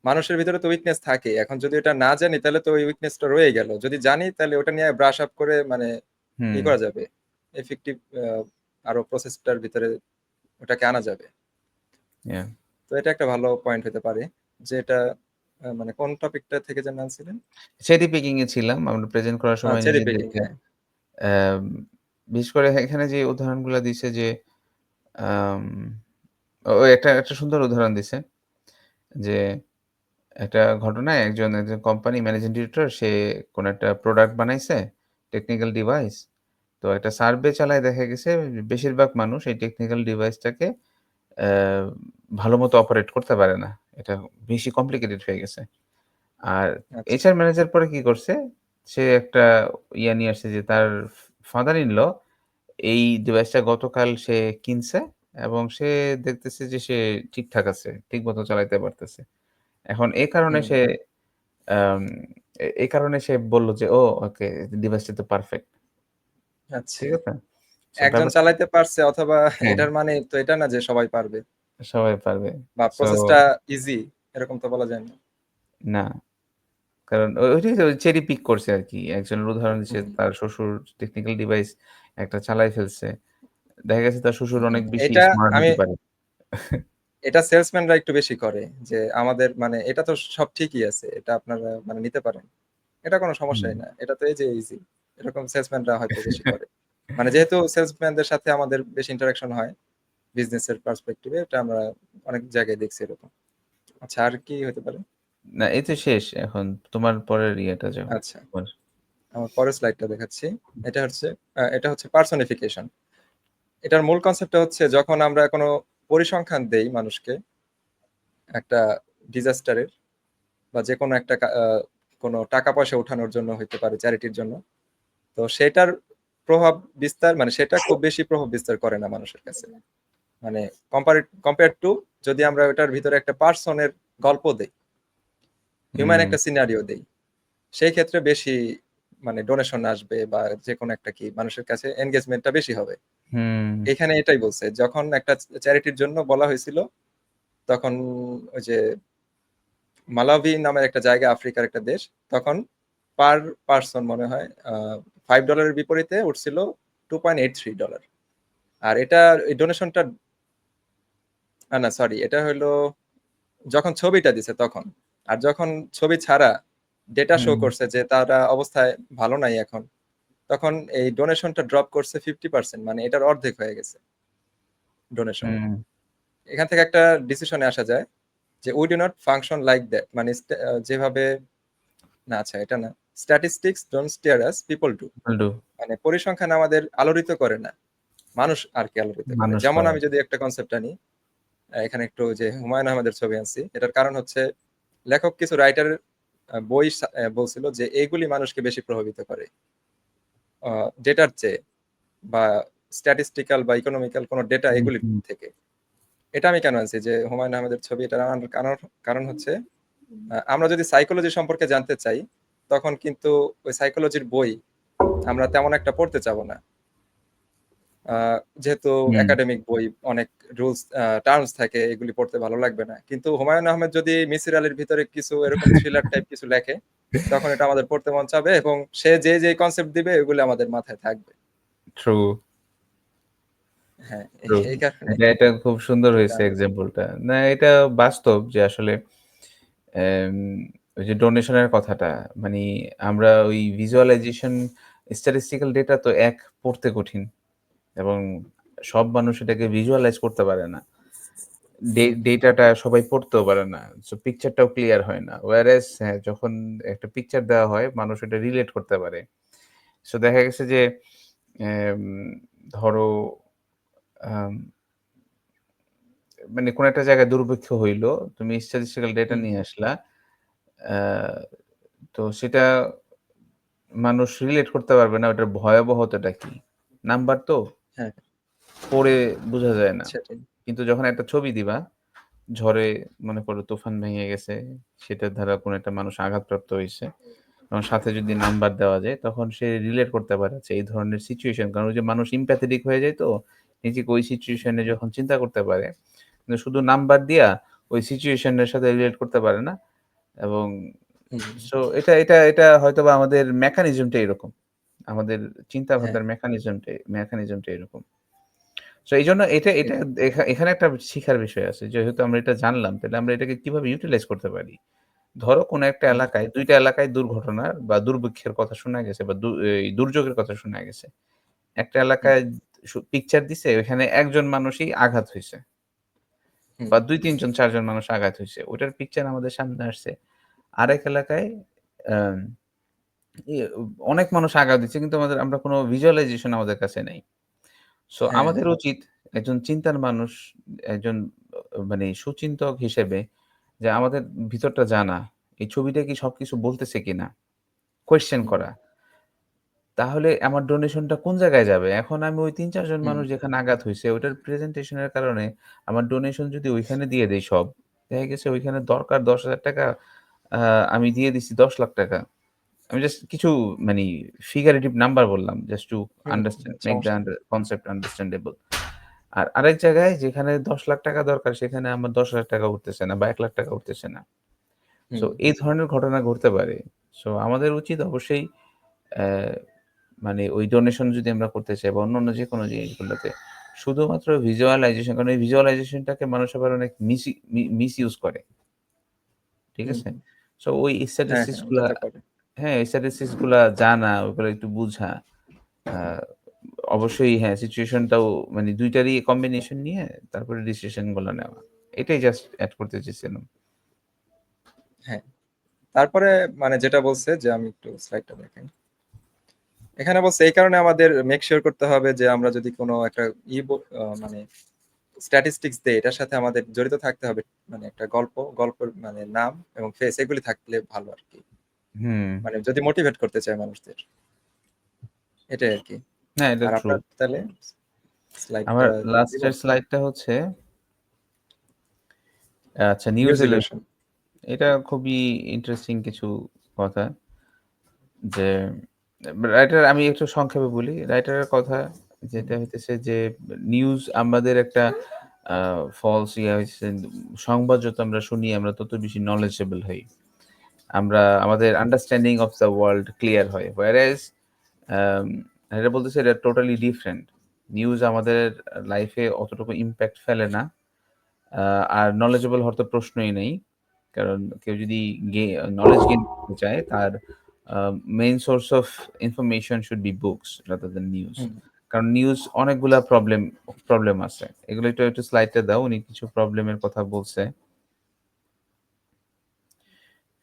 মানুষের ভিতরে তো উইকনেস থাকে। এখন যদি ওটা না জানি তাহলে তো ওই উইকনেসটা রয়ে গেল। যদি জানি তাহলে ওটা নিয়ে ব্রাশ আপ করে মানে হুম, করা যাবে। ইফেক্টিভ আরো প্রসেসটার ভিতরে ওটাকে আনা যাবে। yeah. তো এটা একটা ভালো পয়েন্ট হতে পারে যে এটা মানে কোন টপিকটা থেকে যেন আনছিলেন? চেরি পিকিং এ ছিলাম। আমরা প্রেজেন্ট করার সময় চেরি পিকিং, নিজেদেরকে হ্যাঁ। অ্যাম বিশেষ করে এখানে যে উদাহরণগুলা দিছে যে আম ও একটা সুন্দর উদাহরণ দিছে যে একটা ঘটনায় একজন কোম্পানি ম্যানেজিং ডিরেক্টর সে কোন একটা প্রোডাক্ট বানাইছে, টেকনিক্যাল ডিভাইস। তো একটা সার্ভে চালায় দেখা গেছে বেশিরভাগ মানুষ এই টেকনিক্যাল ডিভাইসটাকে অ্যা ভালোমতো অপারেট করতে পারে না। এটা বেশি কমপ্লিকেটেড হয়ে গেছে। আর আচ্ছা। HR ম্যানেজার পরে কি করছে? সে একটা নিয়ে আসছে যে তার ফাদার ইন ল এই ডিভাইসটা গতকাল সে কিনছে এবং সে দেখতেছে যে সে ঠিকঠাক আছে। ঠিকমতো চালাইতে পারতেছে। এখন হুম। আম এই কারণে সে বলল যে, "ও ওকে ডিভাইসটা তো পারফেক্ট।" আচ্ছা। ঠিক আছে? সো একজন ব্যাপারটা চালাইতে পারছে অথবা হ্যাঁ, এটার মানে তো এটা না যে সবাই পারবে সবাই পারবে। বা সো প্রসেসটা ইজি এরকম তো বলা যায় না। না। কারণ ওইটাই তো চেরি পিক করছে আরকি। একজনের উদাহরণ দিছে হুম। তার শ্বশুর টেকনিক্যাল ডিভাইস একটা চালায় ফেলছে। দেখা গেছে তার শ্বশুর অনেক বেশি এটা স্মার্ট আমি হতে পারে। এটা সেলসম্যানরা একটু বেশি করে যে আমাদের মানে এটা তো সব ঠিকই আছে। এটা আপনারা মানে নিতে পারেন। এটা কোনো হুম। সমস্যাই না। এটা তো এই যে ইজি। এরকম সেলসম্যানরা হয়তো বেশি করে। মানে যেহেতু সেলসম্যানদের সাথে আমাদের বেশি ইন্টারেকশন হয় বিজনেস এর পার্সপেক্টিভ এ এটা আমরা অনেক জায়গায় দেখছি এরকম। আচ্ছা আর কি হতে পারে? না এই তো শেষ। এখন তোমার পরের ইয়েটা যাও। আচ্ছা, তোমার আমার পরের স্লাইডটা দেখাচ্ছি। এটা হচ্ছে পার্সনিফিকেশন। এটার মূল কনসেপ্টটা হচ্ছে যখন আমরা কোনো পরিসংখ্যান দেই মানুষকে একটা ডিজাস্টারের বা যেকোনো একটা কোনো টাকা পয়সা উঠানোর জন্য হইতে পারে চ্যারিটির জন্য। তো সেটার প্রভাব বিস্তার মানে সেটা খুব বেশি প্রভাব বিস্তার করে না মানুষের কাছে। মানে কম্পেয়ার টু যদি আমরা ওটার ভিতরে একটা পার্সনের গল্প দেই, হিউম্যান হুম, একটা সিনারিও দেই, সেই ক্ষেত্রে বেশি মানে ডোনেশন আসবে বা যেকোনো একটা কি মানুষের কাছে এনগেজমেন্টটা বেশি হবে। হুম, এখানে এটাই বলছে। যখন একটা চ্যারিটির জন্য বলা হয়েছিল তখন ওই যে মালাভি নামের একটা জায়গা আফ্রিকার একটা দেশ তখন পার পারসন মনে হয় $5 বিপরীতে উঠছিল $2.83। আর এটা এই ডোনেশনটা না সরি এটা হলো যখন ছবিটা দিছে তখন। আর যখন ছবি ছাড়া ডেটা শো হুম, করছে যে তারা অবস্থায় ভালো নাই এখন, তখন এই ডোনেশনটা ড্রপ করছে 50%, মানে এটার অর্ধেক হয়ে গেছে ডোনেশনের। হুম, এখান থেকে একটা ডিসিশনে আসা যায় যে we do not function like that, মানে যেভাবে না আচ্ছা এটা না, statistics don't stair us, people do. উল্টো মানে পরিসংখ্যান আমাদের আলোড়িত করে না, মানুষ আর কি আলোড়িত করে। মানুষ যেমন করে। আমি যদি একটা কনসেপ্ট আনি, এখানে একটু যে হুমায়ুন আহমেদের ছবি আনছি, এটার কারণ হচ্ছে লেখক কিছু রাইটারের বই বলছিল যে এইগুলি মানুষকে বেশি প্রভাবিত করে ডেটার চেয়ে, বা স্ট্যাটিস্টিক্যাল বা ইকোনমিক্যাল কোনো ডেটা হুম, এগুলির হুম, থেকে। এটা আমি কেন আনছি যে হুমায়ুন আহমেদের ছবি, এটা আনার কারণ কারণ হচ্ছে আমরা যদি সাইকোলজি সম্পর্কে জানতে চাই তখন কিন্তু ওই সাইকোলজির বই আমরা তেমন একটা পড়তে চাবো না, যেহেতু হুম। একাডেমিক বই অনেক রুলস টার্মস থাকে, এগুলি পড়তে ভালো লাগবে না। কিন্তু হুমায়ুন আহমেদ যদি মিসির আলীর ভিতরে কিছু এরকম থ্রিলার টাইপ কিছু লেখে তখন এটা আমাদের পড়তে মন চাবে এবং সে যে যে কনসেপ্ট দিবে এগুলি আমাদের মাথায় থাকবে। ট্রু, হ্যাঁ, ট্রু। এই কারণে এটা খুব সুন্দর এটা হয়েছে এক্সাম্পলটা। না এটা বাস্তব যে আসলে অ্যাম ওই যে ডোনেশন এর কথাটা মানি আমরা ওই ভিজুয়ালাইজেশন স্ট্যাটিস্টিক্যাল ডেটা তো পড়তে কঠিন এবং সব মানুষ এটাকে ভিজুয়ালাইজ করতে পারে না। ডেটাটা সবাই পড়তেও পারে না। সো পিকচারটাও ক্লিয়ার হয় না। whereas হ্যাঁ, যখন একটা পিকচার দেওয়া হয় মানুষ এটা রিলেট করতে পারে। সো দেখা গেছে যে এম ধরো আম মানে কোন একটা জায়গায় দুর্ভিক্ষ হইলো, তুমি স্ট্যাটিস্টিক্যাল ডেটা হুম, নিয়ে আসলা। আ তো সেটা মানুষ রিলেট করতে পারবে না ওটার ভয়াবহতাটা কি। নাম্বার তো হ্যাঁ, পড়ে বোঝা যায় না। সেটাই। কিন্তু যখন একটা ছবি দিবা, ঝড়ে মনে করো তুফান ভেঙে গেছে, সেটার দ্বারা কোনো একটা মানুষ আঘাতপ্রাপ্ত হইছে। এবং সাথে যদি নাম্বার দেওয়া যায় তখন সে রিলেট করতে পারে আচ্ছা এই ধরনের সিচুয়েশন কারণ ওই যে মানুষ empathetic হয়ে যায় তো নিজেকে ওই সিচুয়েশনে যখন চিন্তা করতে পারে, কিন্তু শুধু নাম্বার দিয়া ওই সিচুয়েশনের সাথে রিলেট করতে পারে না এবং হুম, সো এটা হয়তোবা আমাদের মেকানিজমটা এরকম। আমাদের চিন্তা হ্যাঁ, ভাবনার মেকানিজমটা এরকম। সো এইজন্য এটা ঠিক। এখানে একটা শিখার বিষয় আছে। যেহেতু আমরা এটা জানলাম, তাহলে আমরা এটাকে কিভাবে ইউটিলাইজ করতে পারি? ধরো কোনো একটা হুম, এলাকায় ২ টা এলাকায় দুর্ঘটনার বা দুর্ভিক্ষের কথা শোনা গেছে বা এই দুর্যোগের কথা শোনা গেছে। একটা হুম, এলাকায় পিকচার দিছে ওইখানে একজন মানুষই আঘাত হইছে হুম, বা ২, ৩ জন ৪ জন মানুষ আঘাত হইছে। ওটার পিকচার আমাদের সামনে আসছে। আরেক এলাকায় আম ইয়ে অনেক মানুষ আঘাত দিচ্ছে কিন্তু আমরা কোনো ভিজুয়ালাইজেশন আমাদের কাছে নাই। সো হ্যাঁ, আমাদের উচিত একজন চিন্তার মানুষ, একজন মানে সুচিন্তক হিসেবে যে আমাদের ভিতরটা জানা। এই ছবিটা কি সবকিছু বলতেছে কিনা? কোয়েশ্চেন হুম, করা। তাহলে আমার ডোনেশনটা কোন জায়গায় যাবে? এখন আমি ওই ৩-৪ জন হুম, মানুষ যেখানে আঘাত হইছে ওটার প্রেজেন্টেশন এর কারণে আমার ডোনেশন যদি ওইখানে দিয়ে দেই সব, দেখা গেছে ওইখানে দরকার ৳১০,০০০ আ আমি দিয়ে দিছি ৳১০,০০,০০০। আমি জাস্ট কিছু মানি ফিগারেটিভ নাম্বার বললাম just to hmm, understand make the সমস্যা নেই। Concept understandable. আর আরেক জায়গায় যেখানে ৳১০,০০,০০০ দরকার সেখানে আমার ৳১০,০০০ উঠতেছে না বা ৳১,০০,০০০ উঠতেছে না। সো হুম, এই ধরনের ঘটনা ঘটতে পারে। সো আমাদের উচিত অবশ্যই অ্যা মানে ওই ডোনেশন যদি আমরা করতে চাই বা অন্যান্য যেকোনো জিনিসগুলোতে শুধুমাত্র ভিজুয়ালাইজেশন কারণ এই ভিজুয়ালাইজেশনটাকে মানুষ আবার অনেক মিসইউজ করে। ঠিক হুম, আছে? হুম। সো ওই হ্যাঁ, স্ট্যাটিস্টিক্স হ্যাঁ, ওটা গুলা তো করে। হ্যাঁ, স্ট্যাটিস্টিক্স গুলা জানা, ওগুলো একটু বুঝা। আ অবশ্যই হ্যাঁ, সিচুয়েশনটাও মানে ২ টারই কম্বিনেশন নিয়ে তারপরে ডিসিশন গুলো নেওয়া। এটাই জাস্ট এড করতে চেয়েছিলাম। হ্যাঁ, তারপরে মানে যেটা বলছে যে আমি একটু স্লাইডটা দেখাই। এখানে বলছে এই কারণে আমাদের মেক সিউর করতে হবে যে আমরা যদি কোনো একটা মানে স্ট্যাটিস্টিক্স দেই এটার সাথে আমাদের জড়িত থাকতে হবে মানে একটা গল্পের মানে নাম এবং ফেস এগুলি থাকলে ভালো আরকি। হুম। মানে যদি মোটিভেট করতে চায় মানুষদের। এটাই আরকি। হ্যাঁ, এটা আর ট্রু। আপনার তাহলে আমার স্লাইডটা দিব? লাস্টের স্লাইডটা হচ্ছে আচ্ছা নিউজ নিউজ এলিভেশন। ইলিউশন। এটা খুবই ইন্টারেস্টিং কিছু কথা যে রাইটার আমি একটু সংক্ষেপে বলি। রাইটারের কথা হুম, যেটা হইতেছে যে নিউজ আমাদের একটা আ ফলস ইয়া হইছে সংবাদ যত আমরা শুনি আমরা তত বেশি knowledgeable হই। আমরা আমাদের understanding of the world clear হয়। whereas আম এটা বলতেছে এটা টোটালি ডিফারেন্ট। নিউজ আমাদের লাইফে অতটুকু ইমপ্যাক্ট ফেলে না। আ আর knowledgeable হওয়ার তো প্রশ্নই নেই। কারণ কেউ যদি knowledge gain করতে চায় তার uh main source of information should be books rather than news. হুম। কারণ নিউজ অনেকগুলা প্রবলেম আছে। এগুলো একটু স্লাইডটা দাও। উনি কিছু প্রবলেমের কথা বলছে।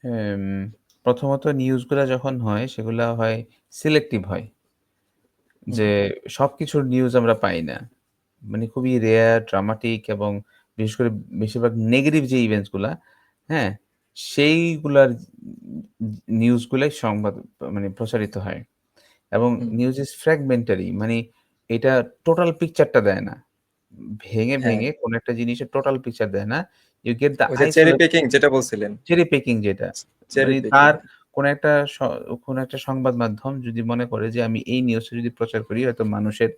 হুম, প্রথমত নিউজগুলা যখন হয় সেগুলা হয় সিলেক্টিভ হয়। হুম, যে সবকিছুর নিউজ আমরা পাই না। মানে খুবই রেয়ার, ড্রামাটিক এবং বিশেষ করে বেশিরভাগ নেগেটিভ যে ইভেন্টস গুলা, হ্যাঁ? সেইগুলার নিউজগুলাই সংবাদ মানে প্রচারিত হয়। এবং হুম। নিউজ ইস ফ্র্যাগমেন্টারি মানে এটা টোটাল পিকচারটা দেয় না। হ্যাঁ, ভেঙে কোন একটা জিনিসের টোটাল পিকচার দেয় না। ইউ গেট দ্যা ওই যে চেরি আইসোলেটেড পিকিং যেটা বলছিলেন। চেরি পিকিং যেটা। চেরি মানে পিকিং। তার কোন একটা কোন একটা সংবাদ মাধ্যম যদি মনে করে যে আমি এই নিউজটা যদি প্রচার করি হয়তো মানুষের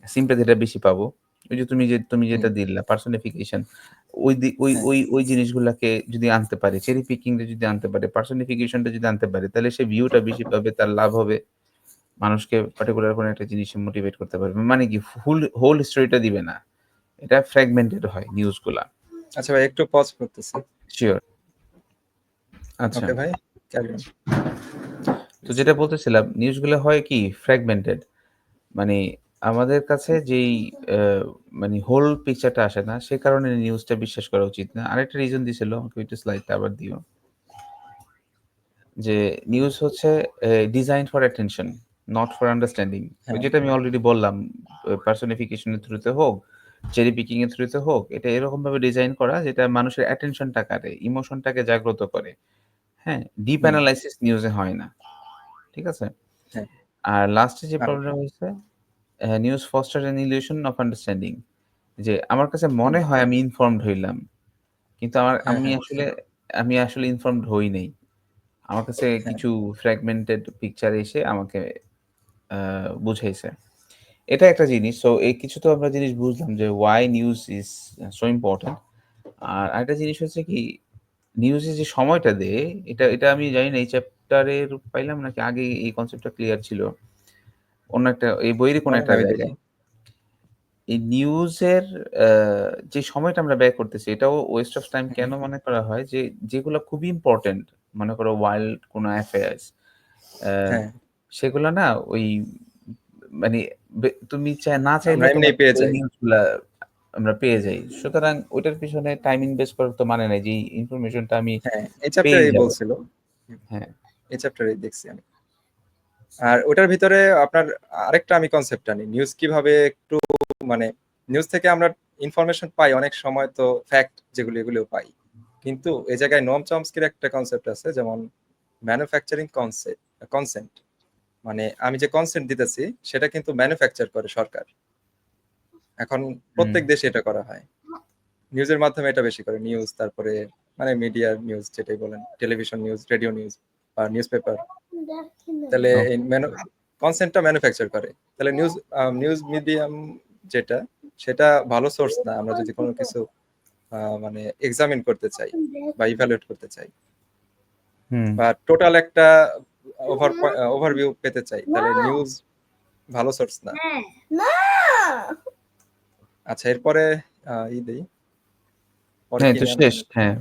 sympathy টা বেশি পাবো। ওই যে তুমি হুম, যেটা দিলা পার্সনিফিকেশন ওই দি ওই হ্যাঁ, ওই ওই জিনিসগুলাকে যদি আনতে পারে, চেরি পিকিং টা যদি আনতে পারে, পার্সনিফিকেশন টা যদি আনতে পারে তাহলে সে ভিউটা বেশি পাবে, তার লাভ হবে। মানুষকে পার্টিকুলার কোন একটা জিনিসে মোটিভেট করতে পারবে। মানে কি হোল স্টোরিটা দিবে না। এটা ফ্র্যাগমেন্টেড হয় নিউজগুলা। আচ্ছা ভাই একটু পজ করতেছি। সিউর। আচ্ছা। ওকে ভাই, ক্যারি অন তো প্লিজ। যেটা বলতেছিলাম নিউজগুলো হয় কি ফ্র্যাগমেন্টেড। মানে আমাদের কাছে যেই আ মানে হোল পিকচারটা আসে না, সে কারণে নিউজটা বিশ্বাস করা উচিত না। আরেকটা রিজন দিছিল, আমাকে একটু স্লাইডটা আবার দিও। যে নিউজ হচ্ছে designed for attention, not for understanding. ওই হ্যাঁ, যেটা আমি অলরেডি বললাম, পার্সনিফিকেশন এর থ্রুতে হোক, চেরি পিকিং এর থ্রুতে হোক, এটা এরকমভাবে ডিজাইন করা যেটা মানুষের অ্যাটেনশনটা কাড়ে, ইমোশনটাকে জাগ্রত করে। হ্যাঁ? ডিপ হুম, অ্যানালাইসিস নিউজে হয় না। ঠিক আছে? হ্যাঁ, আর লাস্টে যে আর প্রবলেম হইছে news foster an illusion of understanding. যে আমার কাছে হুম, মনে হয় আমি ইনফর্মড হইলাম। কিন্তু হ্যাঁ, হ্যাঁ, আমি আসলে ইনফর্মড হই নাই। আমার কাছে হ্যাঁ, কিছু ফ্র্যাগমেন্টেড পিকচার এসে আমাকে বুঝাইছে। এটা একটা জিনিস। সো এই কিছু তো আমরা জিনিস বুঝলাম যে why news is so important. আর আরেকটা জিনিস হচ্ছে কি নিউজে যে সময়টা দেয় এটা আমি জানি না এই চ্যাপ্টারের পাইলাম নাকি আগে এই কনসেপ্টটা ক্লিয়ার ছিল। অন্য একটা এই বইয়েরই কোনো বলেন একটা আমি দেখি। জায়গায়। এই নিউজের আ যে সময়টা আমরা ব্যয় করতেছি এটাও ওয়েস্ট অফ টাইম হুম, কেন মনে করা হয়? যে যেগুলা খুবই ইম্পোর্টেন্ট মনে করো ওয়ার্ল্ড কোনো অ্যাফেয়ার্স আ হ্যাঁ, সেগুলা না ওই মানে তুমি না আমরা চাইলেও তোমার এমনিই পেয়ে ওই যাই। নিউজগুলা আমরা পেয়ে যাই। সুতরাং ওইটার পিছনে টাইম ইনভেস্ট করার তো মানে নাই যে এই ইনফরমেশনটা আমি হ্যাঁ, এই পেয়ে চ্যাপ্টারেই যাব। বলছিল। হুম, হ্যাঁ। এই চ্যাপ্টারেই দেখছি আমি। আর ওটার ভিতরে আপনার আরেকটা আমি কনসেপ্ট আনি। নিউজ কিভাবে একটু মানে নিউজ থেকে আমরা ইনফরমেশন পাই অনেক সময় তো ফ্যাক্ট যেগুলো এগুলোও পাই। কিন্তু এই জায়গায় নোম চমস্কির একটা কনসেপ্ট আছে যেমন ম্যানুফ্যাকচারিং কনসেন্ট। মানে আমি যে কনসেন্ট দিতেছি সেটা কিন্তু ম্যানুফ্যাকচার করে সরকার। এখন হুম। প্রত্যেক দেশে এটা করা হয়। নিউজের মাধ্যমে এটা বেশি করে। নিউজ তারপরে মানে মিডিয়ার নিউজ যেটাই বলেন, টেলিভিশন নিউজ, রেডিও নিউজ বা নিউজ পেপার। তাহলে এই ওকে। কনসেন্টটা ম্যানুফ্যাকচার করে। তাহলে নিউজ মিডিয়াম যেটা সেটা ভালো সোর্স না আমরা যদি কোনো কিছু মানে এক্সামিন করতে চাই বা ইভ্যালুয়েট করতে চাই হুম। বা টোটাল একটা ওভারভিউ পেতে চাই তাহলে নিউজ ভালো সোর্স না। আচ্ছা এরপরে ই দেই পরে হ্যাঁ, কি এটা নিয়ে শেষ। আলোচনা করব? হ্যাঁ,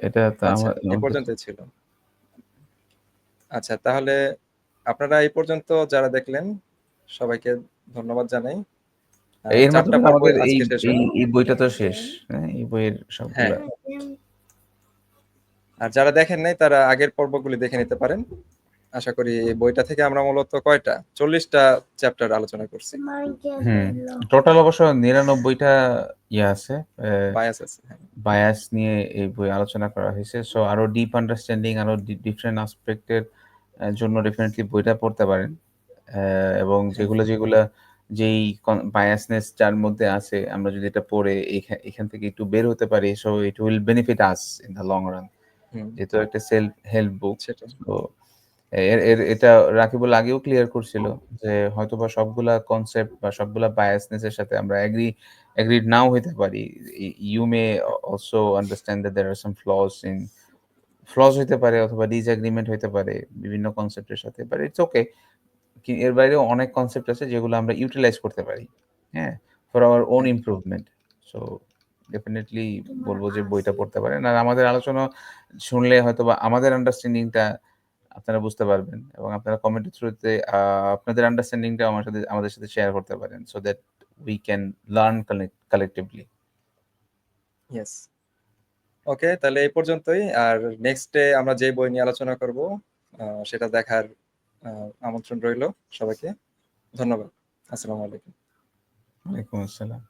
এটা তো আচ্ছা আমার এ আমাদের পর্যন্তই ছিল। আচ্ছা তাহলে আপনারা এই পর্যন্ত যারা দেখলেন সবাইকে ধন্যবাদ জানাই। এর ৪ টা মাধ্যমে পর্ব আমাদের এই আজকে শেষ এই হলো। এই বইটা তো শেষ। হ্যাঁ, এই বইয়ের হ্যাঁ, সবগুলা আর যারা দেখেন নাই তারা আগের পর্বগুলি দেখে নিতে পারেন। আশা করি এই বইটা থেকে আমরা মূলত কয়টা ৪০টা চ্যাপ্টার আলোচনা করছি। হুম। টোটাল অবশ্য ৯৯ টা ইয়ে আছে। বায়াস আছে। হ্যাঁ, বায়াস নিয়ে এই বই আলোচনা করা হয়েছে। সো আরো ডিপ আন্ডারস্ট্যান্ডিং আরো ডিফারেন্ট অ্যাসপেক্ট এর জন্য ডেফিনিটলি বইটা পড়তে পারেন। এবং হ্যাঁ, যেগুলা যেই বায়াসনেস যার মধ্যে আছে আমরা যদি এটা পড়ে এখান থেকে একটু বের হতে পারি so it will benefit us in the long run. হুম, যেহেতু একটা সেলফ হেল্প বুক। সেটাই। তো এটা রাকিবুল আগেও ক্লিয়ার করছিল যে হয়তোবা সবগুলা কনসেপ্ট বা সবগুলা বায়াসনেস এর সাথে আমরা এগ্রিড নাও হইতে পারি। You may also understand that there are some flaws হইতে পারে অথবা ডিসএগ্রিমেন্ট হইতে পারে বিভিন্ন কনসেপ্টের সাথে। But it's okay. এর বাইরেও অনেক কনসেপ্ট আছে যেগুলো আমরা ইউটিলাইজ করতে পারি। হ্যাঁ? ফর আওয়ার ওন হ্যাঁ, ইমপ্রুভমেন্ট। সো ডেফিনিটলি বলব যে বইটা পড়তে পারেন। আর আমাদের আলোচনা শুনলে হয়তোবা আমাদের আন্ডারস্ট্যান্ডিং টা আপনারা বুঝতে পারবেন এবং আপনারা কমেন্টের থ্রুতে আপনাদের আন্ডারস্ট্যান্ডিং টা আমাদের সাথে শেয়ার করতে পারেন। So that we can learn collectively. Yes. Okay তাহলে এই পর্যন্তই। আর নেক্সট ডে আমরা যে বই নিয়ে আলোচনা করব সেটা দেখার আমন্ত্রণ রইলো সবাইকে। ধন্যবাদ। আসসালামু আলাইকুম। ওয়ালাইকুম আসসালাম।